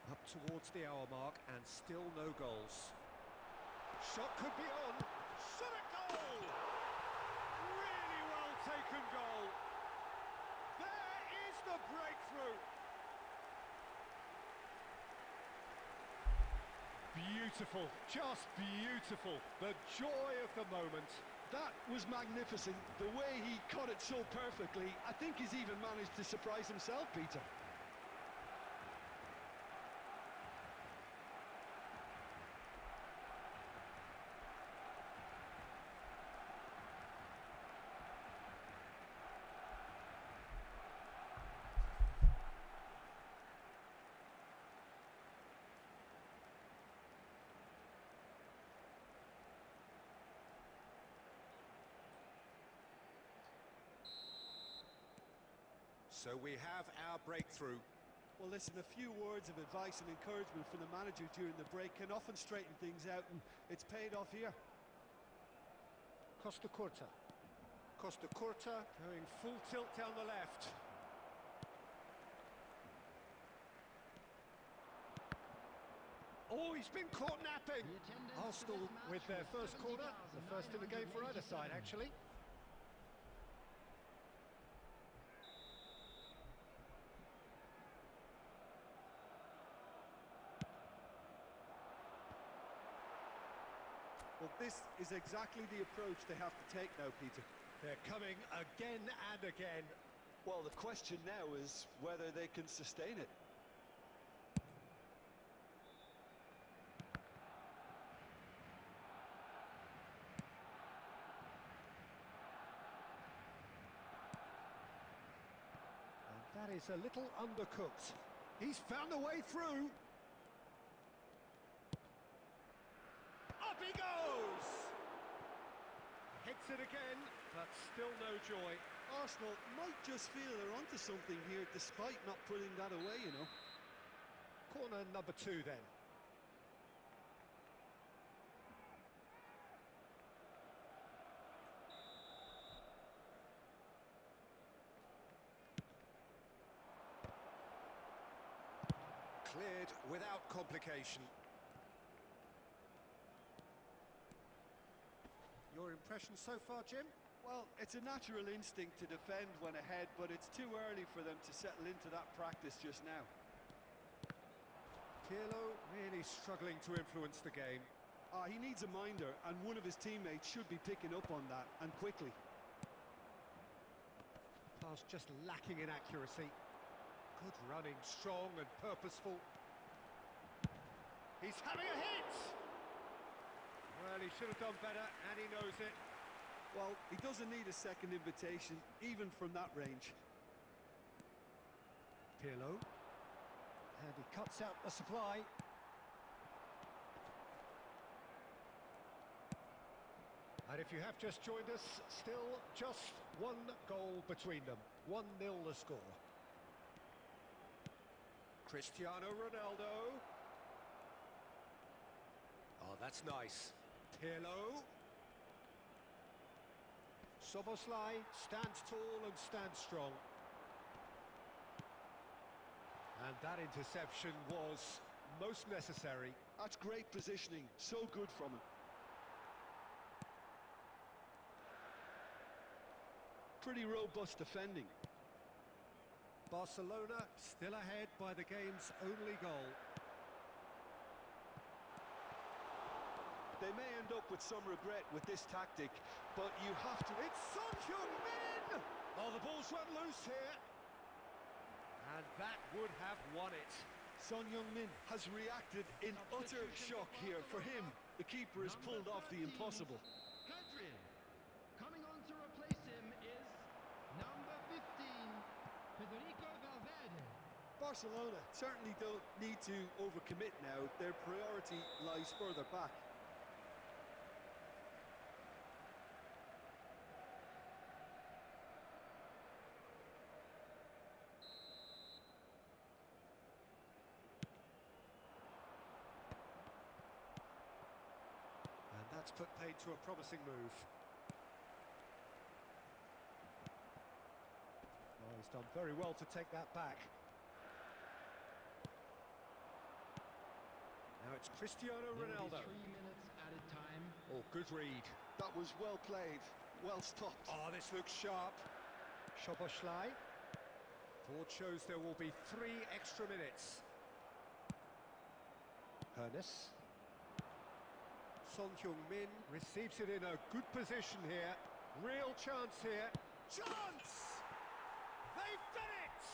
Up towards the hour mark and still no goals. Shot could be on. Shot a goal! Really well taken goal. There is the breakthrough. Beautiful, just beautiful. The joy of the moment. That was magnificent. The way he caught it so perfectly, I think he's even managed to surprise himself, Peter. So we have our breakthrough. Well, listen, a few words of advice and encouragement from the manager during the break can often straighten things out, and it's paid off here. Costa Curta. Costa Curta going full tilt down the left. Oh, he's been caught napping. Arsenal with their first corner, the first in the game for either side, actually. Well, this is exactly the approach they have to take now, Peter. They're coming again and again. Well, the question now is whether they can sustain it. And that is a little undercooked. He's found a way through. Attempts it again, but still no joy. Arsenal might just feel they're onto something here despite not putting that away, you know. Corner number 2 then. Cleared without complication. Your impression so far, Jim? Well, it's a natural instinct to defend when ahead, but it's too early for them to settle into that practice just now. Pirlo really struggling to influence the game. He needs a minder, and one of his teammates should be picking up on that, and quickly. Pass just lacking in accuracy. Good running, strong and purposeful. He's having a hit! Well, he should have done better, and he knows it. Well, he doesn't need a second invitation, even from that range. Pirlo. And he cuts out the supply. And if you have just joined us, still just one goal between them. 1-0 the score. Cristiano Ronaldo. Oh, that's nice. Pirlo. Soboslai stands tall and stands strong. And that interception was most necessary. That's great positioning, so good from him. Pretty robust defending. Barcelona still ahead by the game's only goal. They may end up with some regret with this tactic, but you have to... It's Son Heung-min! Oh, the ball's run loose here. And that would have won it. Son Heung-min has reacted in utter shock here. For him, the keeper has pulled off the impossible. Hadrian. Coming on to replace him is number 15, Federico Valverde. Barcelona certainly don't need to overcommit now. Their priority lies further back. And that's put paid to a promising move. Oh, he's done very well to take that back. Now it's Cristiano Ronaldo. 3 minutes added time. Oh, good read. That was well played, well stopped. Oh, this looks sharp. Szoboszlai. Board shows there will be 3 extra minutes. Hernes. Son Heung-min receives it in a good position here. Real chance here. Chance! They've done it!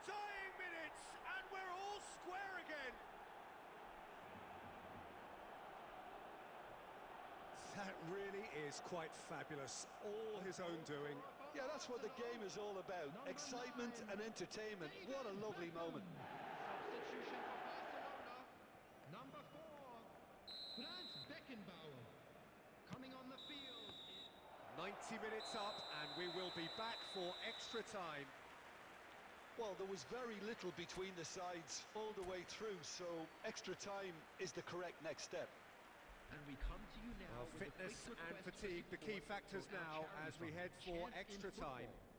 Dying minutes, and we're all square again. That really is quite fabulous. All his own doing. Yeah, that's what the game is all about. Excitement and entertainment. What a lovely moment. Substitution for Barcelona. Number 4, Franz Beckenbauer. Coming on the field. 90 minutes up, and we will be back for extra time. Well, there was very little between the sides all the way through, so extra time is the correct next step. And we come to you now Well, with fitness a quick and request fatigue, for the key support factors for our now charity as we fund, head for Chance in extra time. Football.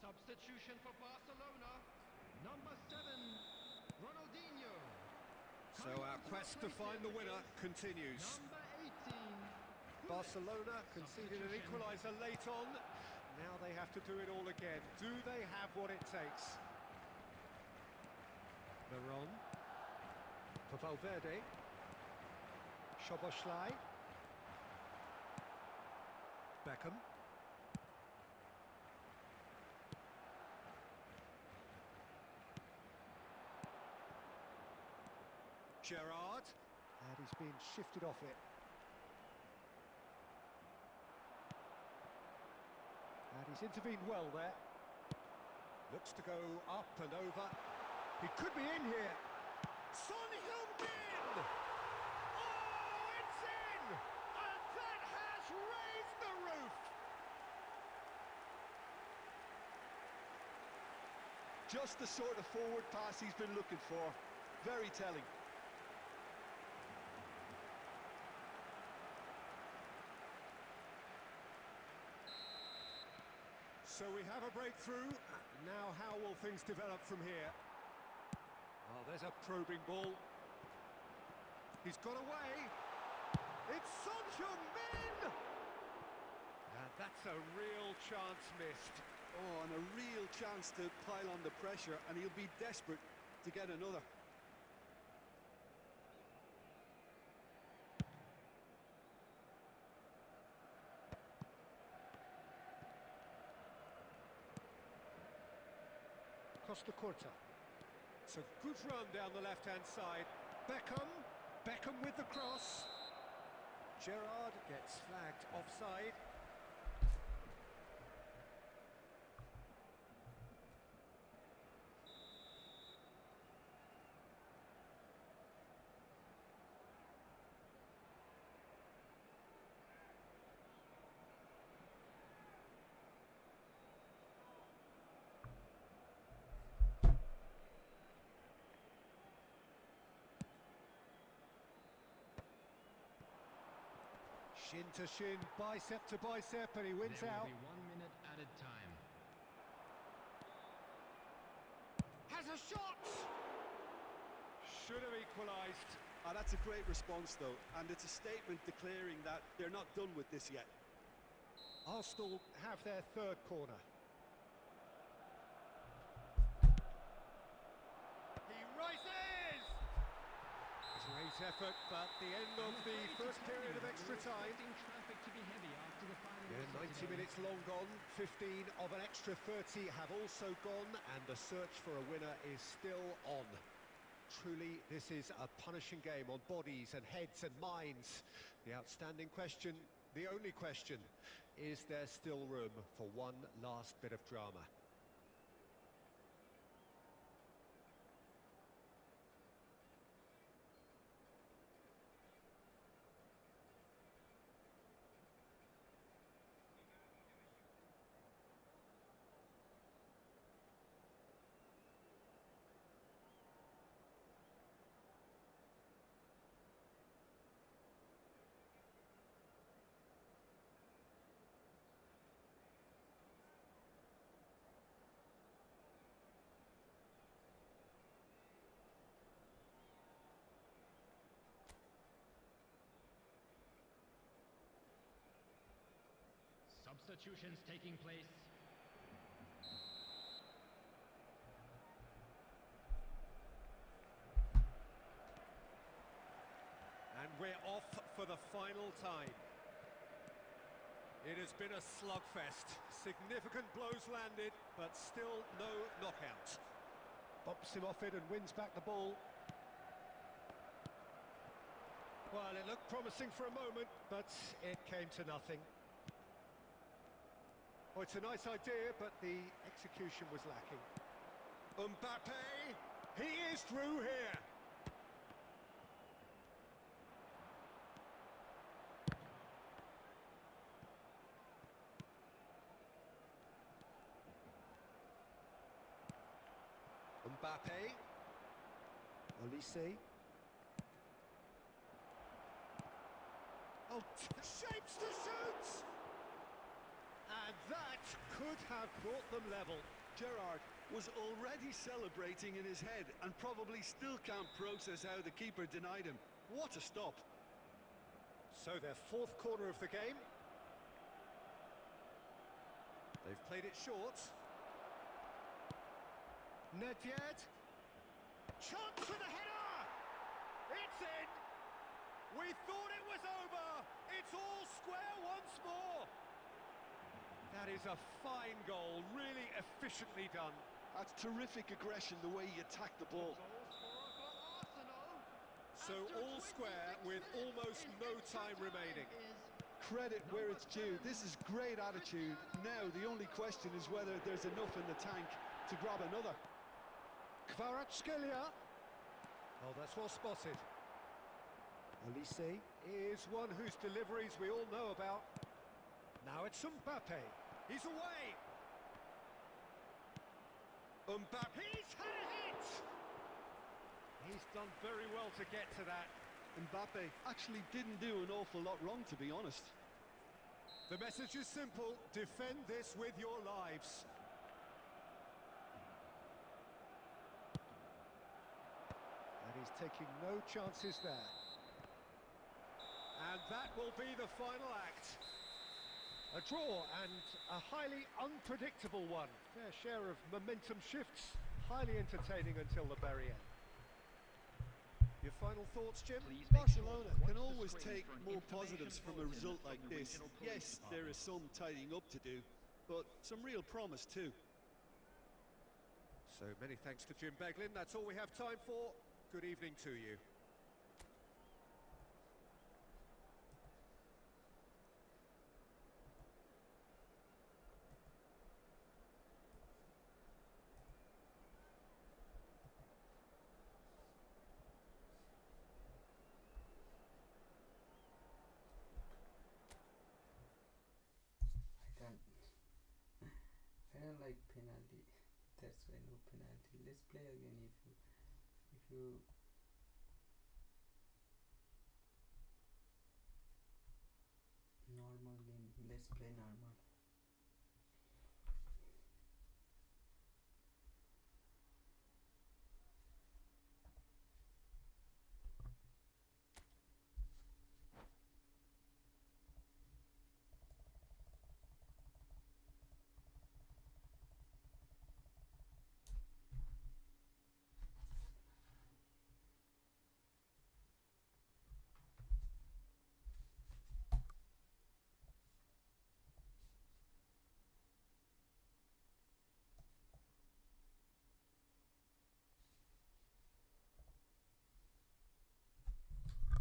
Substitution for Barcelona. Number 7, Ronaldinho. So our quest to find the winner continues. Number 18. Barcelona conceded an equaliser late on. Now they have to do it all again. Do they have what it takes? Veron. For Valverde. Szoboszlai. Beckham. Gerrard. And he's been shifted off it. And he's intervened well there. Looks to go up and over. He could be in here. Son Heung-min! Oh, it's in! And that has raised the roof! Just the sort of forward pass he's been looking for. Very telling. So we have a breakthrough. Now how will things develop from here? Oh, there's a probing ball. He's got away. It's Son Heung-min! And that's a real chance missed. Oh, and a real chance to pile on the pressure, and he'll be desperate to get another. Costa Curta. It's a good run down the left-hand side. Beckham with the cross. Gerrard gets flagged offside. Shin to shin, bicep to bicep, and he wins There out. will be 1 minute added time. Has a shot! Should have equalised. That's a great response, though, and it's a statement declaring that they're not done with this yet. Arsenal have their third corner. He rises! Great effort, but the end of the first period of extra time. Expecting traffic to be heavy after the final Yeah, whistle 90 today. minutes long gone, 15 of an extra 30 have also gone, and the search for a winner is still on. Truly, this is a punishing game on bodies and heads and minds. The outstanding question, the only question, is there still room for one last bit of drama? Substitutions taking place. And we're off for the final time. It has been a slugfest. Significant blows landed, but still no knockout. Bumps him off it and wins back the ball. Well, it looked promising for a moment, but it came to nothing. Oh, it's a nice idea, but the execution was lacking. Mbappe! He is through here! Mbappe. Olise. Oh, shapes to shoot! And that could have brought them level. Gerrard was already celebrating in his head and probably still can't process how the keeper denied him. What a stop. So their fourth corner of the game. They've played it short. Nedved. Chance for the header! It's in! We thought it was over! It's all square once more! That is a fine goal, really efficiently done. That's terrific aggression, the way he attacked the ball. So all square with almost no time remaining. Credit where it's due. This is great attitude. Now the only question is whether there's enough in the tank to grab another. Kvaratskhelia. Oh, that's well spotted. Olise is one whose deliveries we all know about. Now it's Mbappe. He's away. Mbappe. He's had a hit. He's done very well to get to that. Mbappe actually didn't do an awful lot wrong, to be honest. The message is simple: defend this with your lives. And he's taking no chances there. And that will be the final act. A draw, and a highly unpredictable one. Fair share of momentum shifts. Highly entertaining until the very end. Your final thoughts, Jim? Barcelona can always take more positives from a result like this. Yes, there is some tidying up to do, but some real promise too. So many thanks to Jim Beglin. That's all we have time for. Good evening to you. I don't like penalty. That's why no penalty. Let's play again. If you normal game. Let's play normal.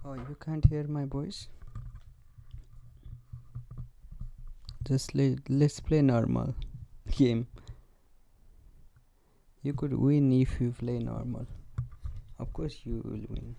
Oh, you can't hear my voice? Just let's play normal game. You could win if you play normal. Of course you will win.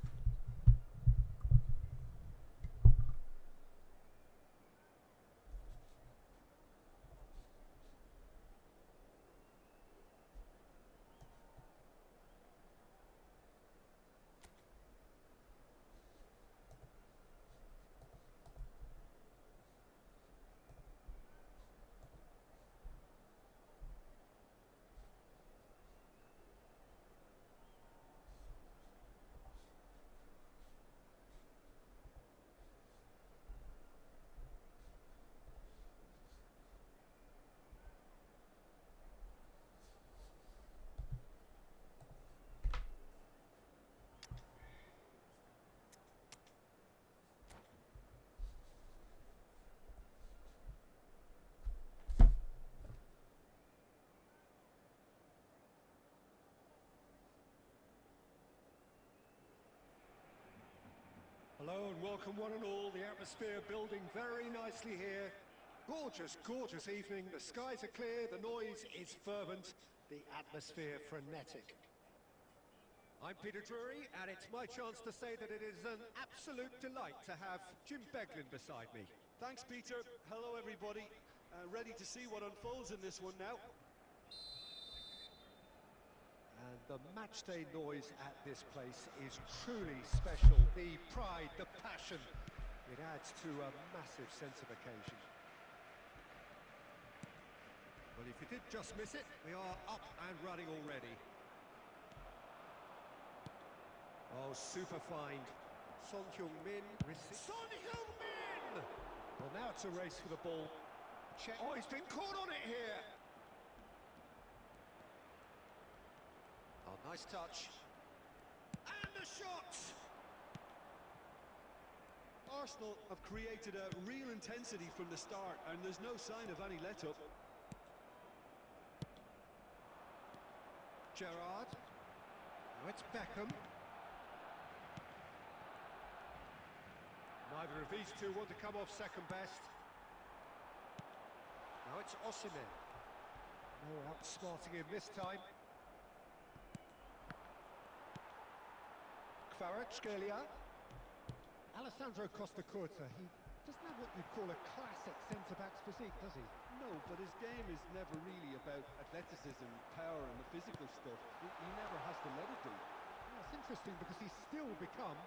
Hello and welcome one and all. The atmosphere building very nicely here. Gorgeous, gorgeous evening. The skies are clear, the noise is fervent, the atmosphere frenetic. I'm Peter Drury, and it's my chance to say that it is an absolute delight to have Jim Beglin beside me. Thanks, Peter. Hello, everybody. Ready to see what unfolds in this one now. And the matchday noise at this place is truly special. The pride, the passion, it adds to a massive sense of occasion. Well, if you did just miss it, we are up and running already. Oh, super find. Son Heung-min. Son Heung-min! Well, now it's a race for the ball. Check. Oh, he's been caught on it here. Oh, nice touch. And the shot! Arsenal have created a real intensity from the start, and there's no sign of any let-up. Gerrard. Now it's Beckham. Neither of these two want to come off second best. Now it's Osimhen. Oh, outsmarting him this time. Kvaratskhelia. Alessandro Costa-Curta, he doesn't have what you'd call a classic centre-back's physique, does he? No, but his game is never really about athleticism, power and the physical stuff. He never has to let it be. Well, it's interesting because he's still become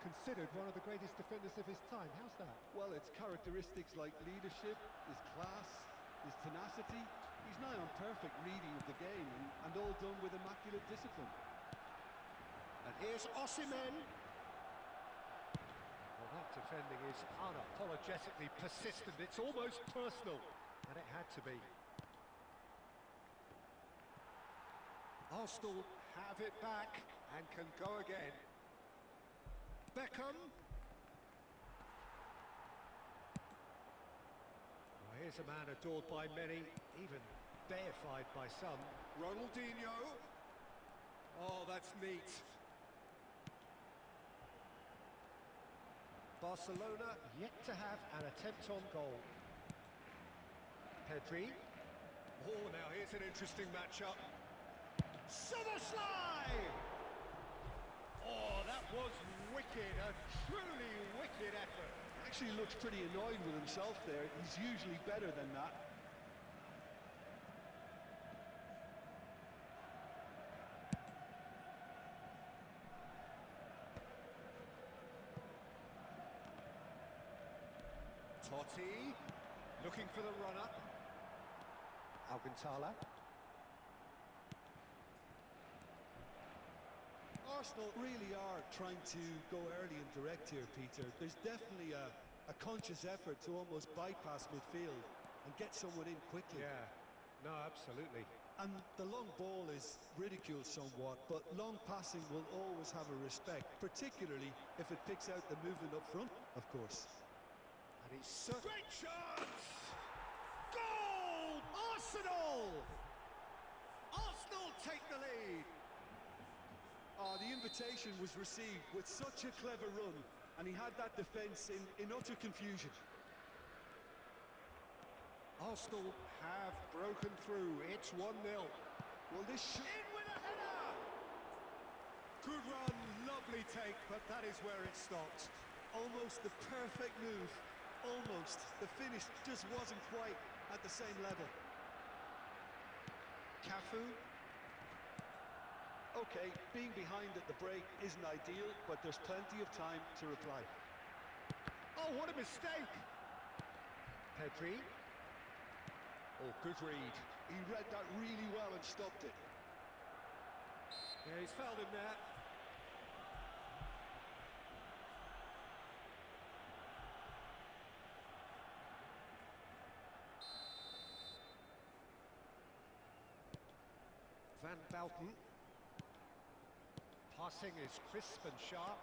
considered one of the greatest defenders of his time. How's that? Well, it's characteristics like leadership, his class, his tenacity. He's nigh on perfect reading of the game and all done with immaculate discipline. And here's Osimhen. Well, that defending is unapologetically persistent. It's almost personal, and it had to be. Arsenal have it back and can go again. Beckham. Well, here's a man adored by many, even deified by some. Ronaldinho. Oh, that's neat. Barcelona yet to have an attempt on goal. Pedri. Oh, now here's an interesting matchup. Soboslai! Oh, that was wicked, a truly wicked effort. Actually looks pretty annoyed with himself there. He's usually better than that. Totti, looking for the run-up. Alcantara. Arsenal really are trying to go early and direct here, Peter. There's definitely a conscious effort to almost bypass midfield and get someone in quickly. Yeah, no, absolutely. And the long ball is ridiculed somewhat, but long passing will always have a respect, particularly if it picks out the movement up front, of course. And he's great chance! Goal! Arsenal! Arsenal take the lead. Oh, the invitation was received with such a clever run, and he had that defence in utter confusion. Arsenal have broken through. It's 1-0. Well, this should... In with a header! Good run, lovely take, but that is where it stopped. Almost the perfect move. Almost. The finish just wasn't quite at the same level. Cafu. Okay, being behind at the break isn't ideal, but there's plenty of time to reply. Oh, what a mistake! Pedri. Oh, good read. He read that really well and stopped it. Yeah, he's fouled him there. Van Belten. Passing is crisp and sharp.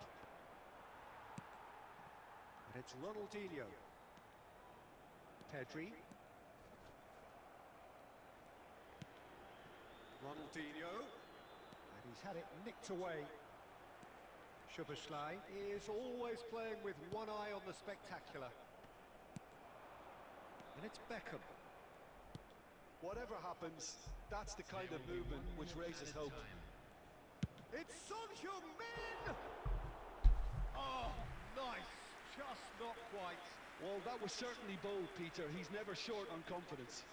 And it's Ronaldinho. Pedri. Ronaldinho. And he's had it nicked away. Szoboszlai is always playing with one eye on the spectacular. And it's Beckham. Whatever happens, that's the kind of movement which raises hope. It's Son Heung-min! Oh, nice. Just not quite. Well, that was certainly bold, Peter. He's never short on confidence.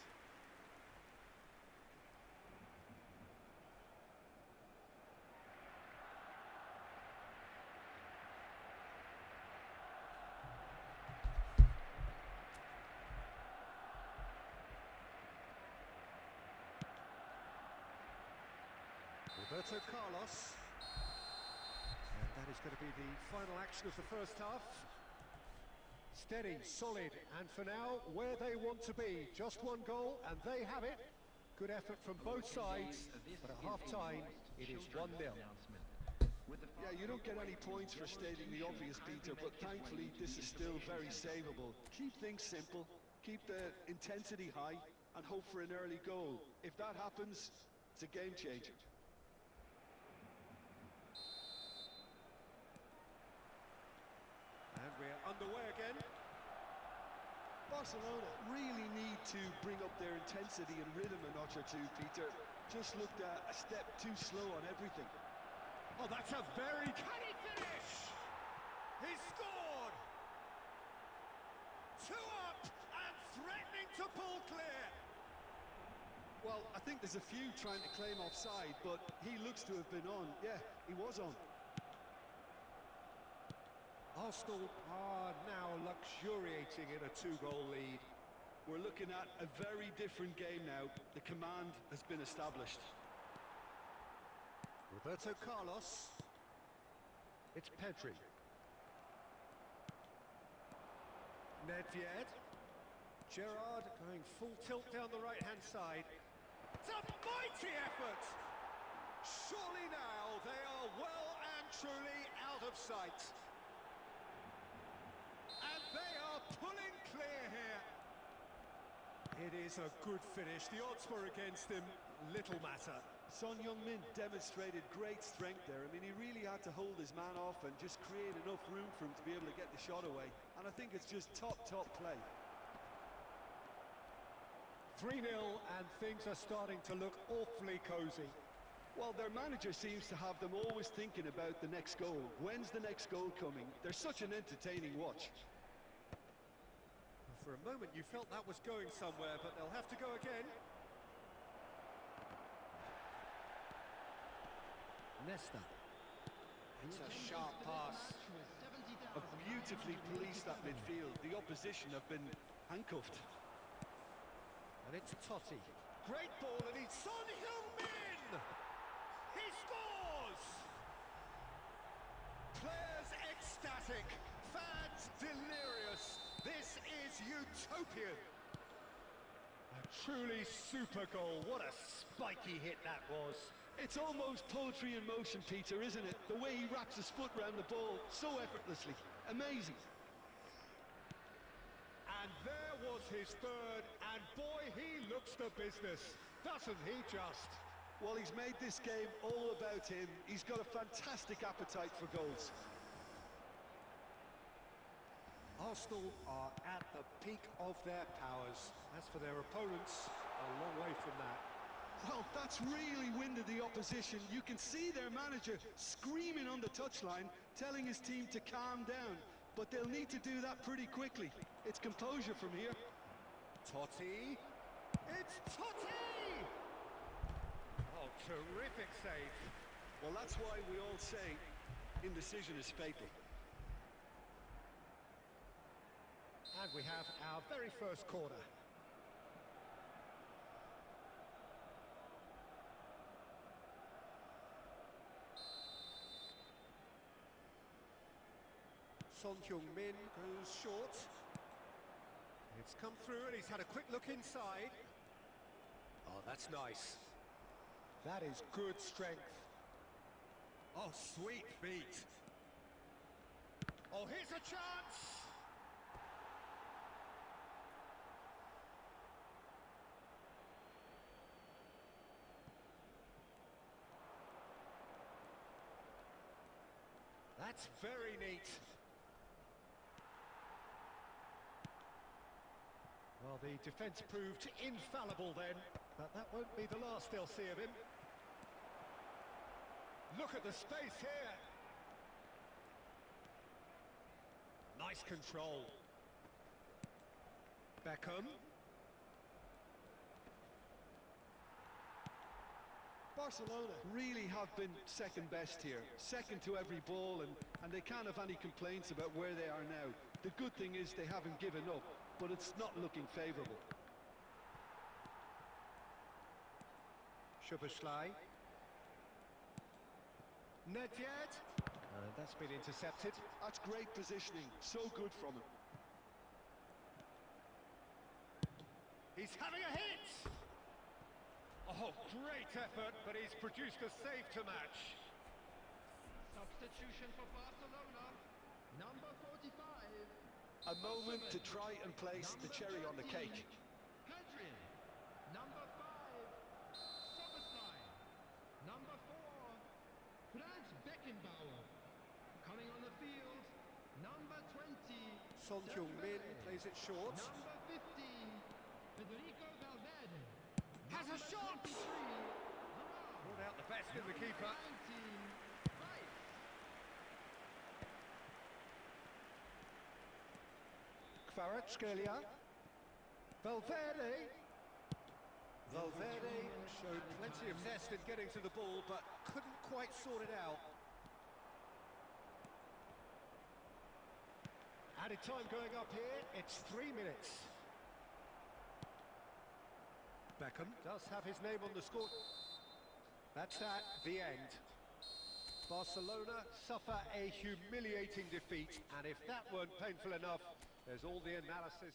Roberto Carlos. And that is going to be the final action of the first half. Steady, solid, and for now, where they want to be. Just one goal, and they have it. Good effort from both sides, but at half-time, it is 1-0. Yeah, you don't get any points for stating the obvious, Peter, but thankfully this is still very savable. Keep things simple, keep the intensity high, and hope for an early goal. If that happens, it's a game changer. And we're underway again. Barcelona really need to bring up their intensity and rhythm a notch or two, Peter. Just looked a step too slow on everything. Oh, that's a very... Can he finish? He scored! 2 up and threatening to pull clear. Well, I think there's a few trying to claim offside, but he looks to have been on. Yeah, he was on. Arsenal are now luxuriating in a 2-goal lead. We're looking at a very different game now. The command has been established. Roberto Carlos. It's Pedri. Nedved. Gerrard going full tilt down the right-hand side. It's a mighty effort! Surely now they are well and truly out of sight. And they are pulling clear here. It is a good finish. The odds were against him. Little matter. Son Heung-min demonstrated great strength there. I mean, he really had to hold his man off and just create enough room for him to be able to get the shot away. And I think it's just top play. 3-0 and things are starting to look awfully cosy. Well, their manager seems to have them always thinking about the next goal. When's the next goal coming? They're such an entertaining watch. For a moment you felt that was going somewhere, but they'll have to go again. Nesta. It's a sharp pass. Have beautifully policed that midfield. The opposition have been handcuffed. And it's Totti. Great ball, and it's Son Heung-min! He scores! Players ecstatic, fans delirious. This is utopian. A truly super goal. What a spiky hit that was. It's almost poetry in motion, Peter, isn't it? The way he wraps his foot around the ball so effortlessly. Amazing. And there was his third, and boy, he looks the business, doesn't he just? Well, he's made this game all about him. He's got a fantastic appetite for goals. Arsenal are at the peak of their powers. As for their opponents, a long way from that. Well, that's really winded the opposition. You can see their manager screaming on the touchline, telling his team to calm down. But they'll need to do that pretty quickly. It's composure from here. Totti. It's Totti! Oh, terrific save. Well, that's why we all say indecision is fatal. And we have our very first corner. Son Heung-min goes short. It's come through and he's had a quick look inside. Oh, that's nice. That is good strength. Oh, sweet feet. Oh, here's a chance! That's very neat. Well, the defence proved infallible then, but that won't be the last they'll see of him. Look at the space here. Nice control. Beckham. Barcelona really have been second best here, second to every ball, and they can't have any complaints about where they are now. The good thing is they haven't given up, but it's not looking favourable. Szoboszlai. Nedved. That's been intercepted. That's great positioning, so good from him. He's having a hit! Oh, great effort, but he's produced a save to match. Substitution for Barcelona. Number 45. A moment to try and place the cherry on the cake. Hadrian. Number 5. Soberstein. Number 4. Franz Beckenbauer. Coming on the field. Number 20. Son Heung-min plays it short. Number 15. Federico Valverde. Has a shot! Brought out the best in the keeper. 19. Right. Kvaratskhelia. Valverde. Valverde showed plenty of zest in getting to the ball, but couldn't quite sort it out. Added time going up here, it's 3 minutes. Beckham does have his name on the score. That's at the end. Barcelona suffer a humiliating defeat, and if that weren't painful enough, there's all the analysis.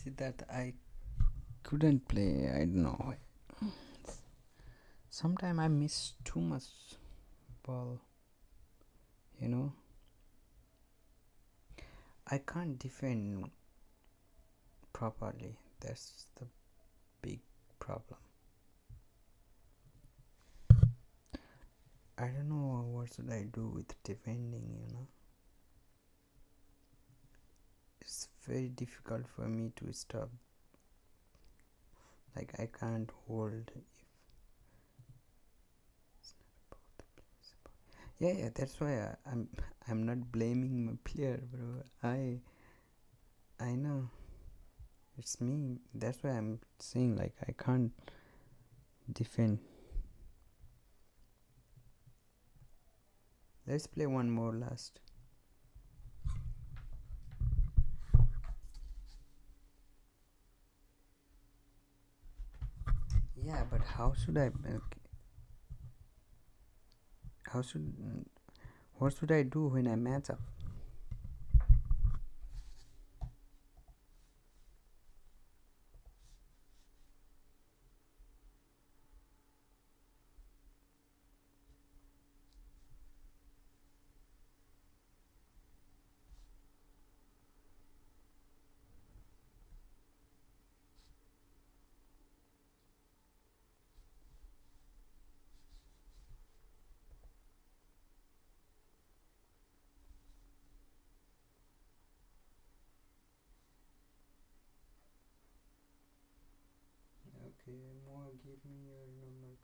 See that I couldn't play, I don't know why. Sometimes I miss too much ball, you know. I can't defend properly, that's the big problem. I don't know what should I do with defending, you know. It's very difficult for me to stop. Like I can't hold if it's not about the play, it's about yeah, that's why I'm not blaming my player, bro. I know it's me. That's why I'm saying like I can't defend. Let's play one more last. Yeah, but how should I what should I do when I match up? Okay, Moa, give me your number.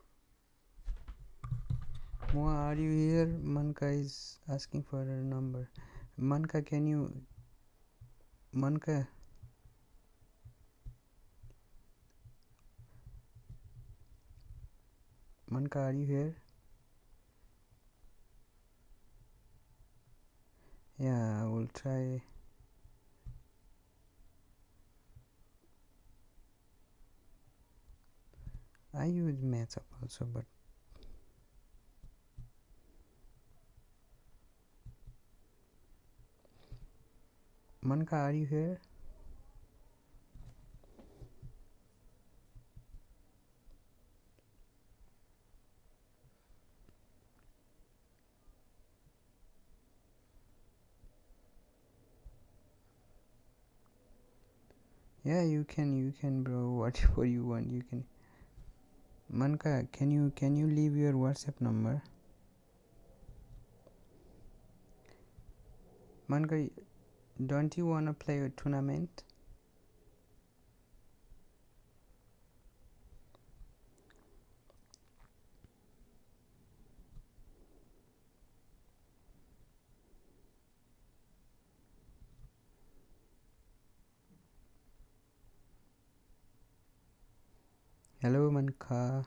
Moa, are you here? Manka is asking for her number. Manka, can you... Manka... Manka, are you here? Yeah, I will try. I use matchup also, but Manka, are you here? Yeah, you can, bro. Whatever you want, you can. Manka, can you leave your WhatsApp number? Mango, don't you wanna play a tournament? Hello, Manka.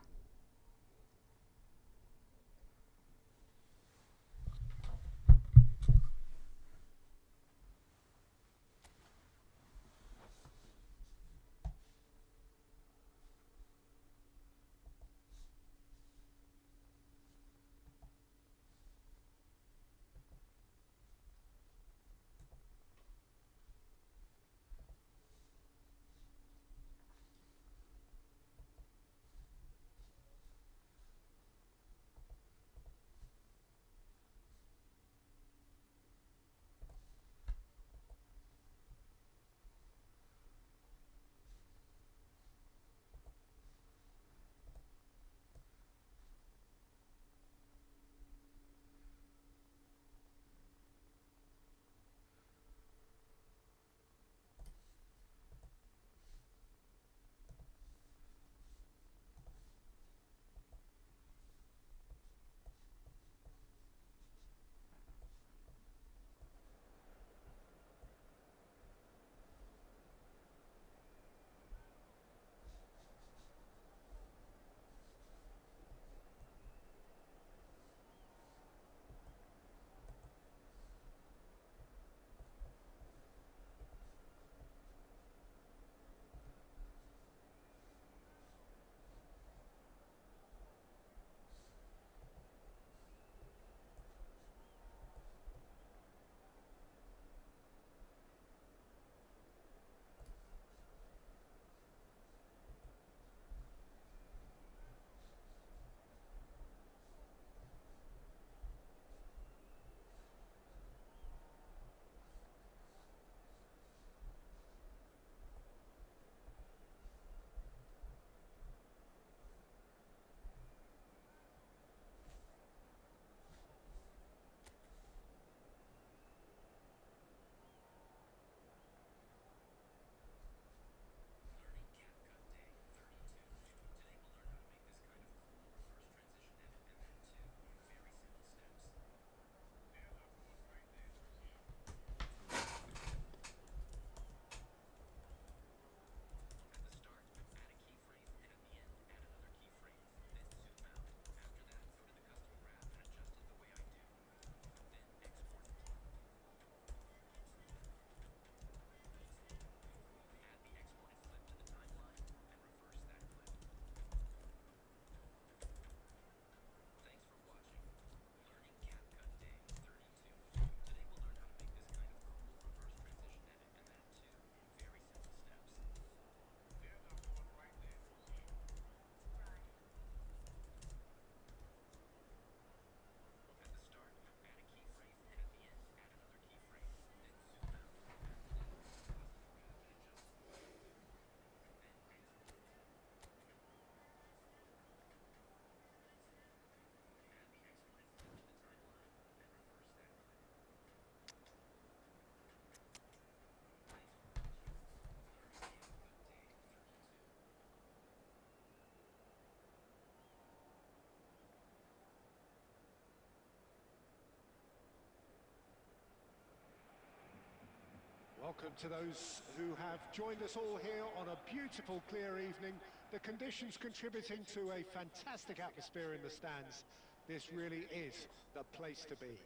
Welcome to those who have joined us all here on a beautiful, clear evening. The conditions contributing to a fantastic atmosphere in the stands. This really is the place to be.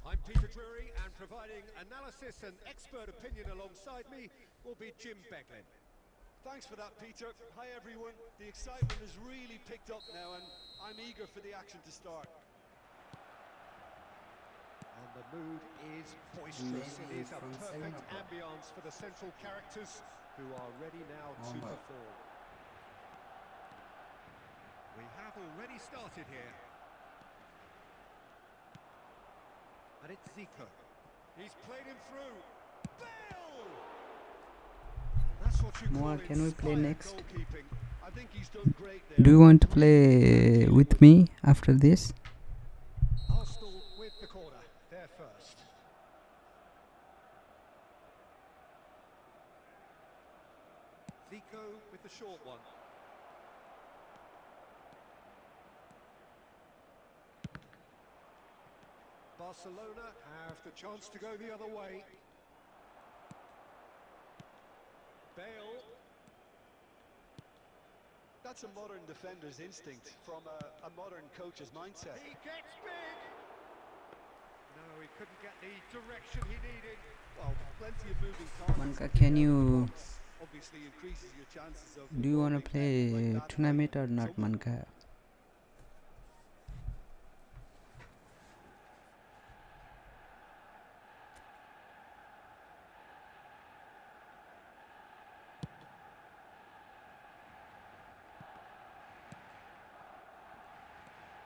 I'm Peter Drury, and providing analysis and expert opinion alongside me will be Jim Beglin. Thanks for that, Peter. Hi, everyone. The excitement has really picked up now, and I'm eager for the action to start. And the mood is boisterous. It is a perfect ambience for the central characters who are ready now to perform. We have already started here. And it's Zico. He's played him through. Bale! That's what you Moa, call can we play inspired next? goalkeeping. I think he's done great there. Do you want to play with me after this? Arsenal with the corner. They're first. Zico with the short one. Barcelona have the chance to go the other way. Bale. That's a modern defender's instinct from a modern coach's mindset. He gets big. No, he couldn't get the direction he needed. Well, plenty of moving parts. Manka, can you obviously increases your chances of. do you want to being like play that tournament high. or not, So- Manka?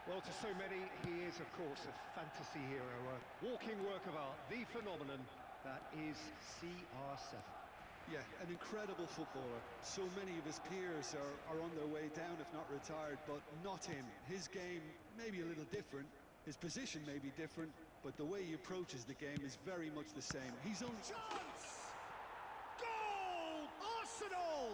Well, to so many, he is, of course, a fantasy hero, a walking work of art, the phenomenon that is CR7. Yeah, an incredible footballer. So many of his peers are on their way down, if not retired, but not him. His game may be a little different, his position may be different, but the way he approaches the game is very much the same. He's on. Chance! Goal! Arsenal!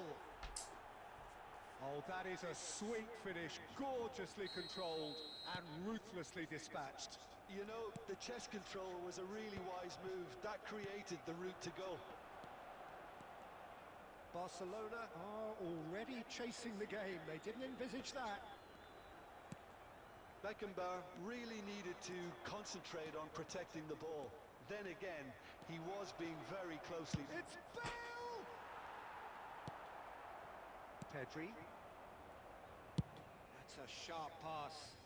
Oh, that is a sweet finish, gorgeously controlled and ruthlessly dispatched. You know, the chest control was a really wise move. That created the route to go. Barcelona are already chasing the game. They didn't envisage that. Beckenbauer really needed to concentrate on protecting the ball. Then again, he was being very closely. It's Bale! Pedri. That's a sharp pass.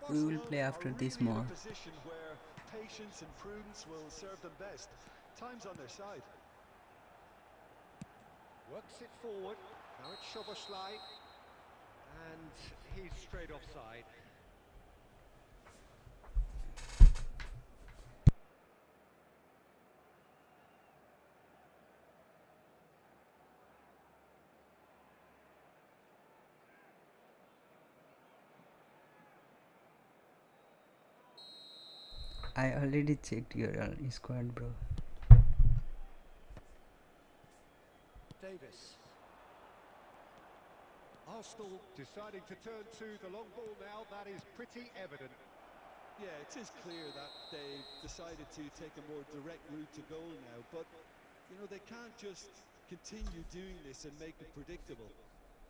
We will play after Barcelona are this really in more. a position where patience and prudence will serve them best. Time's on their side. Works it forward. Now it's Szoboszlai. And he's straight offside. I already checked your squad, bro. Davis. Arsenal deciding to turn to the long ball now. That is pretty evident. Yeah, it is clear that they decided to take a more direct route to goal now, but you know, they can't just continue doing this and make it predictable.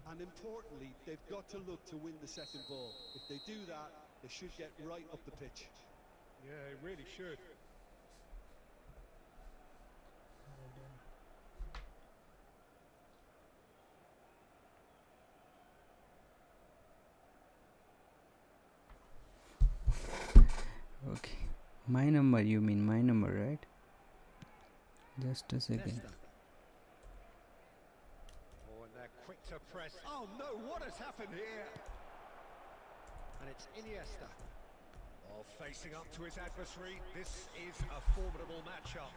And importantly, they've got to look to win the second ball. If they do that, they should get right up the pitch. Yeah, it really should. Okay, my number, you mean my number, right? Just a second. Nesta. Oh, and they're quick to press. Oh no, what has happened here? And it's Iniesta. Oh, facing up to his adversary. This is a formidable matchup.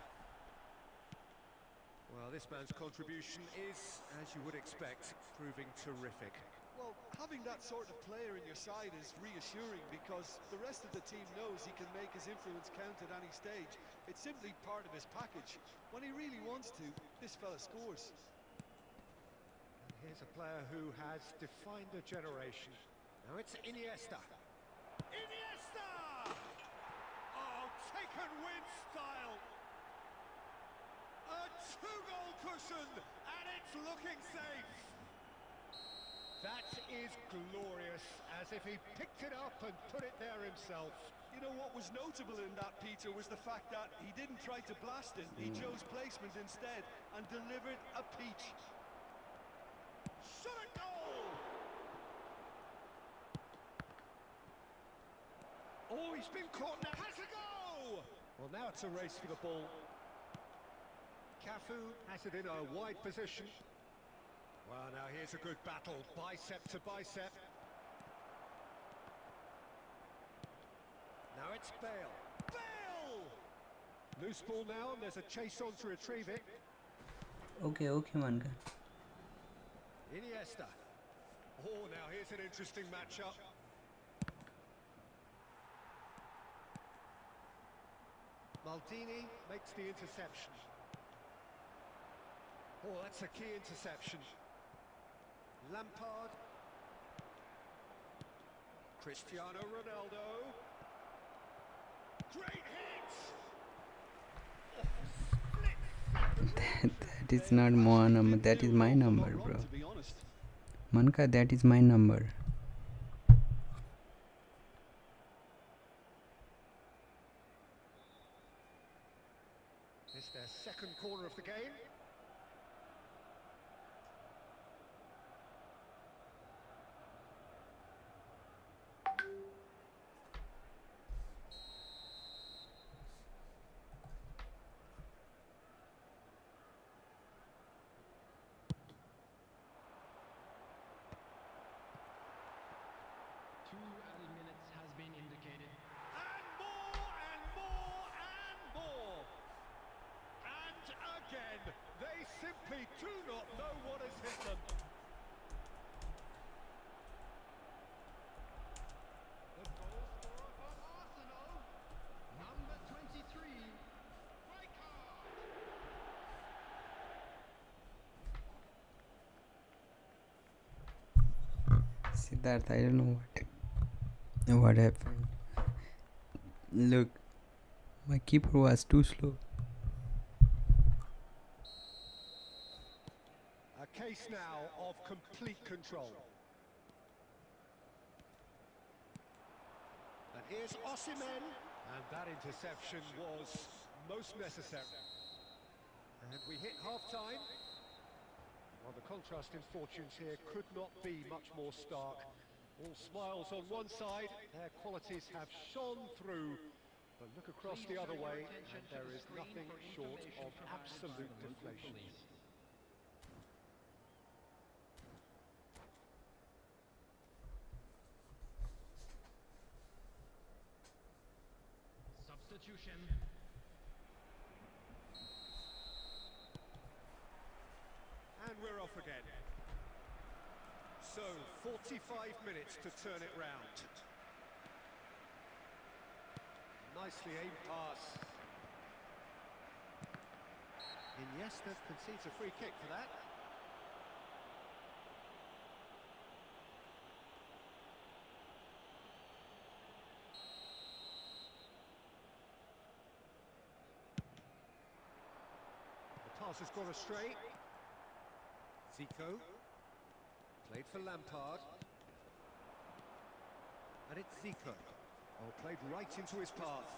Well, this man's contribution is, as you would expect, proving terrific. Well, having that sort of player in your side is reassuring because the rest of the team knows he can make his influence count at any stage. It's simply part of his package. When he really wants to, this fella scores. And here's a player who has defined a generation. Now it's Iniesta. Iniesta! Oh, taken with style. A two-goal cushion, and it's looking safe. That is glorious, as if he picked it up and put it there himself. You know what was notable in that, Peter, was the fact that he didn't try to blast it. He chose placement instead and delivered a peach. Shot at goal! Oh, he's been caught now. Has a go! Well, now it's a race for the ball. Cafu has it in a wide position. Well, now here's a good battle, bicep to bicep. Now it's Bale. Bale! Loose ball now, and there's a chase on to retrieve it. Okay, Manka. Iniesta. Oh, now here's an interesting matchup. Maldini makes the interception. Oh, that's a key interception. Lampard. Cristiano Ronaldo. Great hit! That is not my number, that is my number, bro. Manka, that is my number. It's their second corner of the game. Two added minutes has been indicated. And more, and more, and more! And again, they simply do not know what has hit them. The goal scorer for Arsenal, number 23, Rijkaard. Siddharth, I don't know what happened. Look, my keeper was too slow. A case now of complete control. And here's Osimhen. And that interception was most necessary. And we hit half-time. Well, the contrast in fortunes here could not be much more stark. All smiles on one side, their qualities have shone through. But look across the other way, and there is nothing short of absolute deflation. Substitution. And we're off again. So, 45 minutes to turn it round. Nicely aimed pass. Iniesta concedes a free kick for that. The pass has gone astray. Zico. Played for Lampard. And it's Zico. Oh, played right into his path.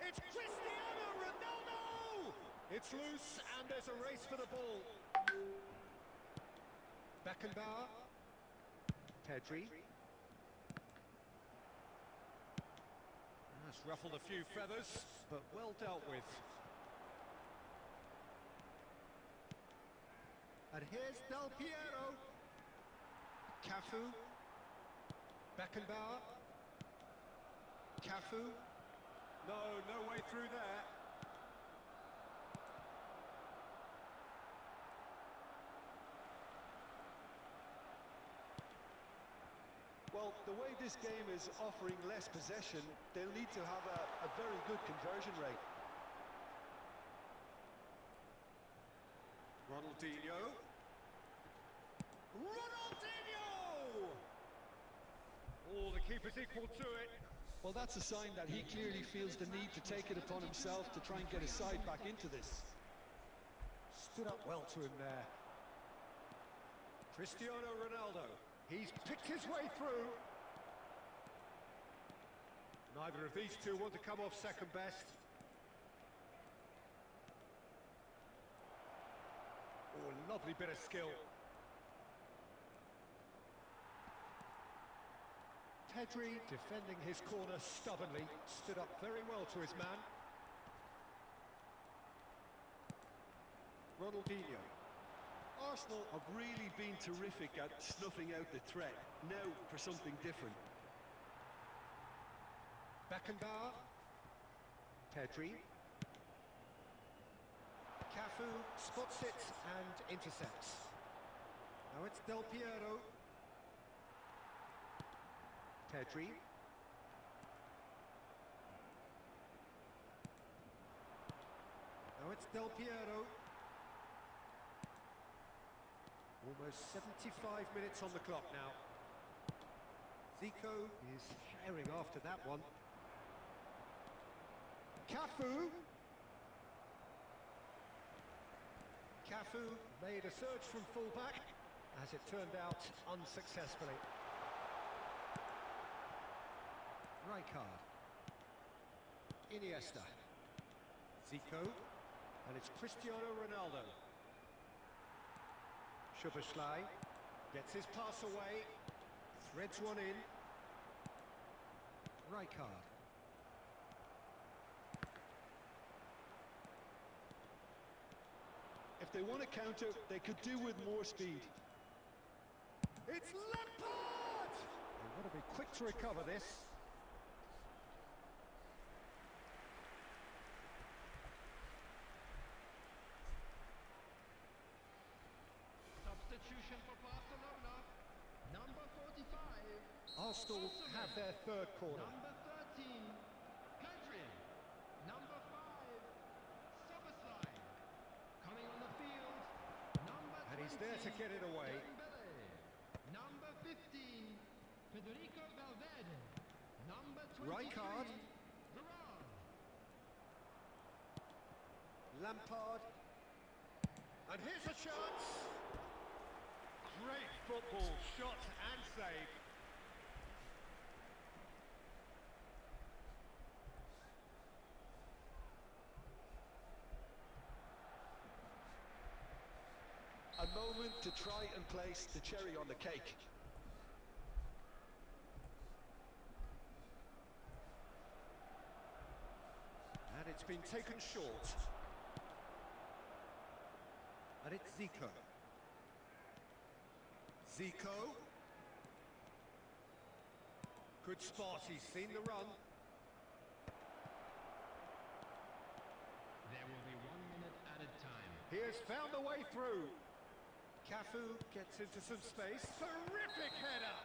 It's Cristiano Ronaldo! It's loose and there's a race for the ball. Beckenbauer. Pedri. That's ruffled a few feathers, but well dealt with. And here's Del Piero. Cafu. Beckenbauer. Cafu. No way through there. Well, the way this game is offering less possession, they'll need to have a very good conversion rate. Ronaldinho. Ronaldinho! Oh, the keeper's equal to it. Well, that's a sign that he clearly feels the need to take it upon himself to try and get his side back into this. Stood up well to him there. Cristiano Ronaldo. He's picked his way through. Neither of these two want to come off second best. Oh, lovely bit of skill. Pedri defending his corner stubbornly, stood up very well to his man. Ronaldinho. Arsenal have really been terrific at snuffing out the threat. Now for something different. Beckenbauer. Pedri. Cafu spots it and intercepts. Now it's Del Piero. Pedri. Now it's Del Piero. Almost 75 minutes on the clock now. Zico is firing after that one. Cafu. Cafu made a surge from fullback, as it turned out unsuccessfully. Rijkaard. Iniesta. Zico. And it's Cristiano Ronaldo. Szoboszlai gets his pass away, threads one in. Rijkaard. If they want to counter, they could do with more speed. It's Lampard! They've got to be quick to recover this. Substitution for Barcelona. Number 45. Arsenal have their third corner. Number 13. Pedri. Number 5. Szoboszlai. Coming on the field. Number 20. And he's there to get it away. Dembele. Number 15. Federico Valverde. Number 23. Rijkaard. Varane. Lampard. And here's a chance. Great football, shot and save. A moment to try and place the cherry on the cake. And it's been taken short. And it's Zico. Zico. Good spot, he's seen the run. There will be 1 minute added time. He has found the way through. Cafu gets into some space. Terrific header!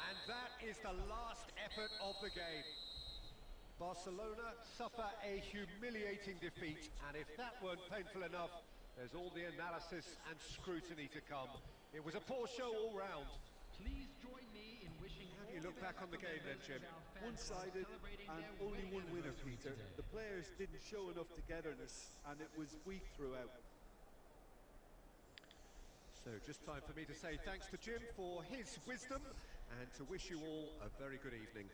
And that is the last effort of the game. Barcelona suffer a humiliating defeat, and if that weren't painful enough, there's all the analysis and scrutiny to come. It was a poor show all round. Please join me in wishing. How do you look back on the game then, Jim? One-sided and only one winner, Peter. The players didn't show enough togetherness and it was weak throughout. So just time for me to say thanks to Jim for his wisdom and to wish you all a very good evening.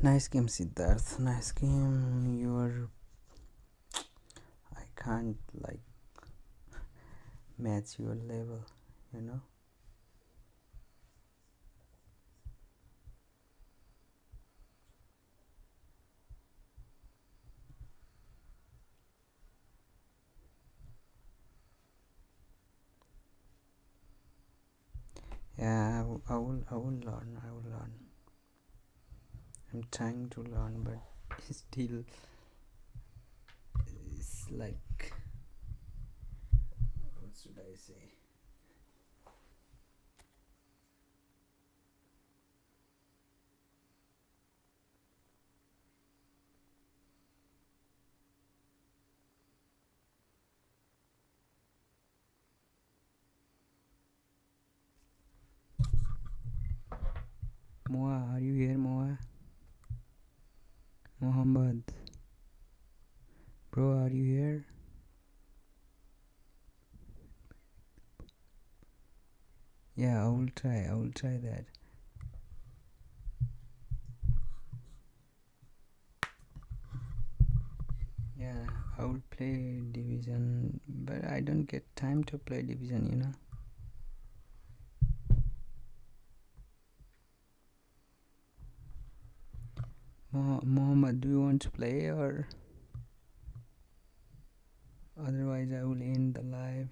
Nice game, Siddharth. Nice game. I can't like match your level, you know. Yeah, I will learn. I'm trying to learn, but still it's like, what should I say? Moa, are you here, Moa? Mohammed, bro, are you here? Yeah, I will try that. Yeah, I will play division, but I don't get time to play division, you know. Mohammed, do you want to play, or otherwise I will end the live?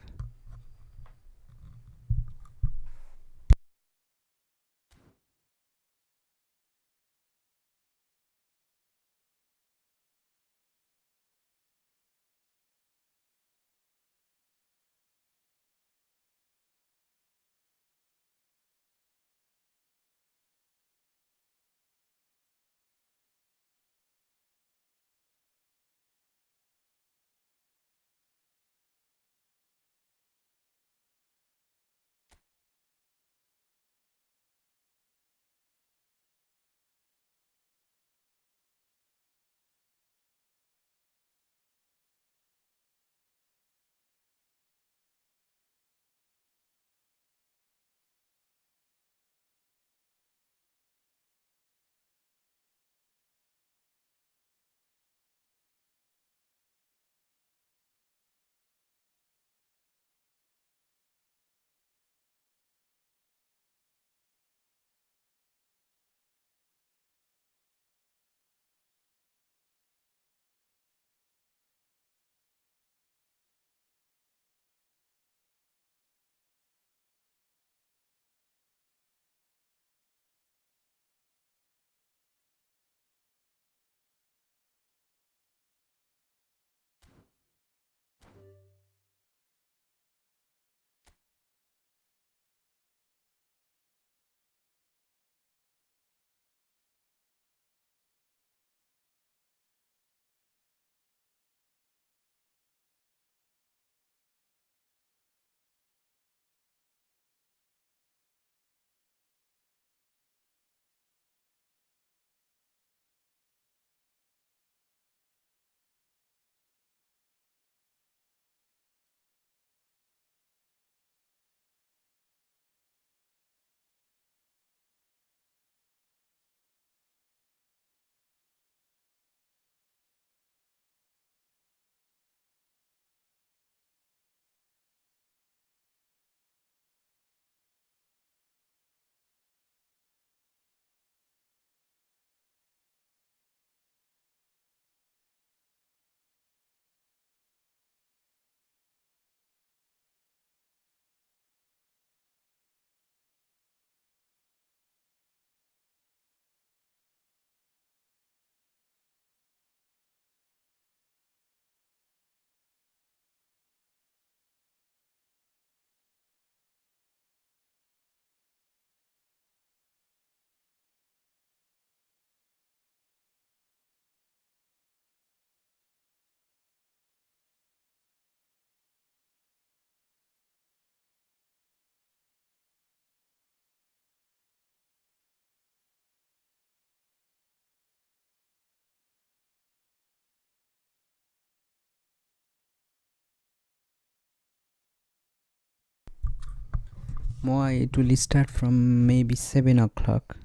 More, it will start from maybe 7 o'clock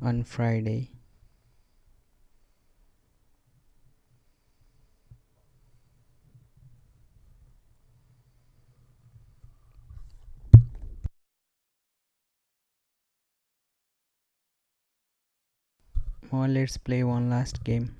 on Friday. More, let's play one last game.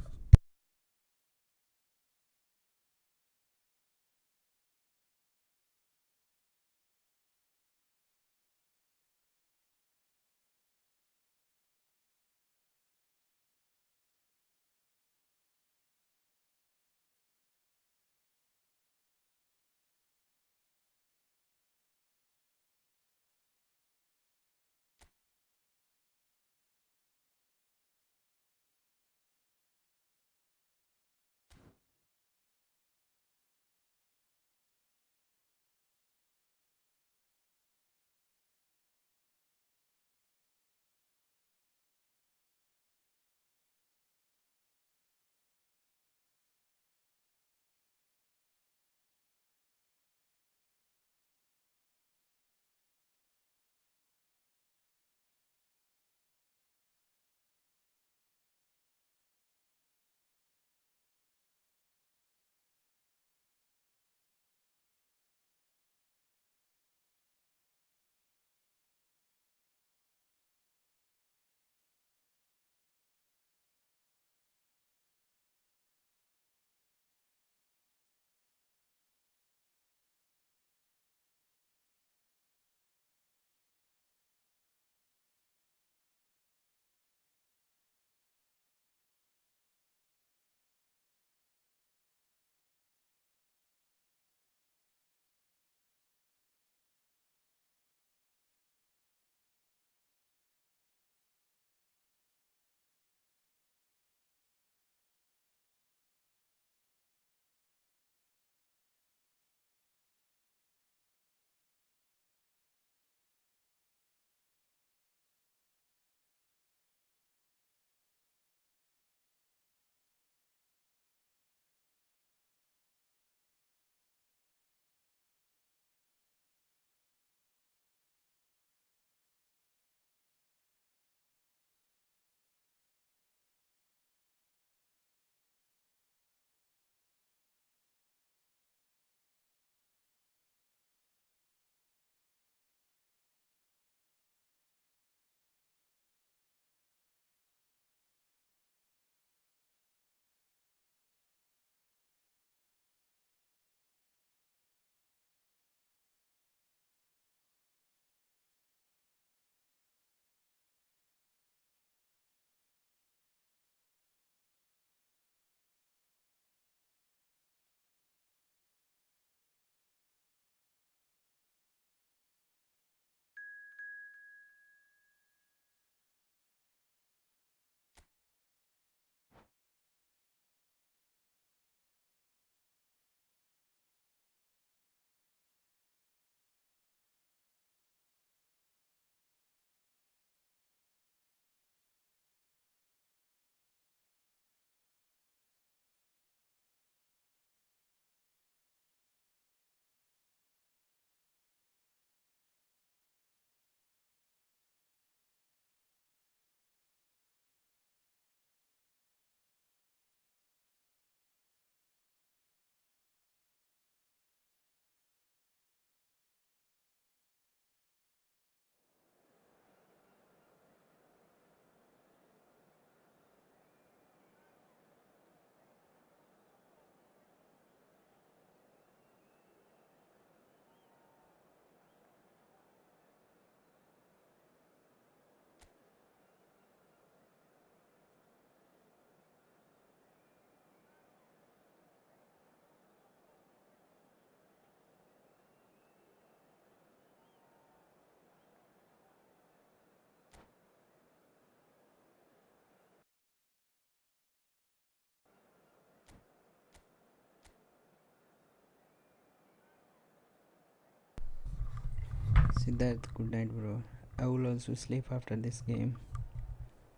Siddharth, good night, bro. I will also sleep after this game.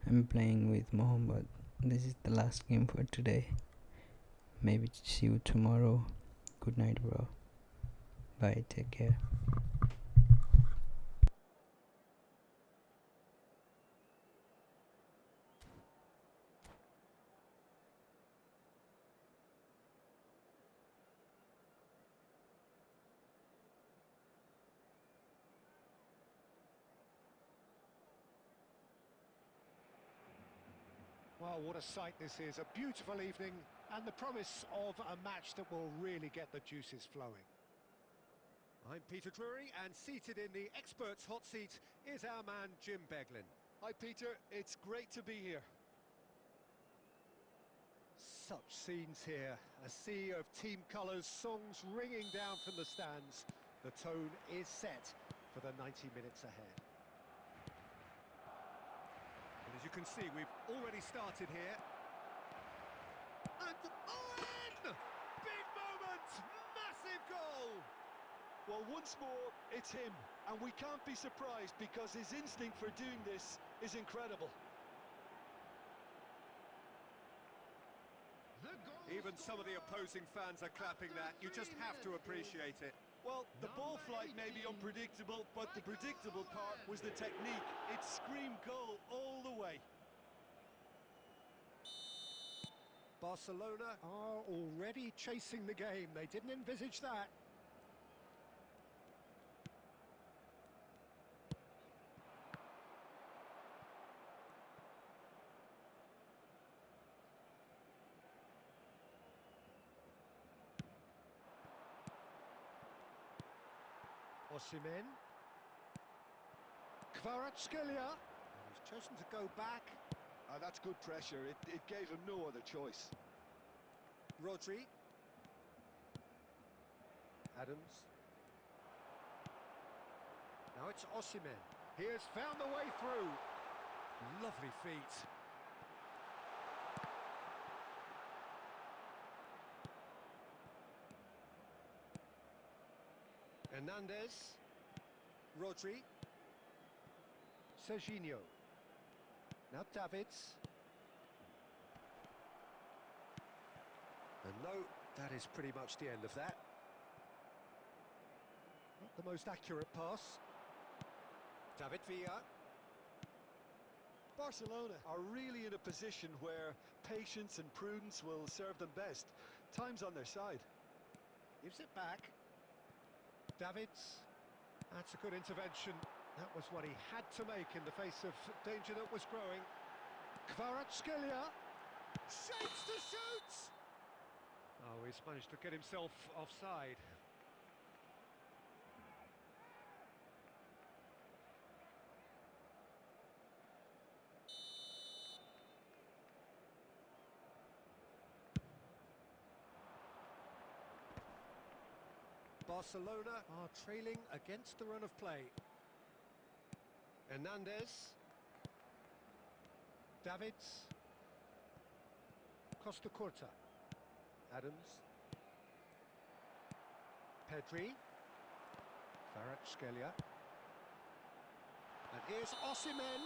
I'm playing with Mohammed. This is the last game for today. maybe see you tomorrow. Good night, bro. Bye, take care. Well, what a sight this is. A beautiful evening and the promise of a match that will really get the juices flowing. I'm Peter Drury, and seated in the experts' hot seat is our man Jim Beglin. Hi, Peter. It's great to be here. Such scenes here, a sea of team colours, songs ringing down from the stands. The tone is set for the 90 minutes ahead. And as you can see, we've already started here. And Owen! Big moment! Massive goal! Well, once more, it's him. And we can't be surprised because his instinct for doing this is incredible. Even some of the opposing fans are clapping that. You just have to appreciate it. Well, the ball flight may be unpredictable, but the predictable part was the technique. It screamed goal all the way. Barcelona are already chasing the game. They didn't envisage that. Osimhen. Kvaratskhelia. He's chosen to go back. That's good pressure. It gave him no other choice. Rodri. Adams. Now it's Osimhen. He has found the way through. Lovely feet. Hernandez. Rodri. Serginho. Now Davids. And no, that is pretty much the end of that. Not the most accurate pass. David Villa. Barcelona are really in a position where patience and prudence will serve them best. Time's on their side. Gives it back. Davids. That's a good intervention. That was what he had to make in the face of danger that was growing. Kvaratskhelia. Shapes to shoot! Oh, he's managed to get himself offside. Barcelona are trailing against the run of play. Hernandez. Davids. Costa Curta. Adams. Pedri. Kvaratskhelia. And here's Osimhen.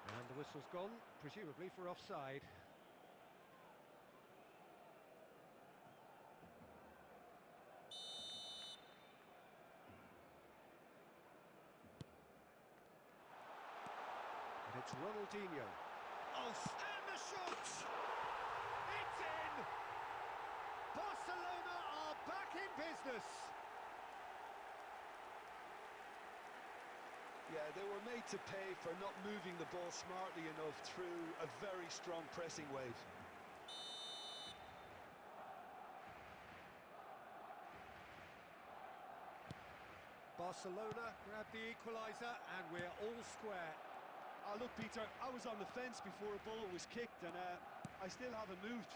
And the whistle's gone, presumably for offside. And it's Ronaldinho. Oh, and the shot! It's in! Barcelona are back in business. Yeah, they were made to pay for not moving the ball smartly enough through a very strong pressing wave. Barcelona grab the equaliser and we're all square. Look, Peter, I was on the fence before a ball was kicked and I still haven't moved.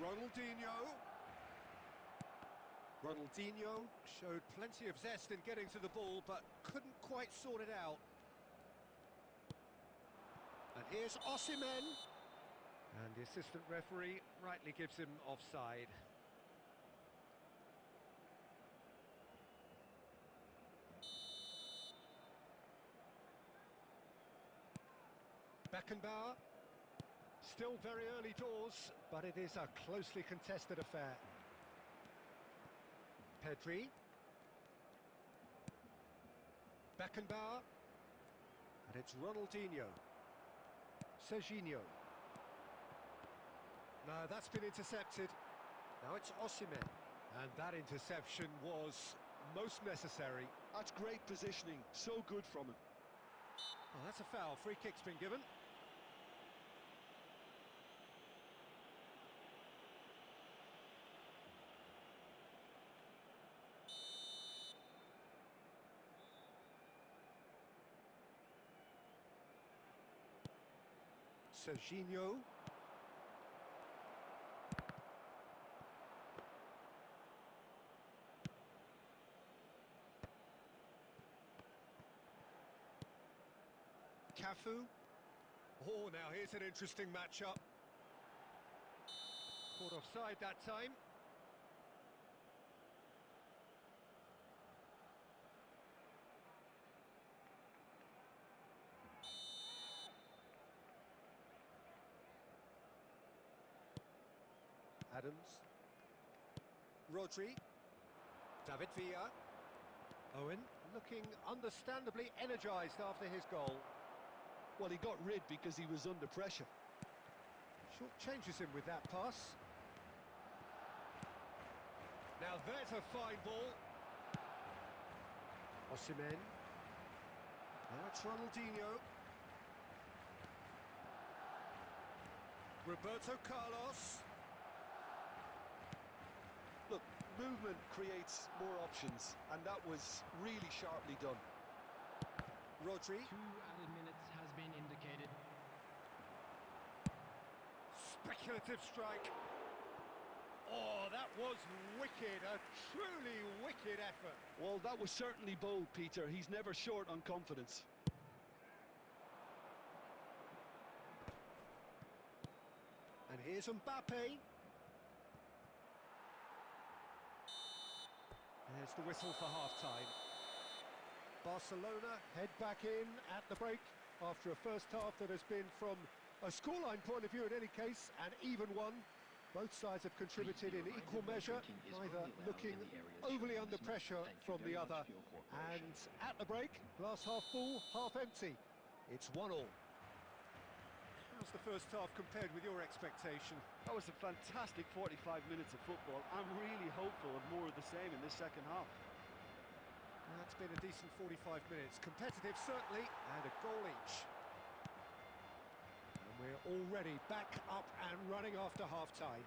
Ronaldinho. Ronaldinho showed plenty of zest in getting to the ball, but couldn't quite sort it out. And here's Osimhen. And the assistant referee rightly gives him offside. Beckenbauer. Still very early doors, but it is a closely contested affair. Pedri. Beckenbauer. And it's Ronaldinho. Serginho. No, that's been intercepted. Now it's Osimhen. And that interception was most necessary. That's great positioning, so good from him. Oh, that's a foul. Free kick's been given. Serginho. Cafu. Oh, now here's an interesting matchup. Caught offside that time. Adams. Rodri. David Villa. Owen looking understandably energised after his goal. Well, he got rid because he was under pressure. Short changes him with that pass. Now there's a fine ball. Osimhen. Now it's Ronaldinho. Roberto Carlos. Look, movement creates more options, and that was really sharply done. Rodri. 2 added minutes has been indicated. Speculative strike. Oh, that was wicked, a truly wicked effort. Well, that was certainly bold, Peter. He's never short on confidence. And here's Mbappe. There's the whistle for half-time. Barcelona head back in at the break after a first half that has been, from a scoreline point of view in any case, an even one. Both sides have contributed in equal measure, neither looking overly under pressure from the other. And at the break, glass half full, half empty. It's 1-1. How's the first half compared with your expectation? That was a fantastic 45 minutes of football. I'm really hopeful of more of the same in this second half. That's been a decent 45 minutes. Competitive, certainly, and a goal each. And we're already back up and running after half-time.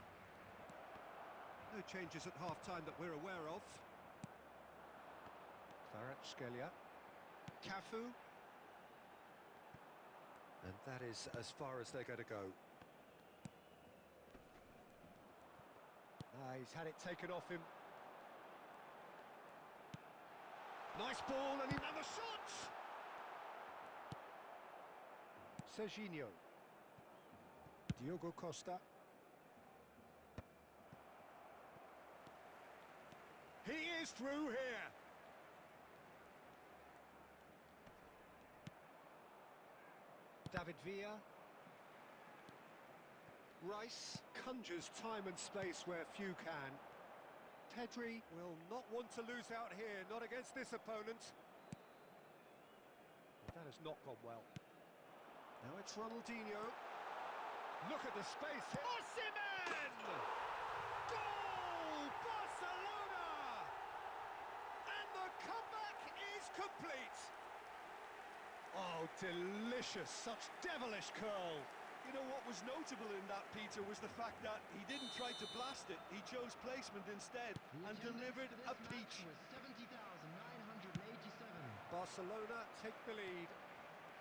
No changes at half-time that we're aware of. Kvaratskhelia. Cafu. And that is as far as they're going to go. He's had it taken off him. Nice ball, and another shot! Serginho. Diogo Costa. He is through here! David Villa. Rice conjures time and space where few can. Pedri will not want to lose out here, not against this opponent. That has not gone well. Now it's Ronaldinho. Look at the space here. Osimhen! Goal! Barcelona! And the comeback is complete. Oh, delicious, such devilish curl. You know what was notable in that, Peter, was the fact that he didn't try to blast it. He chose placement instead and delivered a peach. 70,987. Barcelona take the lead.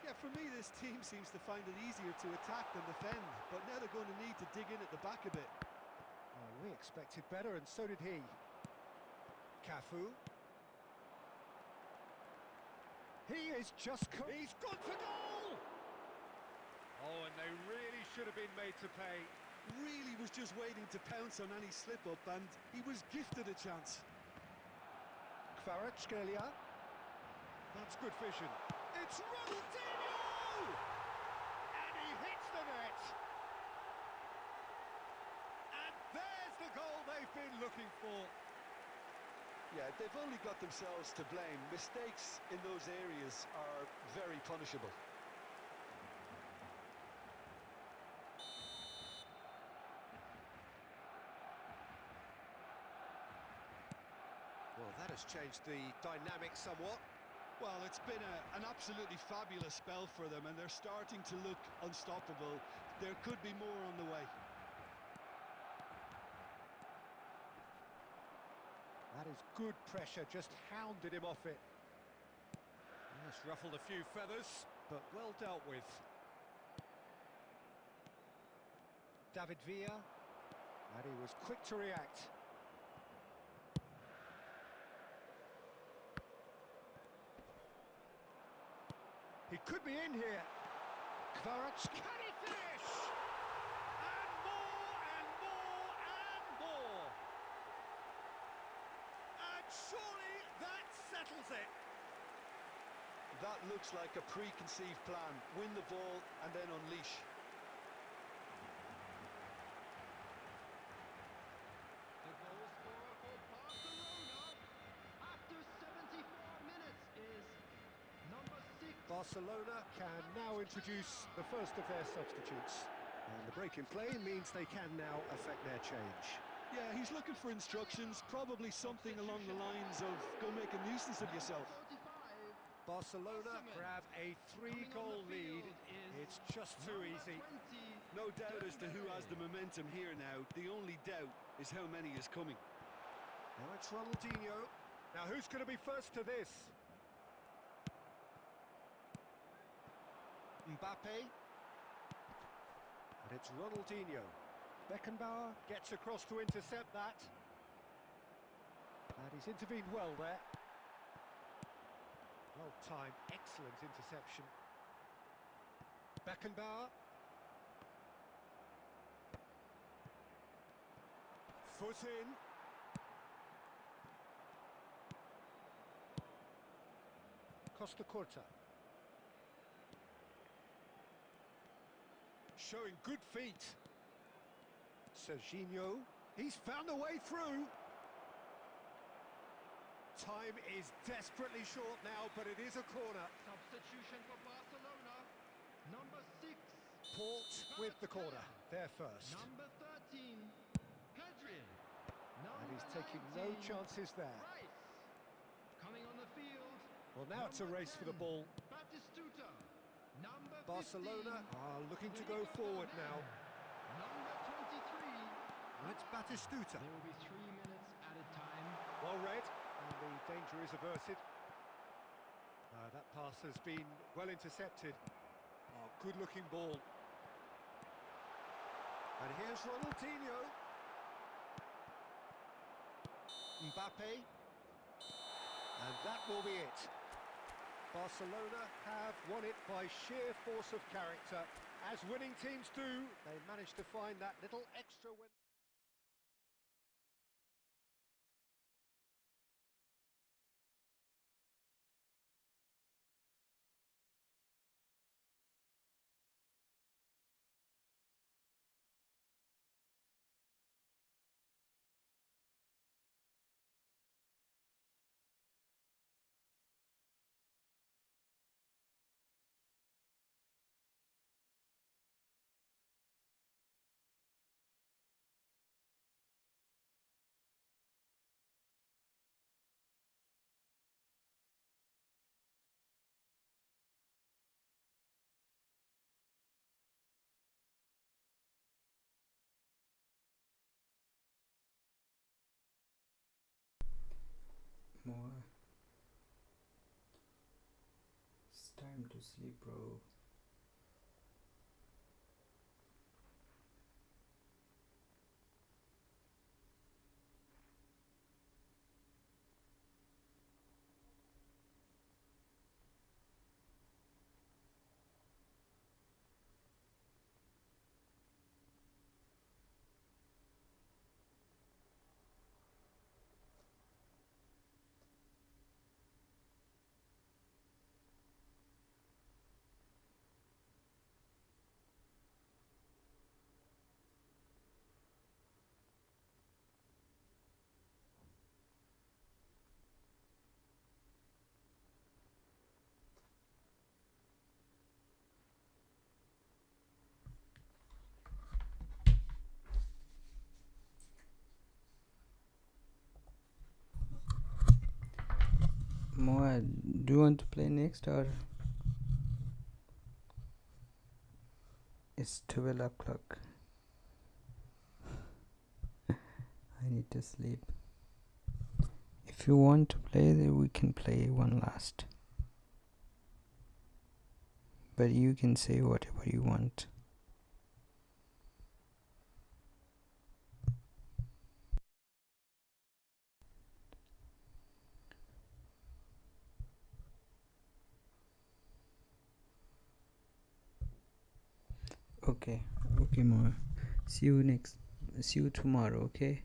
Yeah, for me, this team seems to find it easier to attack than defend, but now they're going to need to dig in at the back a bit. Well, we expected better, and so did he. Cafu. He is just... He's gone for goal! Oh, and they really should have been made to pay. Really was just waiting to pounce on any slip-up, and he was gifted a chance. Kvaratskhelia. That's good vision. It's Ronaldinho! And he hits the net! There's the goal they've been looking for. Yeah, they've only got themselves to blame. Mistakes in those areas are very punishable. Well, that has changed the dynamic somewhat. Well, it's been an absolutely fabulous spell for them, and they're starting to look unstoppable. There could be more on the way. That is good pressure, just hounded him off it. That's ruffled a few feathers, but well dealt with. David Villa, and he was quick to react. He could be in here. Kvaratskhelia, can he finish? And more, and more, and more. And surely that settles it. That looks like a preconceived plan. Win the ball and then unleash. The goal scorer for Barcelona after 74 minutes is number 6. Barcelona can now introduce the first of their substitutes. And the break in play means they can now affect their change. Yeah, he's looking for instructions, probably something along the lines of go make a nuisance of yourself. 45. Barcelona grab a 3-goal lead. It's just too easy. No doubt as to who has the momentum here now. The only doubt is how many is coming. Now it's Ronaldinho. Now who's going to be first to this? Mbappe. And it's Ronaldinho. Beckenbauer gets across to intercept that. And he's intervened well there. Well timed, excellent interception. Beckenbauer. Foot in. Costa Curta. Showing good feet. Serginho. He's found a way through. Time is desperately short now, but it is a corner. Substitution for Barcelona. Number 6. Port with the corner. They're first. Number 13. Pedri. And he's Number taking 19, no chances there. Rice. Coming on the field. Well, now it's a race for the ball. Batistuta. Number Barcelona 15. are looking to go forward now. Number 23. And it's Batistuta. There will be 3 minutes added time. Well read, and the danger is averted. That pass has been well intercepted. Oh, good-looking ball. And here's Ronaldinho. Mbappe. And that will be it. Barcelona have won it by sheer force of character. As winning teams do, they managed to find that little extra win. More. It's time to sleep, bro. Moa, do you want to play next or it's 12 o'clock? I need to sleep. If you want to play, then we can play one last. But you can say whatever you want. Okay, Moa. See you tomorrow, okay?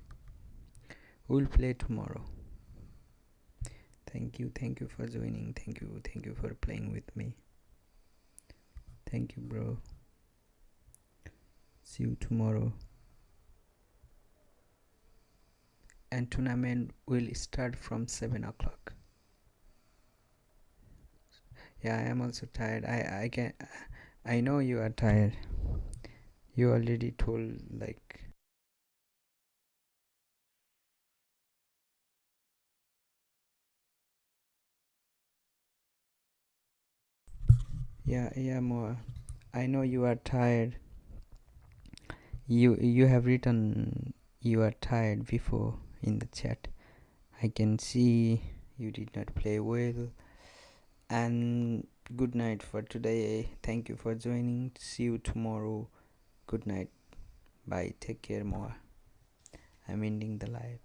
We'll play tomorrow. Thank you for joining. Thank you for playing with me. Thank you, bro. See you tomorrow. And tournament will start from 7 o'clock. Yeah, I am also tired. I know you are tired. You already told, like, yeah, Moa. I know you are tired. You have written you are tired before in the chat. I can see you did not play well. And good night for today. Thank you for joining. See you tomorrow. Good night. Bye. Take care, Moa. I'm ending the live.